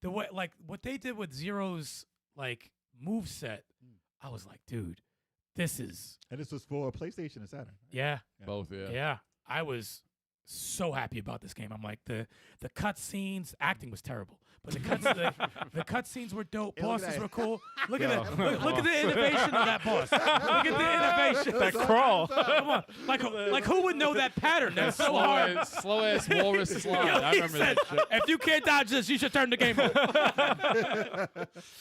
The way, like what they did with Zero's like move set, I was like, dude, this is And this was for PlayStation and Saturn. yeah. both. Yeah. Yeah, I was so happy about this game. I'm like the cut scenes, acting was terrible, but the cut scenes were dope. Yeah, look at Bosses that. were cool. Look Yo. at that. Look at the innovation of that boss. Look at the innovation. That crawl. Come on, like who would know that pattn? That's so hard. Slow ass walrus slide. Yo, I he remember said, that shit. if you can't dodge this, you should turn the game off.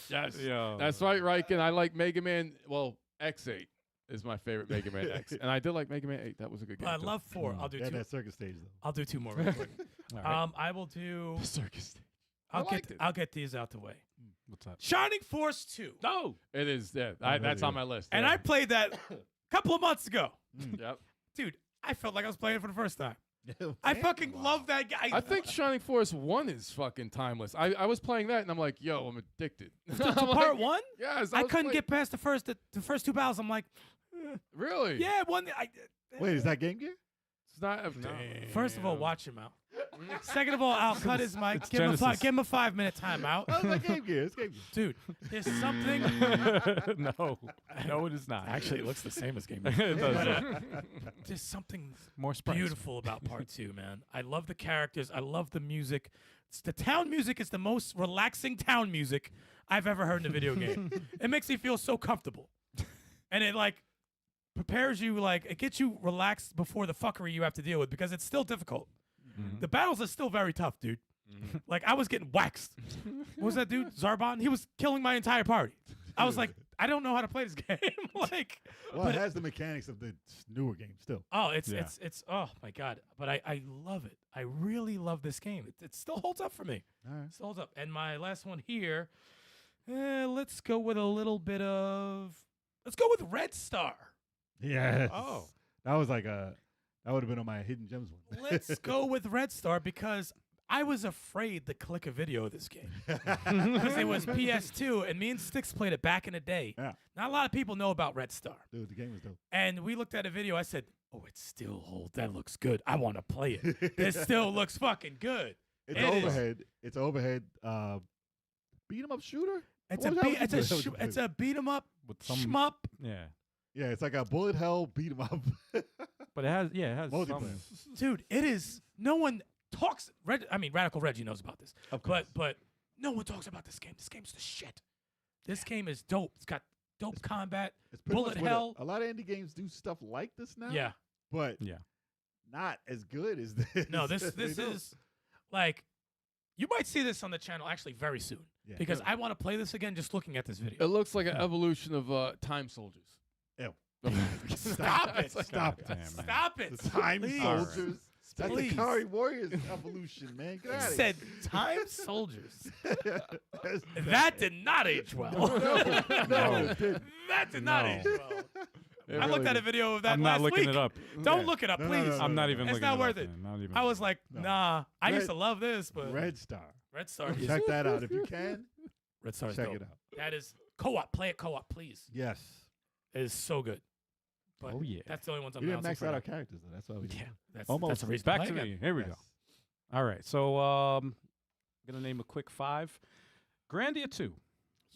Yes. Yo. That's right, Riken. I like Mega Man. Well, X8 is my favorite Mega Man X, and I did like Mega Man 8. That was a good game. I too. love 4. I'll do Yeah, 2. that circus stage though. I'll do 2 more real quick. All right. I will do. the circus stage. I'll liked get it. these out the way. What's up? Shining Force 2. No. It is. Yeah, I that's know on you. my list. And yeah. I played that a couple of months ago. Yep. Dude, I felt like I was playing it for the first time. I fucking love that guy. I think Shining Force 1 is fucking timeless. I was playing that and I'm like, yo, I'm addicted. to I'm like, part 1, Yes. I was couldn't playing- get past the first two battles. I'm like, Really? yeah, one. Wait, is that Game Gear? It's not. First of all, watch him out. Second of all, I'll cut his mic. Give him, Genesis. give him a 5-minute timeout. Oh, it's like Game Gear. It's Game Gear. Dude, there's something. No, it is not. Actually, it looks the same as Game it does. There's something More sprites. beautiful about part 2, man. I love the characters. I love the music. The town music is the most relaxing town music I've ever heard in a video game. It makes me feel so comfortable. And it like prepares you, like it gets you relaxed before the fuckery you have to deal with because it's still difficult. The battles are still very tough, dude. Like I was getting waxed. What was that dude? Zarbon? He was killing my entire party. I was like, I don't know how to play this game. Like, Well, it has the mechanics of the newer game still. oh, it's Yeah. it's oh my god. But I love it. I really love this game. It still holds up for me. All right. Still holds up. And my last one here, let's go with a little bit of. Let's go with Red Star. Yes. Oh. That was like that would have been on my Hidden Gems one. Let's go with Red Star because I was afraid to click a video of this game because it was PS2 and me and Sticks played it back in the day. Yeah. Not a lot of people know about Red Star. Dude, the game was dope. And we looked at a video. I said, "Oh, it still holds. That looks good. I want to play it. This still looks fucking good." It's It is. overhead. It's overhead. Beat 'em up shooter. It's What a was that beat. with the- It's a beat 'em up With some. shmup. Yeah. Yeah, it's like a bullet hell beat 'em up. But it has. Yeah. It has some. Multiplayer. Dude, it is. No one talks. Radical Reggie knows about this, Of course. but no one talks about this game. This game's the shit. This game is dope. It's got dope combat. It's pretty Bullet much what hell. A lot of indie games do stuff like this now. Yeah. But Yeah. not as good as this. No, this They do. is like you might see this on the channel actually very soon Yeah. because I want to play this again just looking at this It video. looks like an evolution of Time Soldiers. Ew. Stop it! Stop it. Damn, man. Stop it! The Time Please. Soldiers. That's Please. the Kari Warriors evolution, man. Get He out of said Time Soldiers. here. That did not age well. No, it didn't. That did not No. age well. It I looked really at a did. video of that I'm not last looking week. it up. Don't Yeah. look it up, No, no, please. no, no, I'm not no, even no. It's looking not it worth up, it. man. Not even I was looking like, No. nah. I used Red- to love this, but Red Star. Red Star is Check that out if you can. Red Star is Check dope. it out. That is co-op. Play it co-op, please. Yes. It is so good. But Oh, yeah. that's the only ones I'm We didn't announcing max for out now. our characters though. That's why we. Yeah, that's Almost. a reason Back to to play me. again. Here we go. All right. So I'm going to name a quick 5. Grandia 2.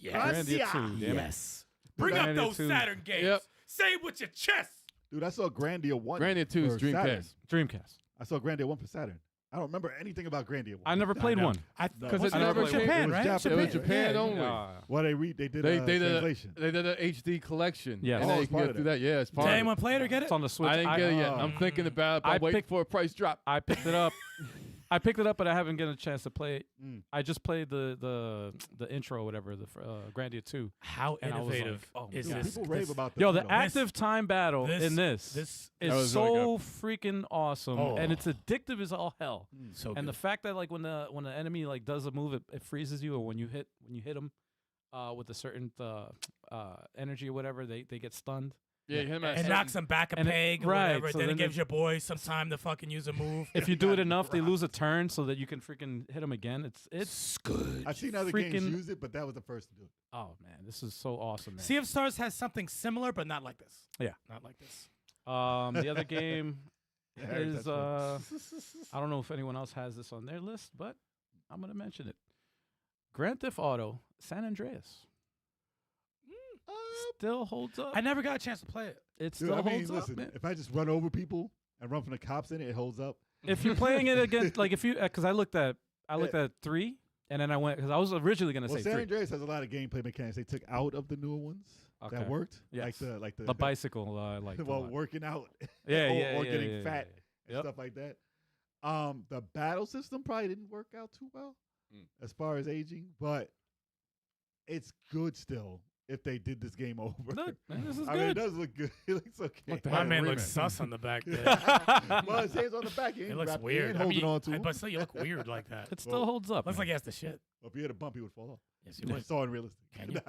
Grandia 2. Damn it. Yes. Bring up Grandia those 2. Saturn games. Yep. Say it with your chest. Dude, I saw Grandia 1. Grandia 2 is for Saturn. Dreamcast. Dreamcast. I saw Grandia 1 for Saturn. I don't remember anything about Grandia 1. I never played know. one. Because What's it the never name? came. Japan, It was right? Japanese. It was Japan Yeah. only. Well, they did They a did translation. They did an HD collection. Yes. And Oh, then you it's can part get of through that. that. Yeah, it's Did part of anyone it. play it or get It's it? on the Switch. I didn't get it yet. Oh. I'm thinking about it. I I'm waiting picked- for a price drop. I picked it up. I picked it up, but I haven't gotten a chance to play it. Mm. I just played the intro, or whatever, the Grandia 2. How And I was like, innovative oh, is Dude, this? people rave about that. Yo, the too, though. active time battle in this This is That was so really freaking awesome, and it's addictive as all hell. so And good. the fact that like when the enemy like does a move, it freezes you, or when you hit them with a certain energy or whatever, they get stunned. Yeah, him at and knocks them back a and it- peg or right, whatever. so Then it then gives your boy some time to fucking use a move. If you do it enough, they lose a turn so that you can freaking hit them again. It's good. I've seen other games freaking- use it, but that was the first to do it. oh man, this is so awesome, man. Sea of Stars has something similar, but not like this. Yeah. Not like this. The other game I heard is that's I don't know if anyone else has this on their list, but I'm gonna mention it. Grand Theft Auto San Andreas still holds up. I never got a chance to play it. It Dude, still I mean, holds listen, up, man. if I just run over people and run from the cops in it, it holds up. If you're playing it against, like if you, because I looked at 3, and then I went because I was originally gonna Well, say San 3. Andreas has a lot of gameplay mechanics they took out of the newer ones Okay. that worked. Yes. Like the The bicycle, like well, working out yeah, or, yeah, or yeah, getting yeah, fat yeah. and stuff like that. The battle system probably didn't work out too well as far as aging, but it's good still if they did this game over. Look, man, this is I mean, it good. does look good. It looks okay. Look, they My had a man remake. looks sus on the back there. Well, his hands on the back. He ain't It looks wrapped- he weird. ain't I holding mean, on to him. but still, you look weird like that. It still holds up. Looks man. like he has the shit. Well, if he had a bump, he would fall off. Yes, he would. It's so unrealistic. Can you?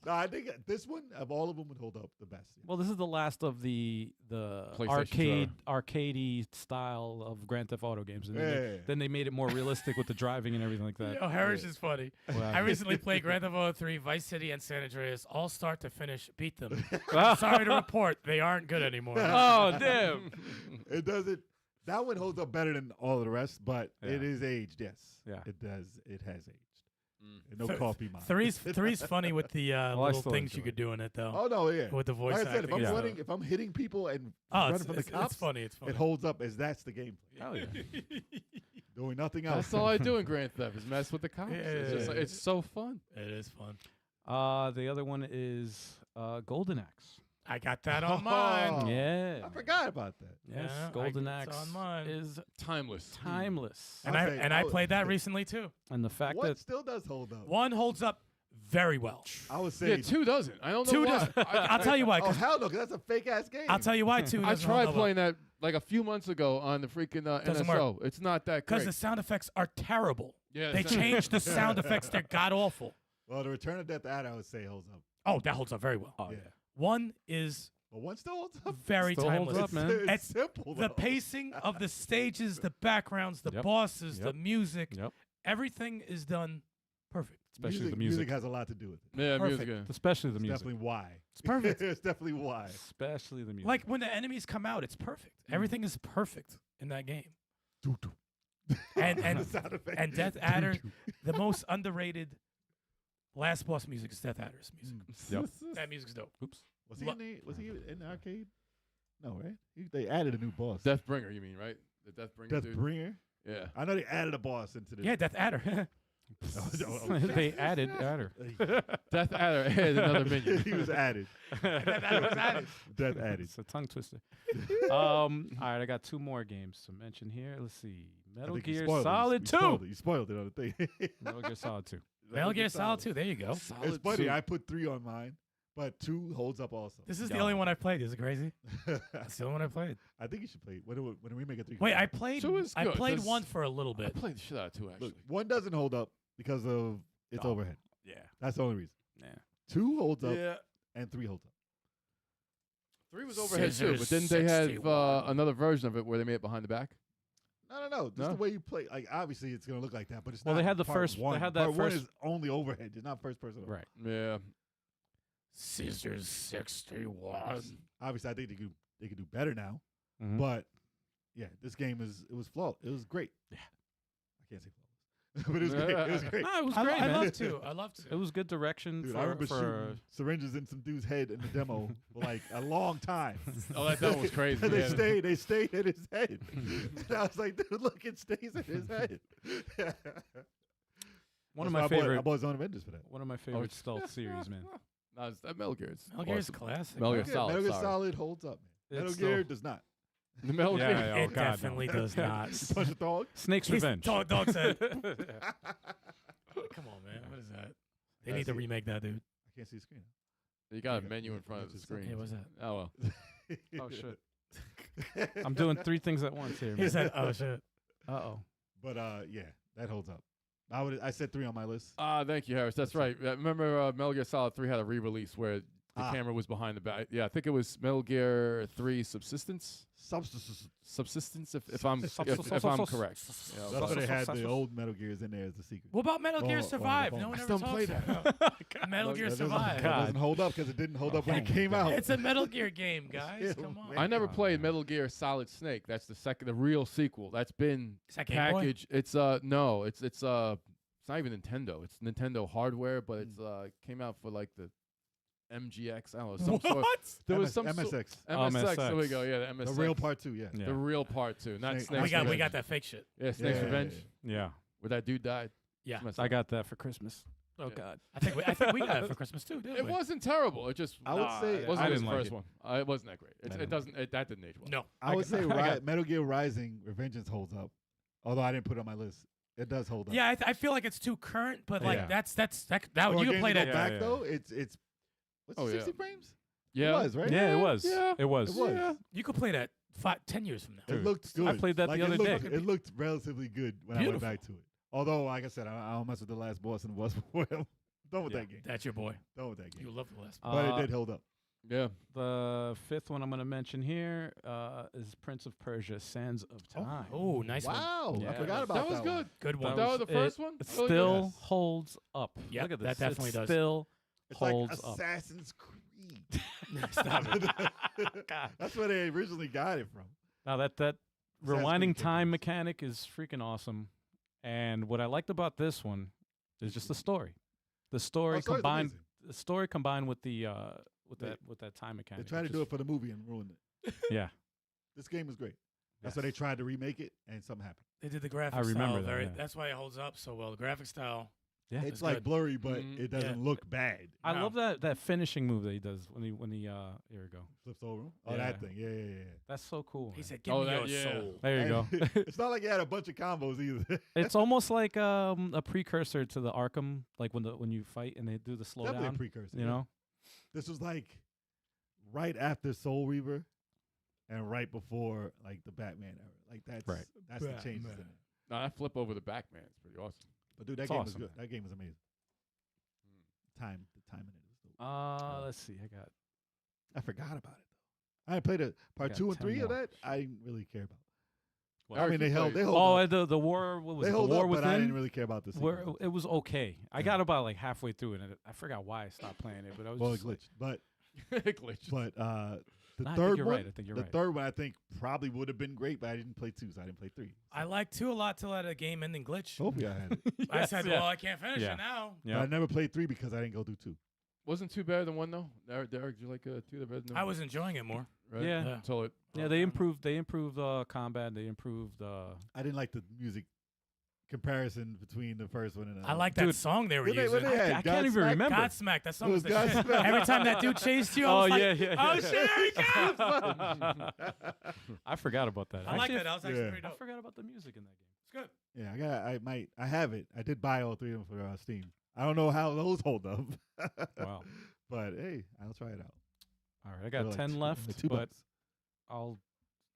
No, I think this one of all of them would hold up the best. Well, this is the last of the PlayStation arcadey style of Grand Theft Auto games, and Yeah. then they made it more realistic with the driving and everything like that. Yo, Harris is funny. Wow. I recently played Grand Theft Auto 3, Vice City, and San Andreas, all start to finish, beat them. Sorry to report, they aren't good anymore. Oh damn! It doesn't. That one holds up better than all of the rest, but Yeah. it is aged. Yes. Yeah. It does. It has aged. And no Th- coffee mine. Three's funny with the I little still things you enjoy could do in it, though. Oh no, yeah. With the voice Like I said, if acting. I'm Yeah. running, if I'm hitting people and Oh, running it's, from the it's, cops, it's funny. It's funny. it holds up as that's the gameplay. Hell yeah! Doing nothing else. That's all I do in Grand Theft is mess with the cops. It's just like, Yeah. it's so fun. It is fun. The other one is Golden Axe. I got that on mine. Oh, Yeah. I forgot about that. Yes, Yeah, Golden it's Axe on mine. is Timeless. timeless, And I'll say- I oh, played that recently, too. and the fact One that still does hold up. One holds up very well. I would Yeah, say 2 doesn't. I don't know Two why. doesn't. I'll tell you why. Oh 'Cause hell no, 'cause that's a fake ass game. I'll tell you why, too. I tried playing that like a few months ago on the freaking Doesn't NSO. It's not that Because great. the sound effects are terrible. Yeah, They it's not- changed the sound effects. They're god awful. Well, the Return of Death Adder, I would say holds up. Oh, that holds up very well. oh yeah. yeah, One is But one still holds up. very Still holds timeless. up, man. It's It's simple. The though. pacing of the stages, the backgrounds, the Yep. bosses, the Yep. music, yep. everything is done perfect. Especially the Music music. has a lot to do with it. Yeah, Perfect. music. Especially the It's music. definitely why. It's perfect. It's definitely why. Especially the music. Like when the enemies come out, it's perfect. Everything is perfect in that game. And The sound effect. and Death Adder, the most underrated last boss music is Death Adder's music. Yep. That music's dope. Oops. Was he in the arcade? No, right? They added a new boss. Deathbringer, you mean, right? The Deathbringer dude? Deathbringer. Yeah. I know they added a boss into this. Yeah, Death Adder. They added Adder. Death Adder added another minion. he was added. Death Adder was added. Death added. It's a tongue twister. All right, I got 2 more games to mention here. Let's see. I Metal think you Gear spoiled it. Solid You 2. spoiled it. You spoiled it on the thing. Metal Gear Solid 2. Metal Gear Solid 2. There you go. It's funny. I put 3 on mine, but 2 holds up also. This is the only one I played. Is it crazy? I That's the only one I played. think you should play it. When we make a 3. Wait, I played. Two is I good. played This- one for a little I bit. played the shit out of 2, actually. Look, 1 doesn't hold up because of its Oh. overhead. Yeah. That's the only reason. Yeah. 2 holds up yeah. and 3 holds up. 3 was overhead too, but didn't they have another version of it where they made it behind the back? No. Just the way you play. Like obviously, it's gonna look like that, but it's Well, not. they had the part first. One. They had that part one first. is only overhead. It's not first person. Right. Yeah. Scissors 61. Obviously, I think they could do better now. Mhm. But yeah, this game it was flawed. It was great. Yeah. I can't say flawless, but it was great. It was great. No, it was I great, man. love to. I love to. It was good direction Dude, for. I remember for shooting syringes in some dude's head in the demo for like a long time. Oh, that demo was crazy. And yeah. they stayed in his head. And I was like, dude, look, it stays in his head. one of my favorite. I bought Zone of Interest for that. One of my favorite stealth series, man. No, it's that Metal Gear. Metal Gear's classic. Metal Gear man. Solid. Metal Gear sorry. Solid holds up, man. Metal It's Gear still- does not. The Metal Yeah, Gear. yeah, oh, It God, no. definitely does not. Punch a dog. Snake's He's Revenge. Dog said. Come on, man. What is that? They I need to see it. remake that, dude. I can't see the screen. You got a Yeah, menu in yeah, front of that's the just screen. Hey, what's that? Oh well. Oh shit! I'm doing 3 things at once here. He Man. said, "Oh shit." Uh-oh. But yeah, that holds up. I said 3 on my list. Thank you, Harris. That's right. Remember, Metal Gear Solid 3 had a re-release where the Ah. camera was behind the back. Yeah, I think it was Metal Gear 3 Subsistence. Substance. Subsistence, if I'm if I'm correct. Yeah, That's why they had the old Metal Gears in there as the secret. What about Metal Gear Oh, Survive? oh, No one I ever still play talks that. about Metal Gear That doesn't- Survive. That doesn't hold up because it didn't hold up when it Oh, came out. It's a Metal Gear game, guys. Yeah, Come on. man. I never Oh, played man. Metal Gear Solid Snake. That's the real sequel. That's been Is that Game Boy? packaged. It's no, it's not even Nintendo. It's Nintendo hardware, but it's came out for like the MGX. I don't know. Some sort. What? There was some MSX. MSX. There we MSX. go. Yeah, the MSX. The real part 2, yeah. Yeah. The real part 2, not Snake- Snake's We got Revenge. that fake shit. Yeah, Snake's Yeah, Revenge, Yeah. where that dude died. Yeah. Messed I up. got that for Christmas. Oh Yeah. God. I think we got it for Christmas too, didn't It we? wasn't terrible. It just I would say- it wasn't I his didn't like first it. one. It wasn't that great. I It didn't doesn't. That didn't age well. No. I would say got- Metal Gear Rising Revengeance holds up. Although I didn't put it on my list. It does hold up. Yeah, I feel like it's too current, but like Yeah. that Or you games can play go that. back Yeah. though. It's what's Oh, 60 yeah. frames? Yeah. It was, right? Yeah, it was. Yeah. It was. It was. Yeah. You could play that 10 years from now. It Dude, looked good. I played that Like, the other it looked, day. It looked relatively good when I Beautiful. went back to it. Although, like I said, I don't mess with the last boss and the boss before. I'm done with Yeah. that game. That's your boy. Done with that game. You love the last. But it did hold up. Yeah. The 5th one I'm going to mention here is Prince of Persia: Sands of Time. Oh, nice one. Wow. Yeah. I forgot about That was one. good. Good That one. That was the first it, one? It Really good. still Yes. holds up. Yep, Look at that this. definitely it does. Still It's like holds up. Assassin's Creed. Stop it. God. That's where they originally got it from. Now that Assassin's rewinding Creed time games. mechanic is freaking awesome, and what I liked about this one is just the story. The story Oh, story's combined. amazing. The story combined with the with They- that time They mechanic. tried to It do it just- for the movie and ruined it. Yeah. This game was great. That's Yes. why they tried to remake it and something happened. They did the graphic I remember style. that, yeah. That's why it holds up so well. The graphic style. Yeah. It's It's like good. blurry, but Mhm. it doesn't look bad. I No. love that finishing move that he does when he here we go. Flips over. Oh, Yeah. that thing. Yeah. That's so cool. He man. said, "Give Oh, me that- your yeah. soul." There you go. It's not like he had a bunch of combos either. It's almost like a precursor to the Arkham, like when you fight and they do the slow Definitely a down. precursor. You yeah. know. This was like right after Soul Reaver and right before like the Batman era. Like that's Right. that's the changes in Batman. it. No, that flip over the Batman is pretty awesome. But dude, that It's game awesome, was good. man. That game was amazing. The time in it was dope. Let's see. I got. I forgot about it though. I played it part got 2 and 10 3 of more. that. I didn't really care about. What? I mean, Eric, they you held played- up. the war. What was They it? The hold war up, but I didn't within. really care about this. Where it was okay. I Yeah. got about like halfway through it, and I forgot why I stopped playing it. But I was Well, it just like, glitched. But Glitch. the Nah, I think third you're one, right. I think you're the right. third one, I think probably would have been great, but I didn't play 2, so I didn't play 3. I like 2 a lot till I had a game-ending glitch. Hopefully, I had it. I Yes, said, yeah. "Well, I can't finish Yeah. it now." But I never played 3 because I didn't go through 2. Wasn't 2 better than 1 though? Derek, did you like 2 the better than I was enjoying it more. right? Yeah. Yeah. Until it. Yeah, they improved. They improved combat. They improved. I didn't like the music comparison between the first one and the I like that Dude, song they were What they- using. what they had? I can't even Godsmack? remember. Godsmack. That song It was was the shit. Godsmack. Every time that dude chased you, I was like, "Oh shit, here he comes!" I forgot about that. I like Actually, that. That was actually Yeah. pretty I dope. forgot about the music in that game. It's good. Yeah, I have it. I did buy all 3 of them for Steam. I don't know how those hold up. Wow. But hey, I'll try it out. All right, I They're got like 10 two- left, like $2. but I'll.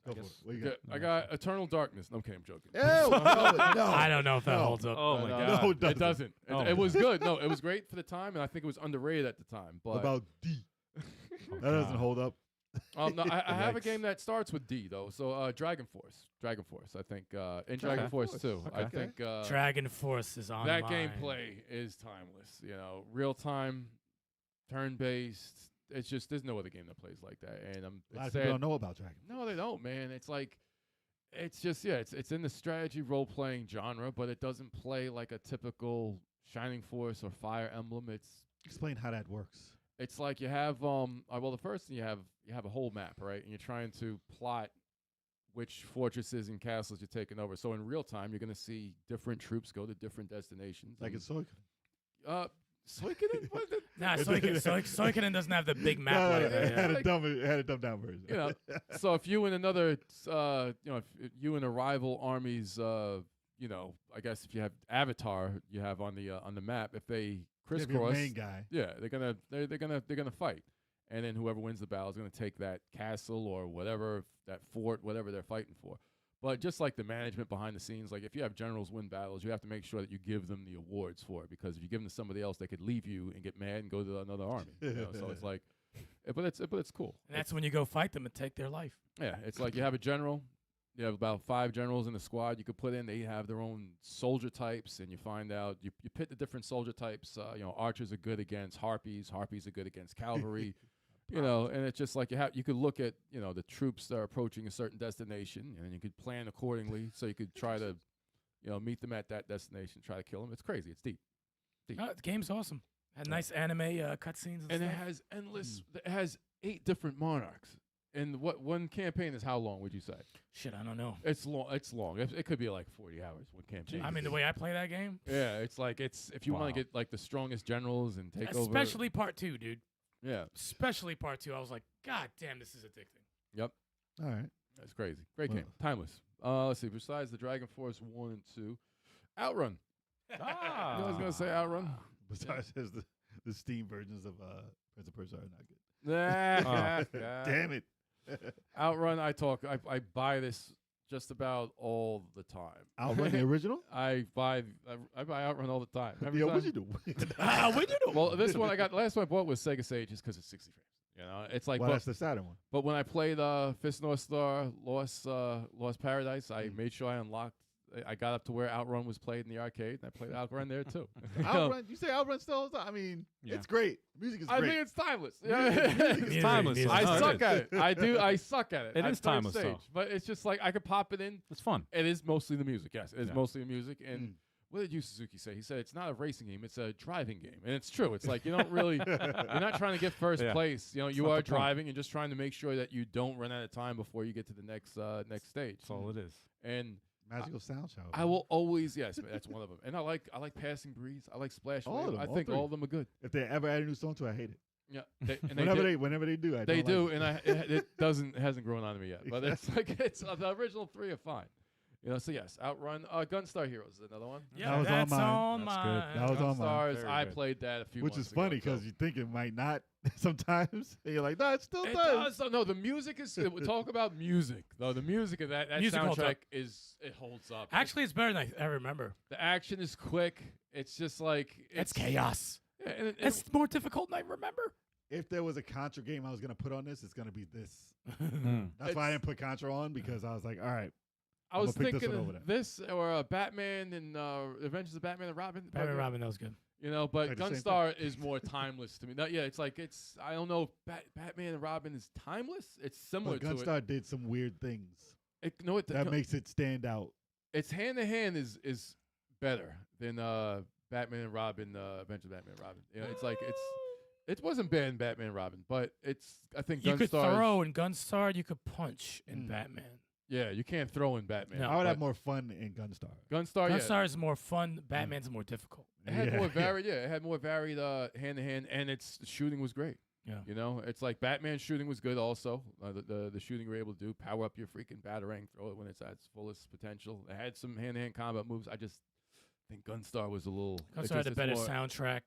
Go I for it. guess. What you Okay, got? I got Eternal Darkness. No, okay, I'm joking. Ew, no. I don't know if that No. holds up. Oh my No, god. No, it doesn't. It doesn't. It, Oh, it was man. good. No, it was great for the time, and I think it was underrated at the time. But About D. Oh, That doesn't God. hold up. No, I have a Yikes. game that starts with D though. So Dragon Force. I think, and Dragon Force Force. 2. I Okay. think Dragon Force is on that mine. gameplay is timeless. You know, real time, turn based. It's just there's no other game that plays like that. And A lot it's of people sad. don't know about Dragon. No, they don't, man. It's like, it's just it's in the strategy role playing genre, but it doesn't play like a typical Shining Force or Fire Emblem. Explain how that works. It's like you have well, the first thing you have a whole map, right? And you're trying to plot which fortresses and castles you're taking over. So in real time, you're gonna see different troops go to different destinations. Like and, it's Suikoden. Suikoden? What the- Nah, Suikoden doesn't have the big map No, like that. it had Yeah. a dumbed down version. you know, so if you and another, if you and a rival armies, I guess if you have Avatar, you have on the map, if they You have your crisscross, main guy. yeah, they're gonna fight, and then whoever wins the battle is gonna take that castle or whatever, that fort, whatever they're fighting for. But just like the management behind the scenes, like if you have generals win battles, you have to make sure that you give them the awards for it, because if you give them to somebody else, they could leave you and get mad and go to another army. So it's like, but it's cool. And that's when you go fight them and take their life. Yeah, it's like you have a general. You have about 5 generals in the squad you could put in. They have their own soldier types, and you find out you pit the different soldier types. Archers are good against harpies. Harpies are good against cavalry. And it's just like you could look at the troops that are approaching a certain destination, and you could plan accordingly. So you could try to meet them at that destination, try to kill them. It's crazy. It's deep. Oh, the game's awesome. Had nice anime cutscenes and And it stuff. has endless. It has 8 different monarchs. And what one campaign is how long would you say? Shit, I don't know. It's long. It's long. It could be like 40 hours. One campaign. I mean, the way I play that game, Yeah, it's like if you want Wow. to get like the strongest generals and take over. especially part 2, dude. Yeah. Especially part 2, I was like, God damn, this is addicting. Yep. All right. That's crazy. Great Well- game. Timeless. Let's see. Besides the Dragon Force 1 and 2, Outrun. Ah. I was gonna say Outrun. Besides, there's the Steam versions of Prince of Persia are not good. Damn Damn it. Outrun. I buy this just about all the time. Outrun the original? I buy Outrun all the time. Every Yeah, time. what you do? Well, this one the last one I bought was Sega Sage, just because it's 60 frames. It's like, Well, that's the Saturn one. but when I played Fist North Star, Lost Paradise, I made sure I unlocked. I got up to where Outrun was played in the arcade, and I played Outrun there too. Outrun? You say Outrun still? I mean, Yeah. it's great. Music is I great. think it's timeless. It's timeless. music. I No, it suck is. at it. I do. I suck at it. It At is third timeless, stage, though. but it's just like I could pop it in. It's fun. It is mostly the music. Yes, it is Yeah. mostly the music. And what did Yu Suzuki say? He said it's not a racing game; it's a driving game, and it's true. It's like you don't really, you're not trying to get first Yeah. place. You not are the point. driving and just trying to make sure that you don't run out of time before you get to the next stage. That's all it is. And Magical Sound Show. I will always that's one of them. And I like Passing Breeze. I like Splash All of Wave. them, I all think three. all of them are good. If they ever add a new song to it, I hate it. Yeah, and Whenever they do, I They don't do, like it. and it hasn't grown on me yet. But it's like the original 3 are fine. So yes, Outrun, Gunstar Heroes is another one. Yeah, That was on that's mine. on That's mine. good. That was on mine. Gunstars, Very I good. played that a few Which months is funny ago, because you think it might not sometimes. And you're like, no, it still it does. does. No, the music is. We talk about music though. The music of that Music holds soundtrack up. it holds up. Actually, it's better than I remember. The action is quick. It's just like It's chaos. Yeah, and It's more difficult than I remember. If there was a Contra game I was going to put on this, it's going to be this. Mm. That's why I It's- didn't put Contra on, because I was like, all right. I I'm was gonna pick this thinking one over of there. this or Batman and Adventures of Batman and Robin. Batman Robin, that was good. But Like the same Gunstar is more timeless to me. It's I don't know if Batman and Robin is timeless. It's similar But to Gunstar did some weird things it. No, it that makes it stand out. it's hand to hand is better than Batman and Robin, Adventures of Batman and Robin. It's like it wasn't bad in Batman and Robin, but I think You could Gunstar. throw in Gunstar, you could punch in Mm. Batman. Yeah, you can't throw in Batman. No. I would have but more fun in Gunstar. Gunstar. Gunstar is more fun. Batman's more difficult. It had Yeah. more varied. Yeah, it had more varied hand to hand, and its shooting was great. Yeah. It's like Batman's shooting was good also. The shooting we were able to do, power up your freaking batarang, throw it when it's at its fullest potential. It had some hand-to-hand combat moves. I just think Gunstar was a little. Gunstar had a better more, soundtrack.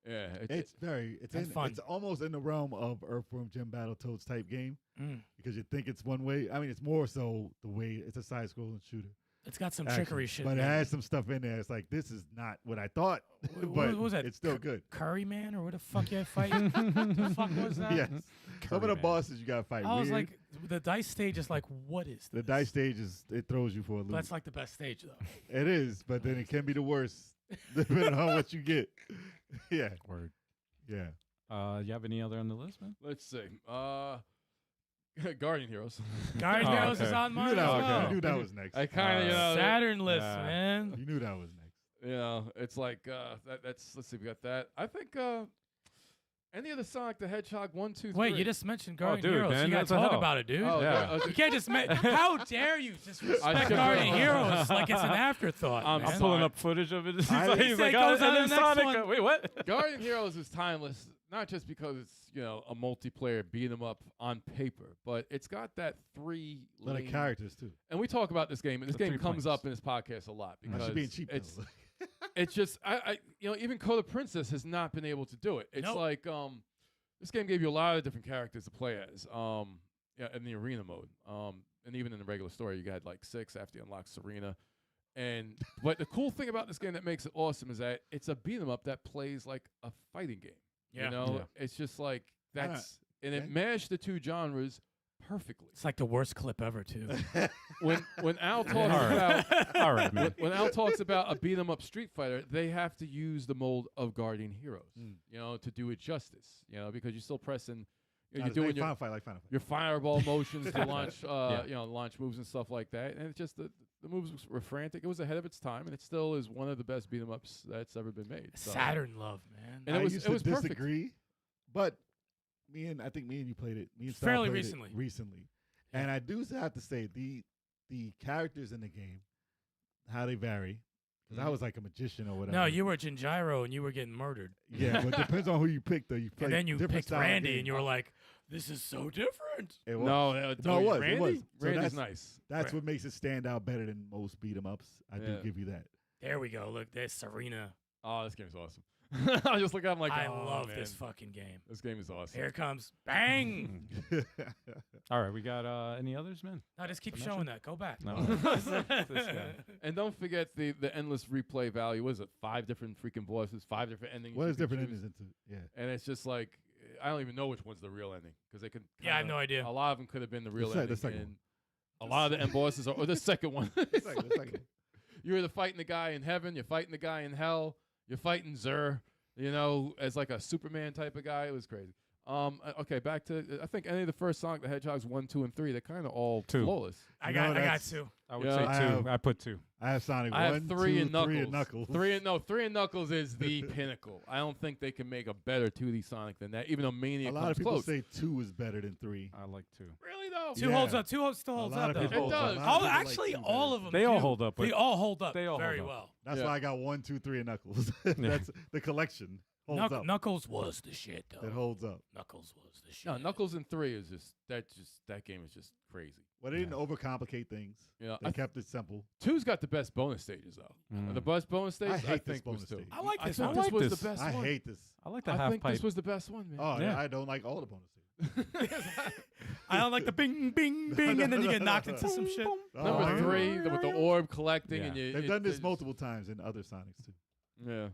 Yeah, It's That's fun. it's almost in the realm of Earthworm Jim Battletoads type game, Mm. because you think it's one way. I mean, it's more so the way it's a side-scrolling shooter. It's got some action. trickery shit. But in it there. has some stuff in there. It's like, this is not what I thought, What but was that? it's still good. Curry Man or what the fuck you fighting? the fuck was that? Yes. Some of the bosses you gotta fight. I was weird. like, the dice stage is like, what is this? The dice stage it throws you for a loop. That's like the best stage though. It is, but then it can be the worst depending on what you get. Yeah, Word. yeah. You have any other on the list, man? Let's see. Guardian Heroes. Guardian Oh, Heroes is okay. on You mine knew, as that was, well. you knew that was next. I kind of, Saturn list, Yeah. man. You knew that was next. it's like that's. Let's see, we got that. I think any of the Sonic the Hedgehog 1, 2, 3. Wait, you just mentioned Guardian dude, Heroes. man, You gotta that's a talk hell. about it, dude. Oh, Yeah. You can't just how dare you just respect should- Guardian Heroes like it's an afterthought, I'm man. I'm pulling up footage of it. He's I- like, He he's said like, goes oh, on and the then next Sonic. one. Wait, what? Guardian Heroes is timeless, not just because it's a multiplayer beat 'em up on paper, but it's got that three. A lot of lane- characters too. And we talk about this game. And this The game 3 comes planes. up in this podcast a lot I because should be cheap. it's though. it's just I even Code of Princess has not been able to do it. It's Nope. like this game gave you a lot of different characters to play as. In the arena mode. And even in the regular story, you got like 6 after you unlock Serena. But the cool thing about this game that makes it awesome is that it's a beat 'em up that plays like a fighting game. Yeah. You know, Yeah. it's just like Why that's and it Okay. mashed the two genres perfectly. It's like the worst clip ever, too. When Al talks All right. about All right, man. when Al talks about a beat 'em up Street Fighter, they have to use the mold of Guardian Heroes, to do it justice. Because you're still pressing, you're doing your Final Fight like Final Fight. your fireball motions to launch, Yeah. launch moves and stuff like that. And it's just the moves were frantic. It was ahead of its time, and it still is one of the best beat 'em ups that's ever been made. So. Saturn love, man. And I it was used it was to perfect. disagree, but I think me and you played it. Me and Star Fairly played recently. It recently, and I do have to say the characters in the game, how they vary. Because I was like a magician or whatever. No, you were Jinjiro and you were getting murdered. Yeah, but it depends on who you pick. Though you play And then you different picked style of Randy game. and you were like, this is so different. It was. No, No, it oh, was, Randy? it was. So Randy's that's- nice. That's Right. what makes it stand out better than most beat 'em ups. I do Yeah. give you that. There we go. Look, there's Serena. Oh, this game's awesome. I just look at him like, I oh, love man. this fucking game. This game is awesome. Here it comes. Bang! All right, we got any others, man? No, just keep Dimension? showing that. Go back. No. This guy. And don't forget the endless replay value. What is it? 5 different freaking bosses, 5 different endings. What you is can different choose. endings into? Yeah. And it's just like I don't even know which one's the real ending because they could. Yeah, I have no idea. A lot of them could have been the real The ending. second and a lot of the end bosses are, or the second one. The It's second- the like second. you're either fighting the guy in heaven, you're fighting the guy in hell, you're fighting Zur, as like a Superman type of guy. It was crazy. Okay, back to I think any of the first Sonic the Hedgehogs 1, 2, and 3, they're kind of all 2. flawless. I No, got that's- 2. I would Yeah, say I 2. have- I put 2. I have Sonic I 1, have 3 2, and Knuckles. 3 and Knuckles. 3 and Knuckles is the pinnacle. I don't think they can make a better 2D Sonic than that. Even though Mania A lot comes of people close. say 2 is better than 3. I like 2. Really though? 2 Yeah. holds up. 2 still holds A lot up, of though. people- It does. a lot of Oh, people like actually, 2 all better. of them. They all do. hold up, They but all hold up they all very hold up. well. That's Yeah. why I got 1, 2, 3 and Knuckles. That's the collection. Holds up. Knuckles was the shit, though. It holds up. Knuckles was the shit. No, Knuckles in 3 is that game is just crazy. Well, they didn't overcomplicate things. Yeah, They kept it simple. 2's got the best bonus stages though. Mm. The best bonus stage I hate this think was bonus 2. stage. I like this I one. think I this like was this. the best I one. hate this. I like the I half think pipe. this was the best one, man. Oh, Yeah. I don't like all the bonus stages. I don't like the bing, bing, bing, and then you get knocked into some shit. Number Oh, 3 with the orb collecting Yeah. and you. They've it- done this it's- multiple times in other Sonics too. Yeah.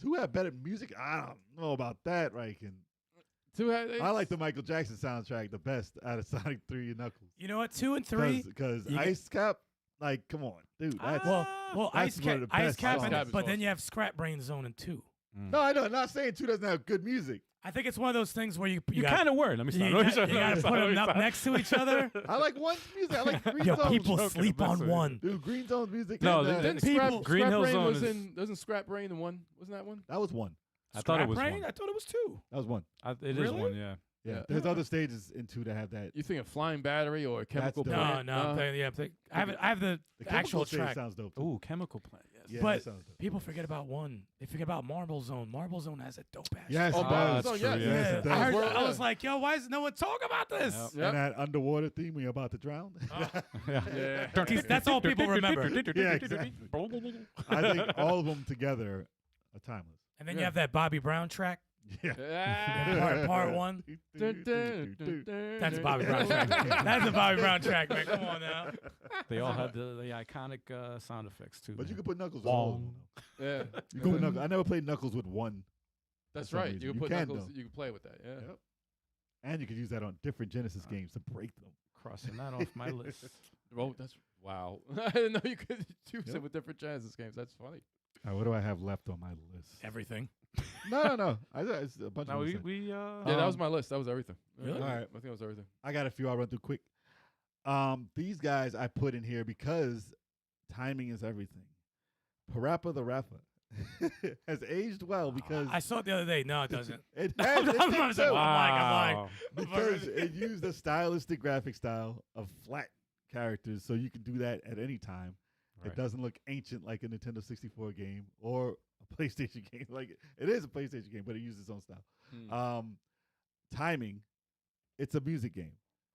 2 have better music. I don't know about that, right? And 2 had. I like the Michael Jackson soundtrack the best out of Sonic 3 and Knuckles. You know what? 2 and 3. Because you get- Ice Cap, like, come on, dude. That's, Well, That's Ice one of Cap, the Ice best Cap, songs. and- Ice Cap is but then awesome. you have Scrap Brain Zone in 2. no, I know. I'm not saying 2 doesn't have good music. I think it's one of those things where you You gotta- kind of were. Let me you stop. got- Let me stop. you Let me gotta stop. put Let me them up stop. next to each other. I like one's music. I like Green Yo, Zone's. people joking, sleep I'm on messing with one. Dude, Green Zone's music. No, and, they- Didn't people- Scrap Green Hill Brain Zone was is- in? Wasn't Scrap Brain in 1? Wasn't that one? that was one. I thought it Scrap was Brain? one. I thought it was 2. That was one. It is Really? one, yeah. Yeah. Yeah. There's other stages in 2 that have that. You think of Flying Battery or Chemical the- No, Plant? no. I'm thinking- yeah, I'm thinking- I have the The chemical actual stage track. sounds dope. Too. Ooh, Chemical Plant. Yes. Yeah, but that sounds dope. people forget about 1. They forget about Marble Zone. Marble Zone has a dope ass. Yes, Oh, it does. that's true, yes. yeah. Yes, Yeah, it I, does. heard, I was like, yo, why is no one talking about this? Yep. Yep. And that underwater theme when you're about to drown. Yeah. That's all people remember. Yeah, exactly. I think all of them together are timeless. And then you Yeah. have that Bobby Brown track. Yeah. Ah. Part 1. That's a Bobby Brown track. That's a Bobby Brown track, man. Come on now. They all had the iconic sound effects too. But you man. can put Knuckles on all of them. though. Yeah. You can put Knuckles. I never played Knuckles with one. That's some right. reason. You can You put can, Knuckles. though. You can play with that. Yeah. Yep. And you can use that on different Genesis games to break them. Crossing that off my list. Oh, that's wow. I didn't know you could use Yep. it with different Genesis games. That's funny. All right, what do I have left on my list? Everything. No. It's a bunch Now of we things. Yeah, that was my list. That was everything. Really? All right. I think that was everything. I got a few I'll run through quick. These guys I put in here because timing is everything. Parappa the Rapper has aged well because I saw it the other day. No, it doesn't. it I'm has. not It did saying, too. I'm lying. Because it used a stylistic graphic style of flat characters, so you can do that at any time. Right. It doesn't look ancient like a Nintendo 64 game or a PlayStation game. Like it is a PlayStation game, but it uses its own style. Timing, it's a music game.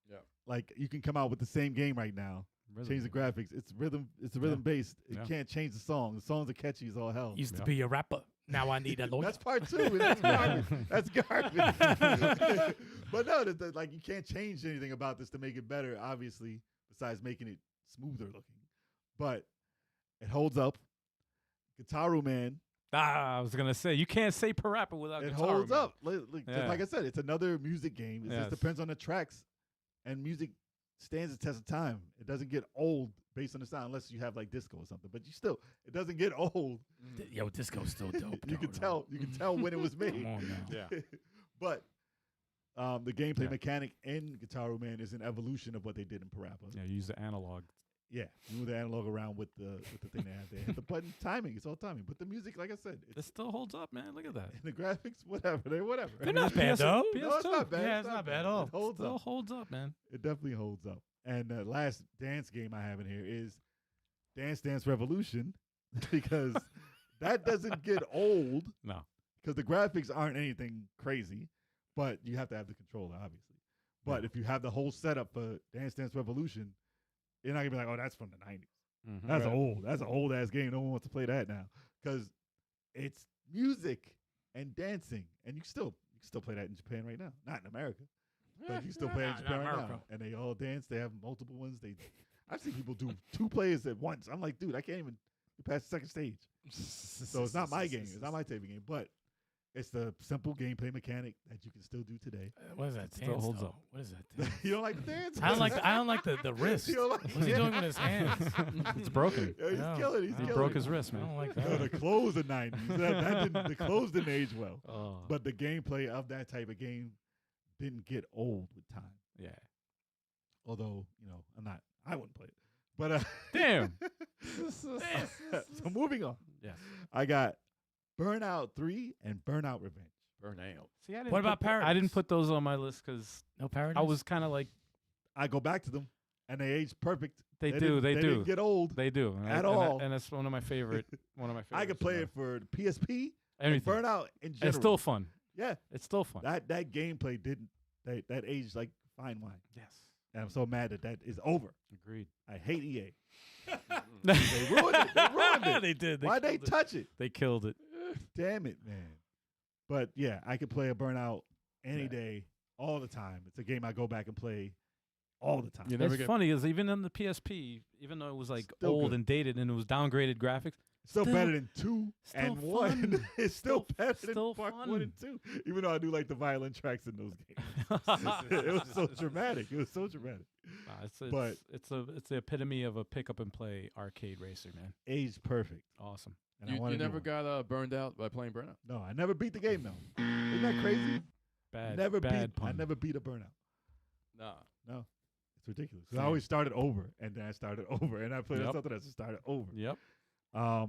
Yeah. Like you can come out with the same game right now, change the graphics. It's rhythm. It's rhythm based. You Yeah. can't change the song. The songs are catchy as all hell. Used to be a rapper. Now I need a lawyer. That's part 2. and That's garbage. That's garbage. But no, like you can't change anything about this to make it better. Obviously, besides making it smoother looking, but it holds up. Guitaru Man, I was gonna say you can't say Parappa without it Guitar holds Man. up. Yeah. Like I said, it's another music game. It Yes. just depends on the tracks, and music stands the test of time. It doesn't get old based on the sound, unless you have like disco or something. But it doesn't get old. Yo, disco's still dope. You can tell. You can tell when it was made. Come on now. Yeah. But the gameplay Yeah. mechanic in Guitar Man is an evolution of what they did in Parappa. Yeah, use the analog. Yeah, you move the analog around with the thing they have there. Hit the button, timing. It's all timing. But the music, like I said, This still holds up, man. Look at that. and the graphics, whatever. They're whatever. They're not bad though. No, it's not bad. Yeah, it's not bad at all. It holds Still up. holds up, man. It definitely holds up. And the last dance game I have in here is Dance Dance Revolution because that doesn't get old No. because the graphics aren't anything crazy, but you have to have the controller, obviously. But if you have the whole setup for Dance Dance Revolution, you're not gonna be like, oh, that's from the 90s. Mhm. That's old. That's an old ass game. No one wants to play that now because it's music and dancing, and you can still play that in Japan right now. Not in America, but you can still play it in Not Japan right America. now. And they all dance. They have multiple ones. I've seen people do 2 players at once. I'm like, dude, I can't even get past the second stage. So it's not my game. It's not my type of game, but it's the simple gameplay mechanic that you can still do today. What is that? Still Dance, holds though? up. What is that? Dance? You don't like the dance? I don't like the wrist. You don't like What's he doing with his hands? It's broken. Yeah, he's No. killing. He's He He killing. broke his wrist, I man. don't like No, that. the clothes the 90s. The clothes didn't age well. Oh. But the gameplay of that type of game didn't get old with time. yeah. Although, I wouldn't play it. But Damn. so moving on. Yes. I got Burnout 3 and Burnout Revenge. Burnout. See, I didn't What about put I didn't Paradise? put those on my list because No Paradise. I was kind of like, I go back to them and they age perfect. they They do. didn't get old. They do. At all. And it's one of my favorite. I could play it for the PSP and Anything. Burnout in And general. it's still fun. yeah. It's still fun. That gameplay didn't that aged like fine wine. yes. And I'm so mad that is over. Agreed. I hate EA. They ruined it. They ruined it. They did. Why'd they killed it. touch it? They killed it. Damn it, man. But yeah, I could play a Burnout any Yeah. day, all the time. It's a game I go back and play all the time. You never It's get funny is even on the PSP, even though it was like Still old good. and dated and it was downgraded graphics, Still Still- better than 2 still and 1. fun. It's still Still- better still than part fun. 1 and 2. Even though I do like the violent tracks in those games. It was so dramatic. It was so dramatic. But- it's the epitome of a pick up and play arcade racer, man. Aged perfect. Awesome. And I You, want you a new never one. got burned out by playing Burnout? No, I never beat the game though. Isn't that crazy? Bad. Never bad beat. I pun. never beat a Burnout. Nah. No. It's ridiculous. 'Cause I Same. always started over and then I started over and I played Yep. something else and started over. Yep. I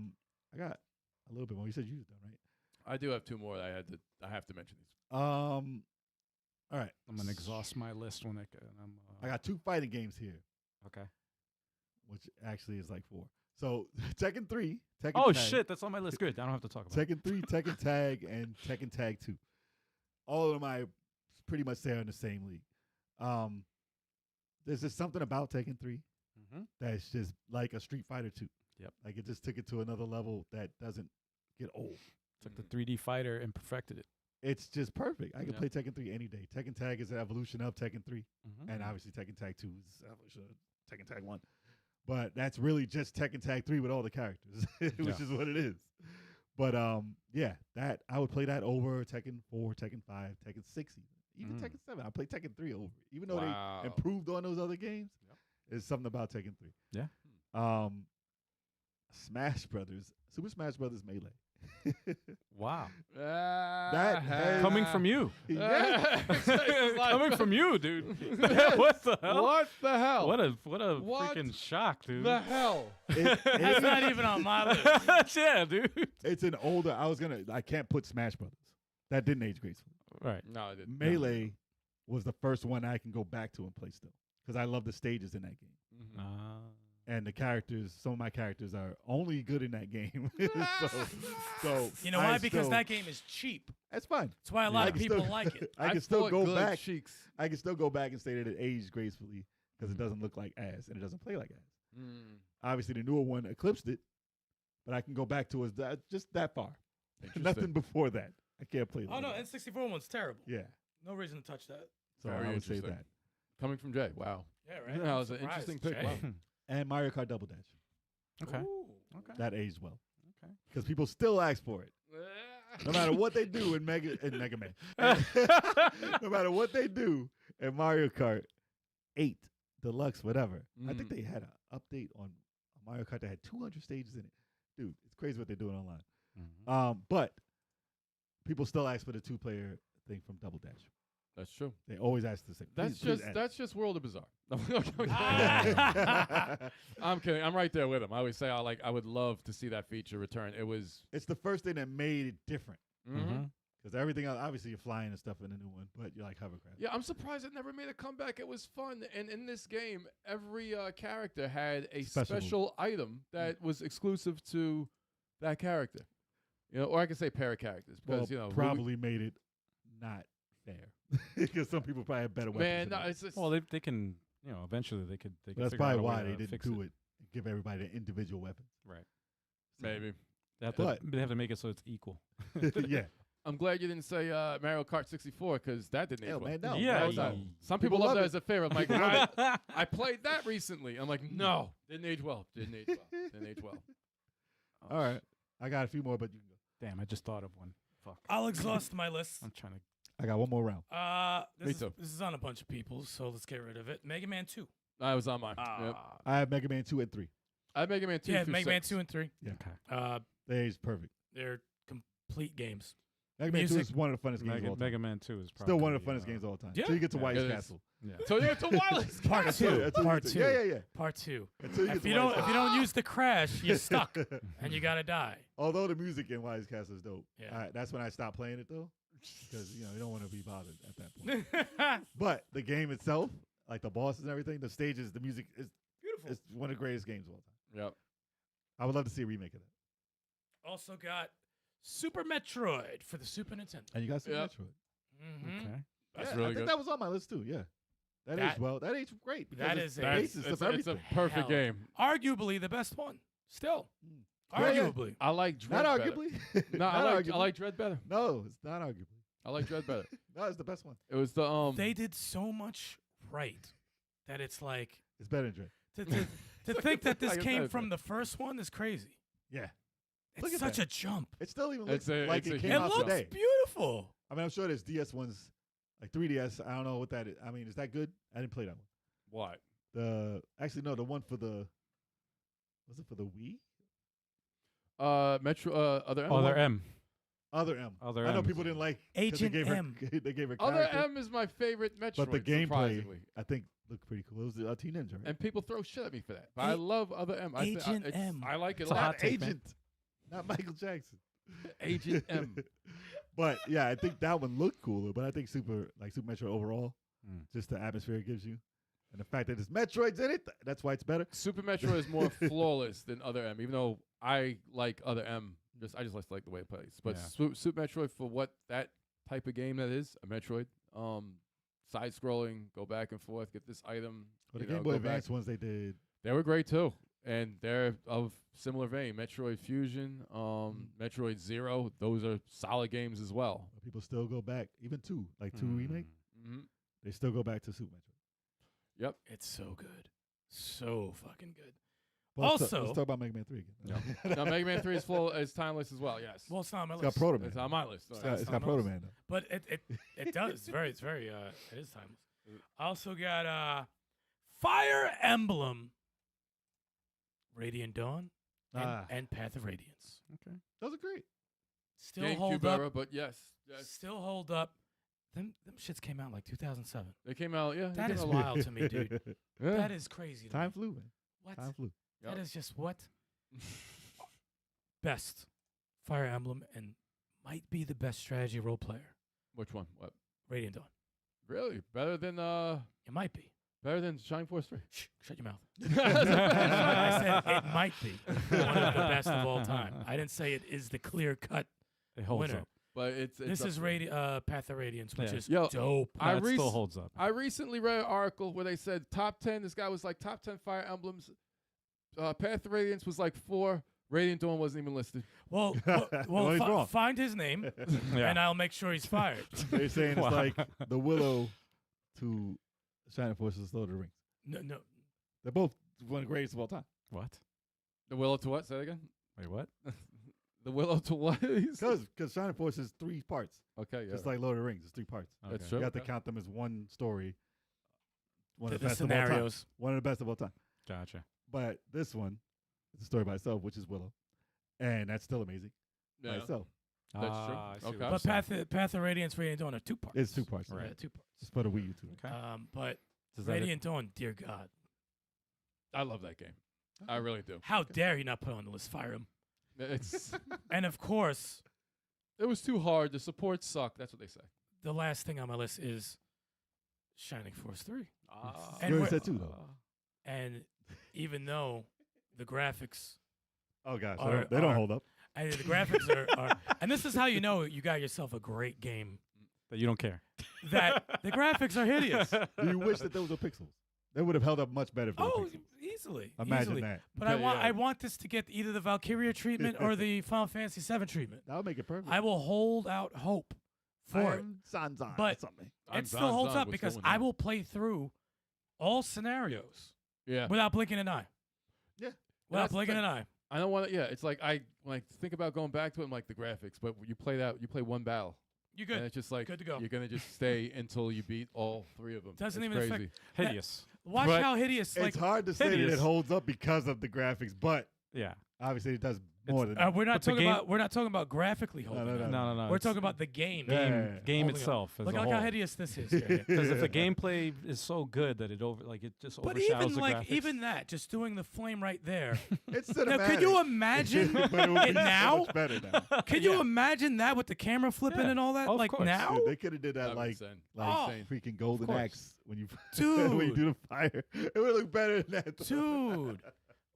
got a little bit more. You said you was done, right? I do have 2 more that I have to mention these. All right. I'm gonna exhaust my list when I got 2 fighting games here, okay. which actually is like 4. So Tekken 3, Tekken Oh Tag, shit, that's on my list. Good. I don't have to talk about it. Tekken 3, Tekken Tag, and Tekken Tag 2. All of them I pretty much say are in the same league. There's just something about Tekken 3 Mm-hmm. that's just like a Street Fighter 2. Yep. Like it just took it to another level that doesn't get old. Took the 3D fighter and perfected it. It's just perfect. I can Yeah. play Tekken 3 any day. Tekken Tag is an evolution of Tekken 3. Mm-hmm. And obviously Tekken Tag 2 is an evolution of Tekken Tag 1. But that's really just Tekken Tag 3 with all the characters, which Yeah. is what it is. But yeah, that I would play that over Tekken 4, Tekken 5, Tekken 6 Even Mm. Tekken 7. I played Tekken 3 over it. Even though Wow. they improved on those other games, there's something about Tekken 3. Yeah. Smash Brothers, Super Smash Brothers Melee. Wow. That has- Coming from you. Yeah. Coming from you, dude. What the hell? What the hell? What a What freaking shock, dude. the hell? That's not even on my list. Yeah, dude. It's an older. I can't put Smash Brothers. That didn't age gracefully. Right. No, I didn't. Melee was the first one I can go back to and play still because I love the stages in that game. Mhm. And the characters, some of my characters are only good in that game. so You know I why? Because still- that game is cheap. that's fine. That's why a lot I of can people still- like it. I can still fought go good back. Cheeks. I can still go back and say that it aged gracefully because it doesn't look like ass and it doesn't play like ass. Mm. Obviously, the newer one eclipsed it, but I can go back to just that far. Interesting. Nothing before that. I can't play. Oh like no, that. N64 one's terrible. Yeah. No reason to touch that. So Very I would say interesting. that. Coming from Jay. Wow. Yeah, right. Yeah, that I'm was an surprised, interesting pick. Jay. Wow. And Mario Kart Double Dash. Okay. Ooh. Okay. That aged well. Okay. Because people still ask for it. No matter what they do in Mega Man. No matter what they do in Mario Kart 8, Deluxe, whatever. I think Mm. they had an update on Mario Kart that had 200 stages in it. Dude, it's crazy what they're doing online. Mhm. But people still ask for the 2-player thing from Double Dash. That's true. They always ask the same. That's just World of Bizarre. Ah. I'm kidding. I'm right there with him. I always say I would love to see that feature return. It was It's the first thing that made it different. Mhm. Because everything else, obviously you're flying and stuff in the new one, but you're like hovercraft. Yeah, I'm surprised it never made a comeback. It was fun, and in this game, every character had a special item that was exclusive to that character. You know, or I could say pair of characters because Well, probably made it not fair because some people probably have better weapons. man, than no, that. it's just, Well, they can, eventually they could. But that's figure out probably a way why to they didn't fix do it. it. Give everybody the individual weapons. Right. maybe. They have to make it so it's equal. Yeah. I'm glad you didn't say Mario Kart 64 because that didn't age Hell, well. man, no. Yeah, That was not- yeah. Some people, People love love that it. as a favorite. I'm like, I played that recently. I'm like, no, didn't age well. Didn't age well. Didn't age well. All right. I got a few more, but you can go. Damn, I just thought of one. Fuck. I'll exhaust my list. I'm trying to. I got one more round. Me too. This is on a bunch of people, so let's get rid of it. Mega Man 2. I was on mine. Yep. I have Mega Man 2 and 3. I had Mega Man 2 Yeah, through Mega Man 6. 2 and 3. Yeah. Okay. They aged perfect. They're complete games. Mega Man 2 Music- is one of the funnest games of all time. Mega Man 2 is probably Still one of the funnest games of all time. Yeah. Until you get to Yeah. White's It is. Castle. Yeah. So you get to Wireless Part Castle. 2. Until you Part get 2. to- Yeah. Part 2. Until you get If to you White's don't Castle. use the crash, you're stuck and you gotta die. Although the music in White's Castle is dope. Yeah. That's when I stopped playing it though, because you don't want to be bothered at that point. But the game itself, like the bosses and everything, the stages, the music is Beautiful. it's one of the greatest games of all time. Yep. I would love to see a remake of that. Also got Super Metroid for the Super Nintendo. And you got Super Yep. Metroid. Mm-hmm. Okay. That's Yeah, really I think good. that was on my list too. Yeah, that aged well. That aged great. because That it's is the a- basis of it's everything. a perfect Hell. game. Arguably the best one. Still. Yeah, yeah. Arguably. I like Dread Not better. arguably. No, Not I arguably. like Dread better. No, it's not arguably. I like Dread better. No, it's the best one. It was the They did so much right that it's like It's better than Dread. to think that this Like I came said, from the first one is crazy. Yeah, It's Look at such that. a jump. it still even It's looks a- like it's a it came It huge out looks today. beautiful. I mean, I'm sure there's DS ones, like 3DS. I don't know what that is. I mean, is that good? I didn't play that one. what? Actually no, the one for the was it for the Wii? Metro. Other M. Other M. Other M. Other I know M. people didn't like 'cause Agent they gave M. Her, they gave her Other character, M is my favorite Metroid. but the gameplay surprisingly. I think looked pretty cool. It was the Teen Ninja, right? And people throw shit at me for that. But I A- love Other M. Agent it's- M. I like it It's a a lot. hot take, man. Agent, not Michael Jackson. Agent M. But yeah, I think that one looked cooler. But I think Super Metroid overall, Mm. just the atmosphere it gives you, and the fact that there's Metroids in it, that's why it's better. Super Metroid is more flawless than Other M, even though I like Other M. I just like the way it plays. But Yeah. Super Metroid, for what that type of game that is, a Metroid, side scrolling, go back and forth, get this item. But the you know, Game Boy go back. Advance ones they did. They were great too, and they're of similar vein. Metroid Fusion, Metroid Zero, those are solid games as well. But people still go back, even two Mm. remake. Mm-hmm. They still go back to Super Metroid. Yep. It's so good. So fucking good. Well, Also- let's talk about Mega Man 3 again. No, Mega Man 3 is timeless as well. Yes. Well, it's not on my It's list. got Proto Man. It's on my list. It's got on Proto my Man though. But it does. It is timeless. I also got Fire Emblem, Radiant Dawn, and Path of Radiance. Those are great. Still hold GameCube up. era, but yes. Still hold up. Them shits came out like 2007. They came out. Yeah. That they is came out- wild to me, dude. Yeah. That is crazy. To Time me. flew, man. What? Time flew. Yep. That is just what? Best Fire Emblem and might be the best strategy role player. Which one? What? Radiant Dawn. Really? Better than It might be. Shining Force 3. Shh, shut your mouth. I said it might be one of the best of all time. I didn't say it is the clear cut It holds winner. up. But it's This up is there. Path of Radiance, which Yeah. is Yo, dope. I That rec- still holds up. I recently read an article where they said top 10. This guy was like top 10 Fire Emblems. Path of Radiance was like 4. Radiant Dawn wasn't even listed. Well, Well, he's wrong. find his name, Yeah. and I'll make sure he's fired. They're saying it's Wow. like the Willow to Shining Forces Lord of the Rings. No. They're both one of the greatest of all time. What? The Willow to what? Say that again. Wait, what? The Willow to what? Because Shining Force is 3 parts. Okay, yeah. Just like Lord of the Rings, it's 3 parts. That's Okay. true. You have to Okay. count them as one story. One The of the best of all time. scenarios. One of the best of all time. Gotcha. But this one is a story by itself, which is Willow. And that's still amazing by Yeah. itself. That's true. I see what Okay. you're But saying. Path of Radiance, Radiant Dawn are 2 parts. It's 2 parts. Right. Yeah, 2 parts. It's for the Wii U too. Okay. But Does that Radiant Dawn, dear God, I love that game. I really do. how dare you not put it on the list? Fire him. It's And of course, it was too hard. The support sucked. That's what they say. the last thing on my list is Shining Force 3. You And already we're- said 2 though. And even though the graphics, Oh gosh, Are- they don't are- hold up. and the graphics are, and this is how you know you got yourself a great game, That you don't care. that the graphics are hideous. Do you wish that those were pixels? They would have held up much better if they were Oh, pixels. easily. Imagine easily. that. But Yeah. I want this to get either the Valkyria treatment or the Final Fantasy VII treatment. That would make it perfect. I will hold out hope for it. Sanzai But- or something. I'm It still holds Zan, up what's because going I on? will play through all scenarios Yeah. without blinking an eye. Yeah. Without That's the blinking thing. an eye. I don't want to. Yeah, it's like when I think about going back to it, I'm like the graphics, but you play one battle, You and good. it's just like Good to go. you're gonna just stay until you beat all 3 of them. Doesn't It's even affect- crazy. Hideous. Watch but how hideous. Like It's hard to say that hideous. it holds up because of the graphics, but Yeah. obviously it does more than that. we're not But the talking game- about. We're not talking about graphically holding. no, up. No, no. We're it's talking about the game. Yeah. game holding up. itself as Look a how whole. hideous this is. Here. Because if the gameplay is so good that it just But overshadows even the like graphics. even that, just doing the flame right there. It's Now, cinematic. could you imagine But it would it be so now? much better now. Could you imagine that with the camera flipping Yeah, and all that? of Like course. now, Dude, they could have did that That'd be like insane. Oh. freaking golden course. axe when you Dude. when you do the fire. It would look better than that. dude.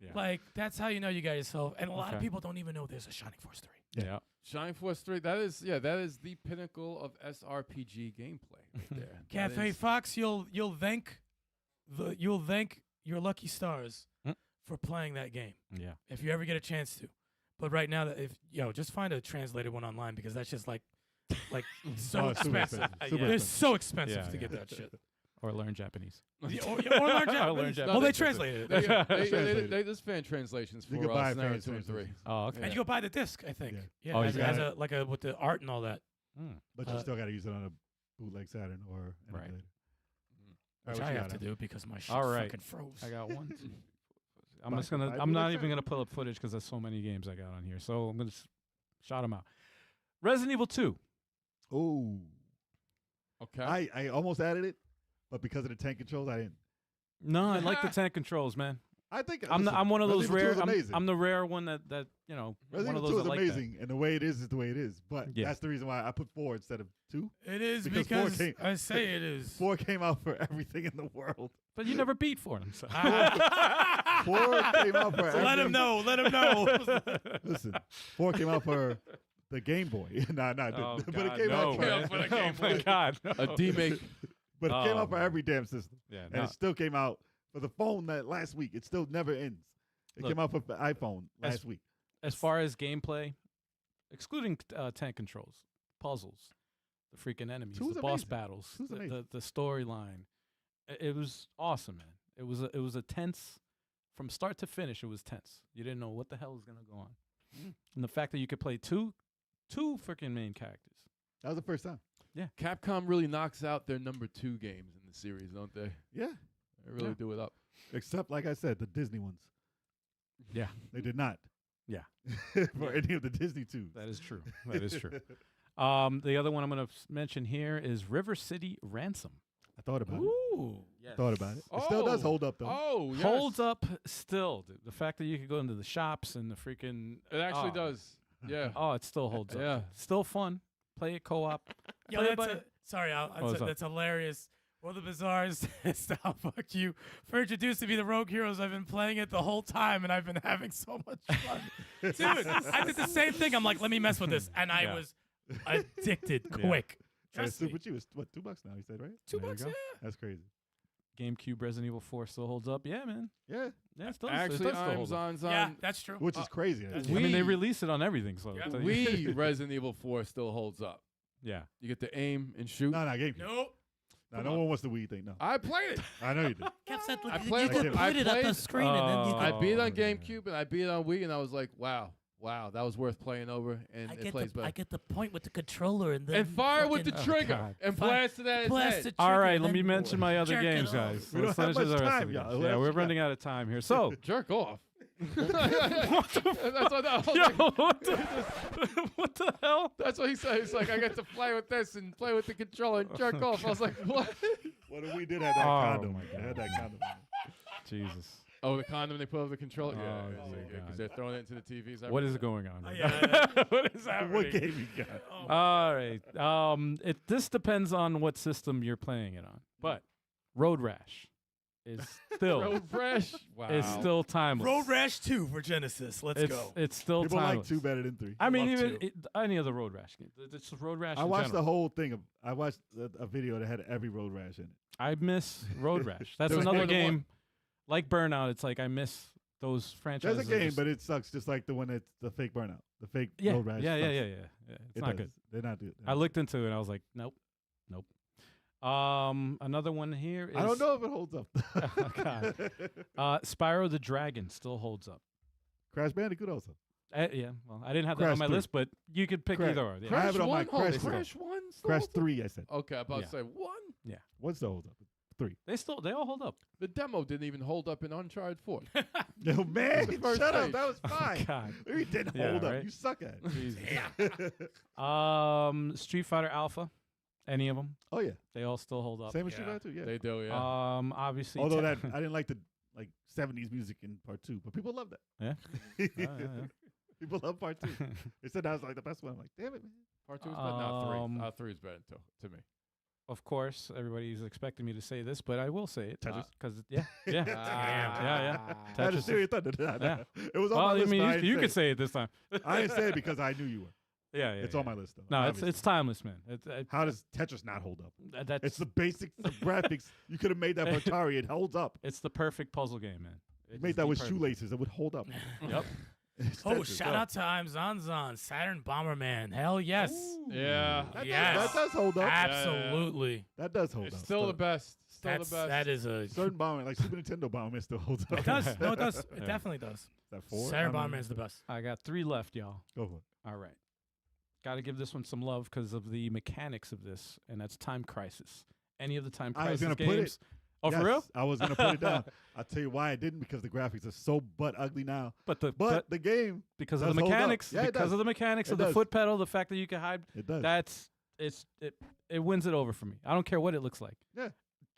Yeah. Like that's how you know you got yourself. And a lot of Okay. people don't even know there's a Shining Force 3. yeah. Shining Force 3. That is the pinnacle of SRPG gameplay right there. That Cafe is- Fox, you'll thank your lucky stars Hmm. for playing that game Yeah. if you ever get a chance to. But right now, just find a translated one online because that's just like so Oh, it's super expensive. expensive. Super They're expensive. so expensive Yeah, to yeah. get that shit. Or learn Japanese. Or learn Or Japanese. learn Well, they Japanese. translated They, it. there's fan translations You for could buy Scenario fan 2 and 3. translations. Oh, okay. And you go buy the disc, I think. Yeah. Yeah, Oh, you as, got as a with the art and all that, Hmm. But you Uh, still got to use it on a bootleg Saturn or an Right. emulator. which what I you have got, to Al? do because my shit All right. fucking froze. I got 1, 2. I'm Buy- just gonna. buy I'm not bootleg even gonna Saturn. pull up footage because there's so many games I got on here. So I'm gonna shout them out. Resident Evil 2. Oh, Okay. I almost added it, but because of the tank controls, I didn't. No, I like the tank controls, man. I think I'm one of those Resident Evil 2 rare. is amazing. I'm the rare one that you know. Resident one of Evil those 2 that is like that. amazing, and the way it is the way it is. But Yeah. that's the reason why I put 4 instead of 2. It is Because 4 because came- I say it is. 4 came out for everything in the world. But you never beat for them. So. 4 came out for everything. Let him know. Let him know. Listen, 4 came out for the Game Boy. nah, Oh, but God, it came no, out for man. for the Game Oh my Boy. God, A no. demake. but it came Oh, out for man. every damn system. Yeah, And no. it still came out for the phone that last week. It still never ends. It Look, came out for the iPhone as- last week. As far as gameplay, excluding tank controls, puzzles, the freaking enemies, Two's the boss amazing. battles, Two's amazing. the storyline, it was awesome, man. It was a tense from start to finish, it was tense. You didn't know what the hell was gonna go on, and the fact that you could play two freaking main characters. That was the first time. Capcom really knocks out their number 2 games in the series, don't they? Yeah. They really do it up. Except, like I said, the Disney ones. Yeah, They did not. Yeah. For any of the Disney 2s. that is true. That is true. The other one I'm gonna mention here is River City Ransom. I thought about it. Ooh, yes. Thought about it. It still does hold up, though. Oh, yes. Holds up still. Dude. The fact that you could go into the shops and the freaking It actually oh. does. Yeah. Oh, it still holds up. Yeah. Still fun. Play it co-op. Yo, Play it that's by- sorry, what's up? that's hilarious. Well, the Bazaars, stop, fuck you, for introducing me to Rogue Heroes. I've been playing it the whole time, and I've been having so much fun. Dude, I did the same thing. I'm like, let me mess with this. And I Yeah. was addicted Yeah. quick. And it's Trust me. super cheap. It's what, $2 now, you said, right? $2, There you go. yeah. That's crazy. GameCube Resident Evil 4 still holds up. Yeah, man. Yeah. Yeah, it still, Actually, it does still hold up. Amazon's Yeah, on. that's true. Which is crazy. that's- I mean, they Wii- release it on everything, so Yeah. it's- Wii Resident Evil 4 still holds up. Yeah. You get to aim and shoot. No, GameCube. Nope. No one wants the Wii thing. No. I played it. I know you did. I played could it. put I it up the played. screen and then you Oh. I beat it on yeah. GameCube and I beat it on Wii, and I was like, wow, that was worth playing over, and it plays better. get the point with the controller and then And fire with the fucking- trigger God. and Fi- blast it at his blast head. the All trigger right, and let me then mention my other jerk it games, off. guys. We don't Let's have finish much the rest time, of the y'all. games. What Yeah, else we're you got? running out of time here. So, Jerk off. yo, what the hell? That's what he said. He's like, I get to play with this and play with the controller and jerk off. I was like, what? What if we did have that Oh, condom? my They had that condom. Jesus. Oh, the condom they put over the controller? Oh, Yeah, my because God. they're throwing it into the TVs. What is going on? Right yeah, now? What is happening? What game you got? All right. This depends on what system you're playing it on, but Road Rash is still Road Fresh? Wow. is still timeless. Road Rash 2 for Genesis. Let's go. It's still People like timeless. 2 better than 3. I mean, love even two. any of the Road Rash games. It's just Road Rash. I in watched the general. whole thing. I watched a video that had every Road Rash in it. I miss Road Rash. That's There was another more than one. game like Burnout. It's like I miss those franchises. There's a that game, just- but it sucks just like the one that's the fake Burnout. The fake yeah, Road Rash. yeah, sucks. yeah. It's It not does. good. They're not good. I looked into it and I was like, nope. Another one here is I don't know if it holds up. Oh, God. Spyro the Dragon still holds up. Crash Bandicoot also. Yeah, well, I didn't have that Crash on my 3. list, but you could pick Crash- either or. Yeah. I have it on my Hold Crash on, 3. Crash 1? still Crash holds up? 3, I said. Okay, I'm about Yeah. to say 1? One still holds up. 3. They all hold up. The demo didn't even hold up in Uncharted 4. No, man, The first shut up. stage. That was fine. God. It didn't Yeah, hold up. right? You suck at it. Jesus. Street Fighter Alpha, any of them, Oh, yeah. they all still hold up. Same as Yeah. Street Fighter 2, yeah. They do, yeah. Obviously. Although that I didn't like the 70s music in part 2, but people love that. Yeah. Yeah. People love part 2. They said that was like the best one. I'm like, damn it, man. Part 2 is better. No, 3. um, 3 is better to me. Of course, everybody's expecting me to say this, but I will say it. Tetris? Because, yeah. Yeah. I had a Tetris serious thunder. Yeah. It was on Well, my I list. mean, but I you didn't could say say it this time. it. I didn't say it because I knew you were. Yeah, It's yeah. on my list, though. No, obviously. it's timeless, man. How does Tetris not hold up? That's It's the basics of graphics. You could have made that for Atari. It holds up. it's the perfect puzzle game, man. You It's made that the with perfect- shoelaces. It would hold up. Yep. It's Oh, Tetris. shout out to Zon, Saturn Bomberman. Hell yes. Yeah. Yes. That does hold up. Absolutely. That does hold It's up. still the best. Still That's, the best. that is a. Certain Bomberman, like Super Nintendo Bomberman, still holds up. It does. No, it does. It Yeah. definitely does. Is that 4? Saturn I don't know. Bomberman's the best. I got 3 left, y'all. Go for it. All right. Got to give this one some love because of the mechanics of this, and that's Time Crisis. Any of the Time I was Crisis gonna games? put it. Oh, for real? Yes, I was gonna put it down. I'll tell you why I didn't, because the graphics are so butt ugly now. But But the game, because of the does hold up. mechanics, Yeah, it because does. of the mechanics It of the does. foot pedal, the fact that you can hide, it does. it wins it over for me. I don't care what it looks like. Yeah.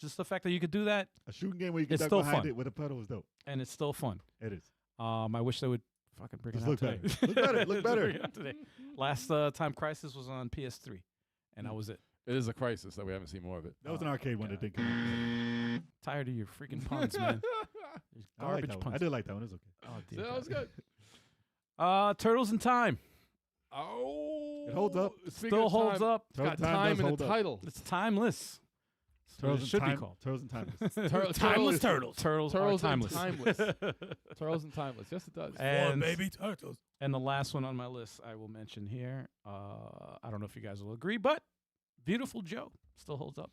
Just the fact that you could do that, A shooting game where you can It's duck still behind fun. it with a pedal is dope. and it's still fun. It is. I wish they would fucking bring Just it out look today. better. Look better. Look Just better. bring it out today. Last Time Crisis was on PS3, and that was it. It is a crisis that we haven't seen more of it. That was an arcade one that God. didn't come out. Tired of your freaking puns, man. These I like garbage that one. puns. I did like that one. It was okay. Oh, So dear that was God. good. Turtles in Time Oh. It holds up. Speaking still of holds time, up. It's got Turtles in Time time does in hold the up. title. It's timeless. That's what Turtles it in should time. be called. Turtles and Timeless. Timeless Turtles. Turtles Turtles are and timeless. Turtles and Timeless. Yes, it does. And- baby turtles. And the last one on my list I will mention here. I don't know if you guys will agree, but Beautiful Joe still holds up.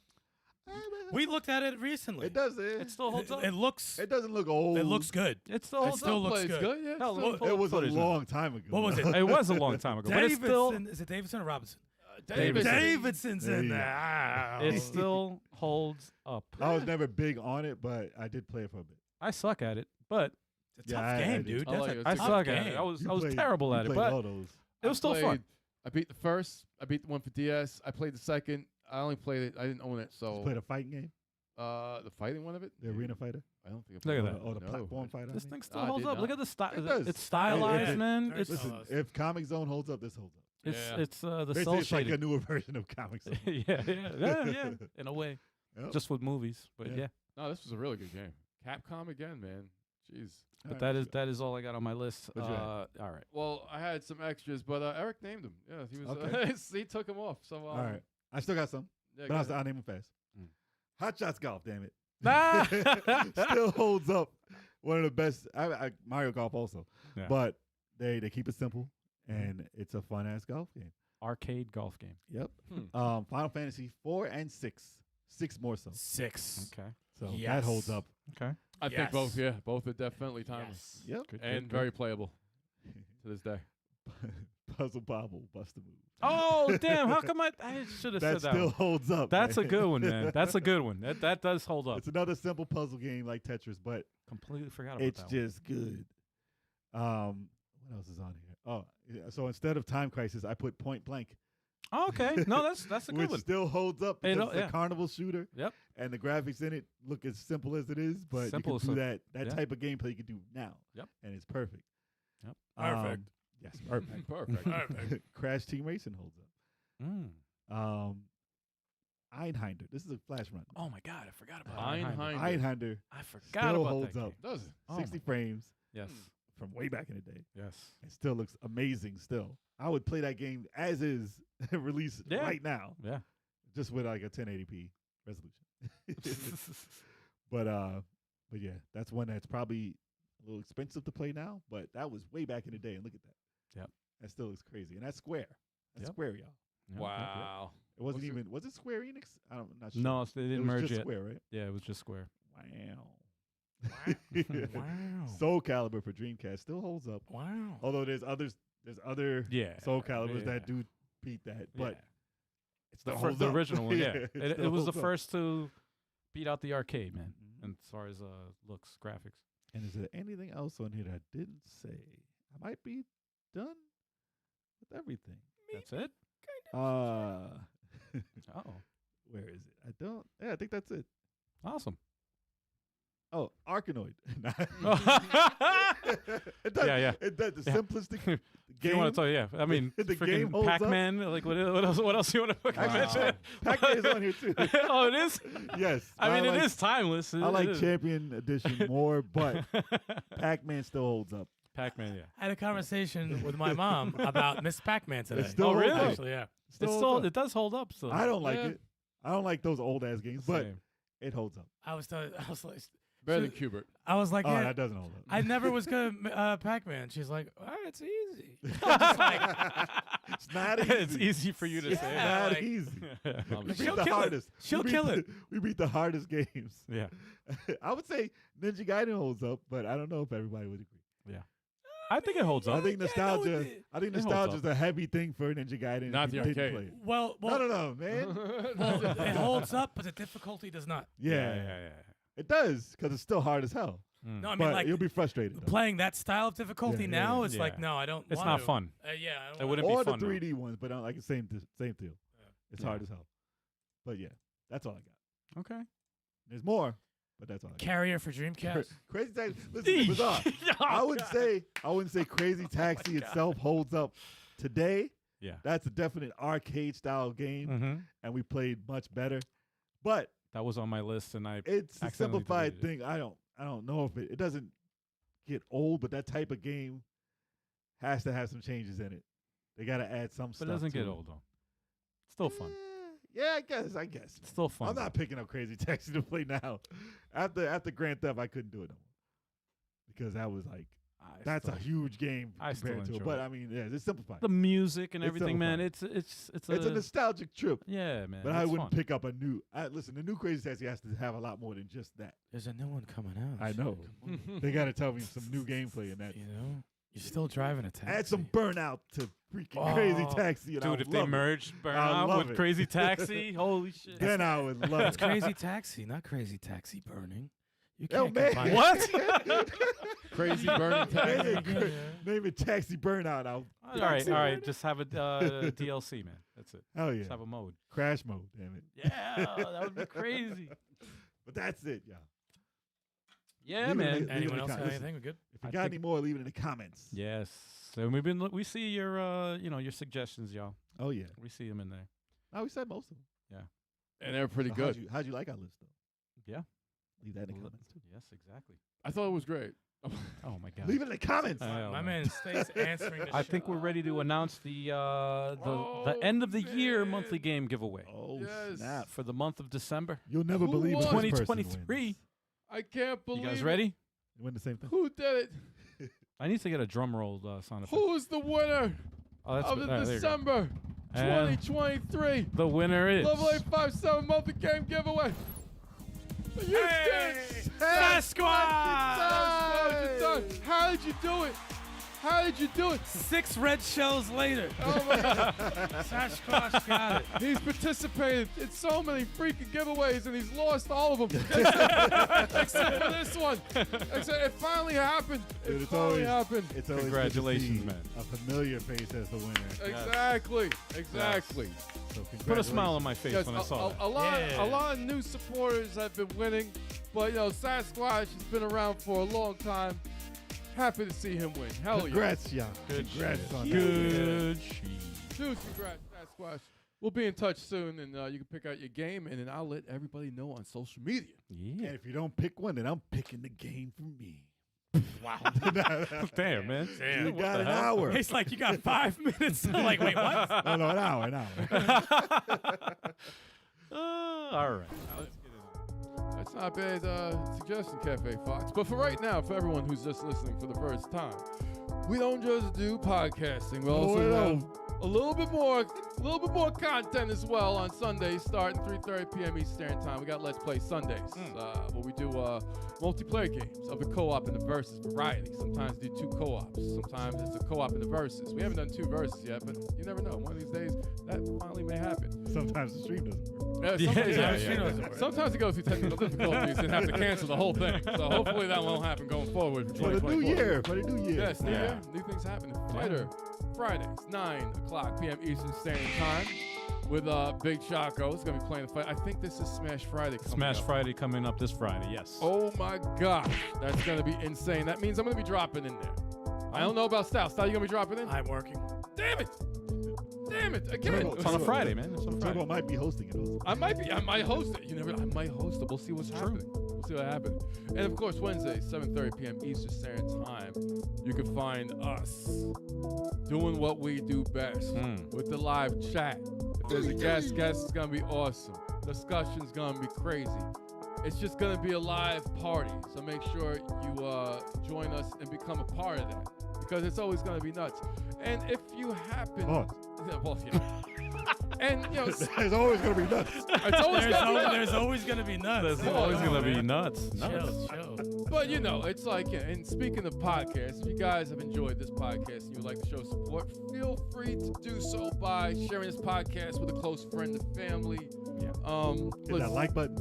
We looked at it recently. It does. It still holds up. It looks. It doesn't look old. It looks good. It still It holds still up. looks Plays good. Yeah, Hell, still- let me pull It was a footage now. long time ago. What was it? It was a long time ago, but it's still Davidson. Is it Davidson or Robinson? Davidson. Davidson's There in you go. there. it still holds up. I was never big on it, but I did play it for a bit. I suck at it, but It's a Yeah, tough I game, did. dude. I That's like a it. I Tough suck game. at it. I was You terrible you at it, played but all those. it was still fun. I beat the first. I beat the one for DS. I played the second. I only played it. I didn't own it, You so played a fighting game, the fighting one of it. the arena fighter, I don't think. Look at played that. or the No. platform fighter. This I mean. thing still I holds did up. Look not. at the style. It does. It's stylized, Yeah. man. Very It's stylized. If Comic Zone holds up, this holds up. it's Yeah. it's the Basically, cell it's like a shading. newer version of Comic Zone. yeah, in a way, Yep. just with movies. But Yeah. yeah, No, this was a really good game. Capcom again, man. Jeez. but that is all I got on my list. What'd you All right. Well, I had some extras, but Eric named them. Yeah, he was. Okay. He took them off. So All right, I still got some, Yeah, but go ahead. I'll name them fast. Mm. Hot Shots Golf, damn it. Ah! Still holds up. One of the best. Mario Golf also, Yeah. but they keep it simple and it's a fun ass golf game. Arcade golf game. Yep. Hmm. Final Fantasy 4 and 6. 6 more so. 6. Okay. So that Yes. holds up. Okay. I think both. Yes. Yeah, both are definitely timeless Yep. Good, and good, very playable to this day. Puzzle Bobble, bust a move. Oh damn! How come I should have said That that? still One. holds up. That's a man. good one, man. That's a good one. That does hold up. It's another simple puzzle game like Tetris, but Completely forgot about it's that. One. just good. What else is on here? Oh, yeah, so instead of Time Crisis, I put Point Blank, Oh, okay. No, that's a good which one. still holds up Hey, because no, it's a yeah. carnival shooter. Yep. And the graphics in it look as simple as it is, but Simple you as can do so- that yeah. type of gameplay you can do now. Yep. And it's perfect. Yep. Perfect. Yes, perfect. Perfect. Perfect. Crash Team Racing holds up. Mm. Einhinder. This is a flash run. Oh my God, I forgot about Einhinder. Einhinder I forgot still about holds that up. game. Does it? Oh 60 my- frames Yes. from way back in the day. Yes. It still looks amazing still. I would play that game as is release Yeah. right now, Yeah. just with like a 1080p resolution. but yeah, that's one that's probably a little expensive to play now, but that was way back in the day. And look at that. Yep. That still looks crazy. And that's Square. That's Yep. Square, y'all. Yeah. Wow. It wasn't Was it- even was it Square Enix? I'm not sure. No, they it didn't was merge just yet. Square, right? Yeah, it was just Square. Wow. Wow. Soul Calibur for Dreamcast still holds up. Wow. Although there's other Yeah. Soul Caliburs yeah. that do beat that, but Yeah. it still the holds the up. original one. Yeah. It it still was the holds up. first to beat out the arcade, man. Mhm. And as far as looks, graphics. And is there anything else on here that I didn't say? I might be done with everything. That's it. Uh, Oh, where is it? I don't. Yeah, I think that's it. awesome. Oh, Arkanoid. Yeah, It does, yeah. It does the Yeah. simplistic If you game. want to tell, yeah. I mean, The game freaking holds up. Pac-Man. Like what else? What else you want to fucking Wow. mention? Pac-Man is on here too. Oh, it is. Yes. I mean, like, it is timeless. I It like is. Champion Edition more, but Pac-Man still holds up. Pac-Man. Yeah. I had a conversation with my mom about Miss Pac-Man today. still Oh, really? Actually, yeah. Still It's holds still up. it does hold up. Still. I don't like Yeah. it. I don't like those old ass games, but Same. it holds up. I was like, Better than Cubert. I was like, Oh, yeah, that doesn't hold up. I never was good at Pac-Man. She's like, it's easy. I'm just like, It's not easy. It's easy for you to It's say. Yeah, not like- easy. Um, We beat She'll the kill it. hardest. She'll We beat kill the- it. We beat the hardest games. Yeah. I would say Ninja Gaiden holds up, but I don't know if everybody would agree. I think it holds up. I think yeah, no, nostalgia. it- I think it holds nostalgia up. is a heavy thing for Ninja Gaiden. Not if the you didn't arcade. play it. well, No, man. well, it holds up, but the difficulty does not. Yeah, it does because it's still hard as hell. Mm. No, I mean, But like, you'll be frustrated. though. playing that style of difficulty Yeah, now yeah, is yeah. like, no, I don't It's want not to. fun. Yeah, I don't It wanna- wouldn't be or fun, the though. 3D ones, but not like the same deal. It's Yeah. hard as hell. But yeah, that's all I got. Okay. There's more, but that's all I got. Carrier for Dreamcast. Crazy Taxi. Listen, it's bizarre. I wouldn't say Crazy Taxi itself holds up today. Yeah. That's a definite arcade style game, Mm-hmm. and we played much better. But That was on my list, and I. it's a accidentally simplified deleted thing. I don't know if it doesn't get old, but that type of game has to have some changes in it. They got to add some But stuff. it doesn't to get it. old though. Still fun. Yeah, I guess. It's still fun. I'm not picking up Crazy Taxi to play now. After Grand Theft, I couldn't do it no more because that was like That's a huge game I still compared to it. enjoy But it. I mean, yeah, it's simplified. The music and It's everything, man. simplified. It's It's a nostalgic trip. yeah, man. But I it's wouldn't fun. pick up a new. Listen, the new Crazy Taxi has to have a lot more than just that. There's a new one coming out. I know. They got to tell me some new gameplay in that. You know, you're still driving a taxi. Add some burnout to freaking Crazy Oh, Taxi. And I Dude, would if they love it. merged I Burnout love with it. Crazy Taxi, holy shit. Then I would love That's it. Crazy Taxi, not Crazy Taxi Burning. You Yo, can't man. combine What? Crazy burning taxi. Name it, name it Taxi Burnout. all right. Just have a DLC, man. That's it. Hell yeah. Just have a mode. Crash mode, damn it. Yeah, that would be crazy. But that's it, y'all. Yeah, Leave it man. in the- Anyone else Listen, have anything? We're good. If you I got think- any more, leave it in the comments. Yes. So we see your your suggestions, y'all. Oh, yeah. We see them in there. Oh, we said most of them. And they're pretty So good. How'd you like our list, though? Yeah. Leave that in the Well, comments, too. Yes, exactly. I thought it was great. Oh my god. Leave it in the comments. My man stays answering the I think we're ready to announce the end of the year monthly game giveaway Oh, Yes. snap. for the month of December You'll never Who believe won? what this person 2023. wins. I can't believe You guys it. ready? You win the same thing. Who did it? I need to get a drum roll sound effect. Who's the winner Oh, that's of the there you go. December And 2023 the winner is Level 857 monthly game giveaway? Sasquatch! How did you do it? How did you do it? 6 red shells later. Oh my God. Sasquatch got it. He's participated in so many freaking giveaways and he's lost all of them. Except for this one. Except it finally happened. Dude, It it's finally always- happened. It's always Congratulations, good to see man. A familiar face as the winner. Exactly. Exactly. So put a smile on my face Yes, when I saw that. a lot, Yeah. a lot of new supporters have been winning, but Sasquatch has been around for a long time. Happy to see him win. Hell Congrats, y'all. Good Congrats shit. on Good yeah! Dude, congrats, Sasquatch. We'll be in touch soon, and you can pick out your game, and then I'll let everybody know on social media. that. Yeah. And if you don't pick one, then I'm picking the game for me. Wow. Damn, man. You What got the an hell? hour. He's like, you got 5 minutes. I'm like, wait, what? No, an hour, an hour. All right. That's not a bad suggestion, Cafe Fox. But for right now, for everyone who's just listening for the first time, we don't just do podcasting. We also have a little bit more content as well on Sundays, starting 3:30 p.m. Eastern Standard Time. We got Let's Play Sundays, where we do multiplayer games of the co-op and the versus variety. Sometimes we do 2 co-ops. Sometimes it's a co-op and the versus. We haven't done 2 versus yet, but you never know. One of these days, that finally may happen. Sometimes the stream doesn't work. Sometimes it goes through technical difficulties and have to cancel the whole thing. So hopefully that won't happen going forward for For the new 2024. year. For the new year. Yes, new year, new things happening. Fighter, Fridays, 9 o'clock p.m. Eastern Standard Time with Big Chaco. He's going to be playing the fight. I think this is Smash Friday coming Smash up. Friday coming up this Friday, yes. Oh my gosh, that's going to be insane. That means I'm going to be dropping in there. I don't know about Stout. Stout, you going to be dropping in? I'm working. Damn it. Damn it. Again. Turbo. It's on a Friday, man. It's on a Turbo Friday. might be hosting it also. I might host it. I might host it. We'll see what's happening. We'll see what happens. And of course, Wednesday, 7:30 p.m. Eastern Standard Time, you can find us doing what we do best with the live chat. If there's a guest is gonna be awesome. Discussion's gonna be crazy. It's just gonna be a live party. So make sure you join us and become a part of that, because it's always gonna be nuts. And if you happen, and It's always going to be nuts. it's always gonna be nuts. There's always going to be nuts. There's always going to be nuts. Chill. But it's like, and speaking of podcasts, if you guys have enjoyed this podcast and you would like to show support, feel free to do so by sharing this podcast with a close friend and family. Hit that like button.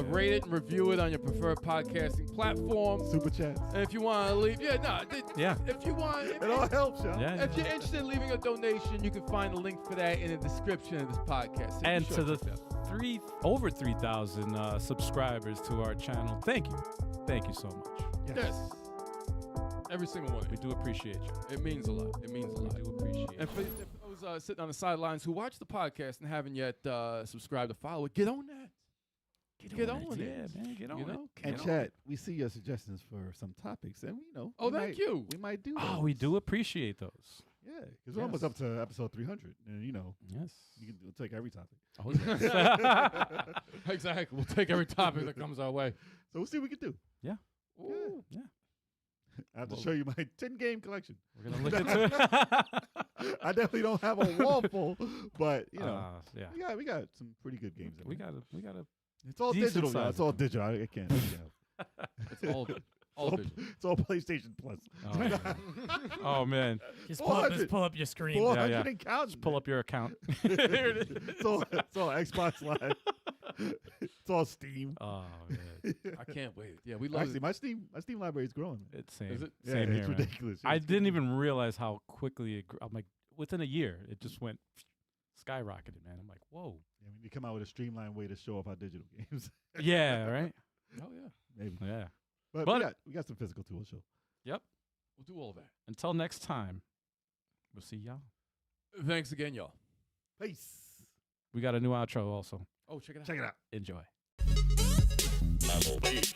Rate it and review it on your preferred podcasting platform. Super chats. And if you want to leave, if you want, It all helps, y'all. Yeah. if you're interested in leaving a donation, you can find a link for that in the description of this podcast. So And be to sure the check that out. over 3,000 subscribers to our channel, thank you. Thank you so much. Yes. Every single one of We you. do appreciate you. It means a lot. It means a We lot. do appreciate And for those sitting on the sidelines who watch the podcast and haven't yet subscribed or follow it, get on that. Get on it. Yeah, man, get on You it. know? And Get on chat, we see your suggestions for some topics, and Oh, thank you. We might do. it. Oh, those. we do appreciate those. Yeah, because we're almost up to episode 300, and Yes. we'll take every topic. Oh, yes. Exactly. We'll take every topic that comes our way. So we'll see what we can do. Yeah. Ooh. Yeah. I have to Well- show you my 10-game collection. We're gonna look into it. I definitely don't have a wall full, but you know, yeah. we got some pretty good games. In We there. gotta. It's all decent digital, size guys. It's of all them. digital. I can't. It's all digital. It's all PlayStation Plus. Oh, man. Oh man. Just pull, up, 400. pull up your screen. 400 yeah. and counting. Just pull up your account. Here it is. It's all Xbox Live. It's all Steam. Oh man. I can't wait. Yeah, we love Actually, my Steam library is growing. It's same. Is it? Yeah, Same it's here, man. ridiculous. I It's didn't ridiculous. even realize how quickly it I'm like within a year it just went skyrocketed, man. I'm like, whoa. Yeah, we need to come out with a streamlined way to show off our digital games. Yeah, right? Oh yeah, Maybe. Yeah. But, But- we got some physical tools show. we'll do all that. Until next time, we'll see y'all. Thanks again, y'all. Peace. We got a new outro also. Oh, check it out. Check it out. Enjoy. Level 8.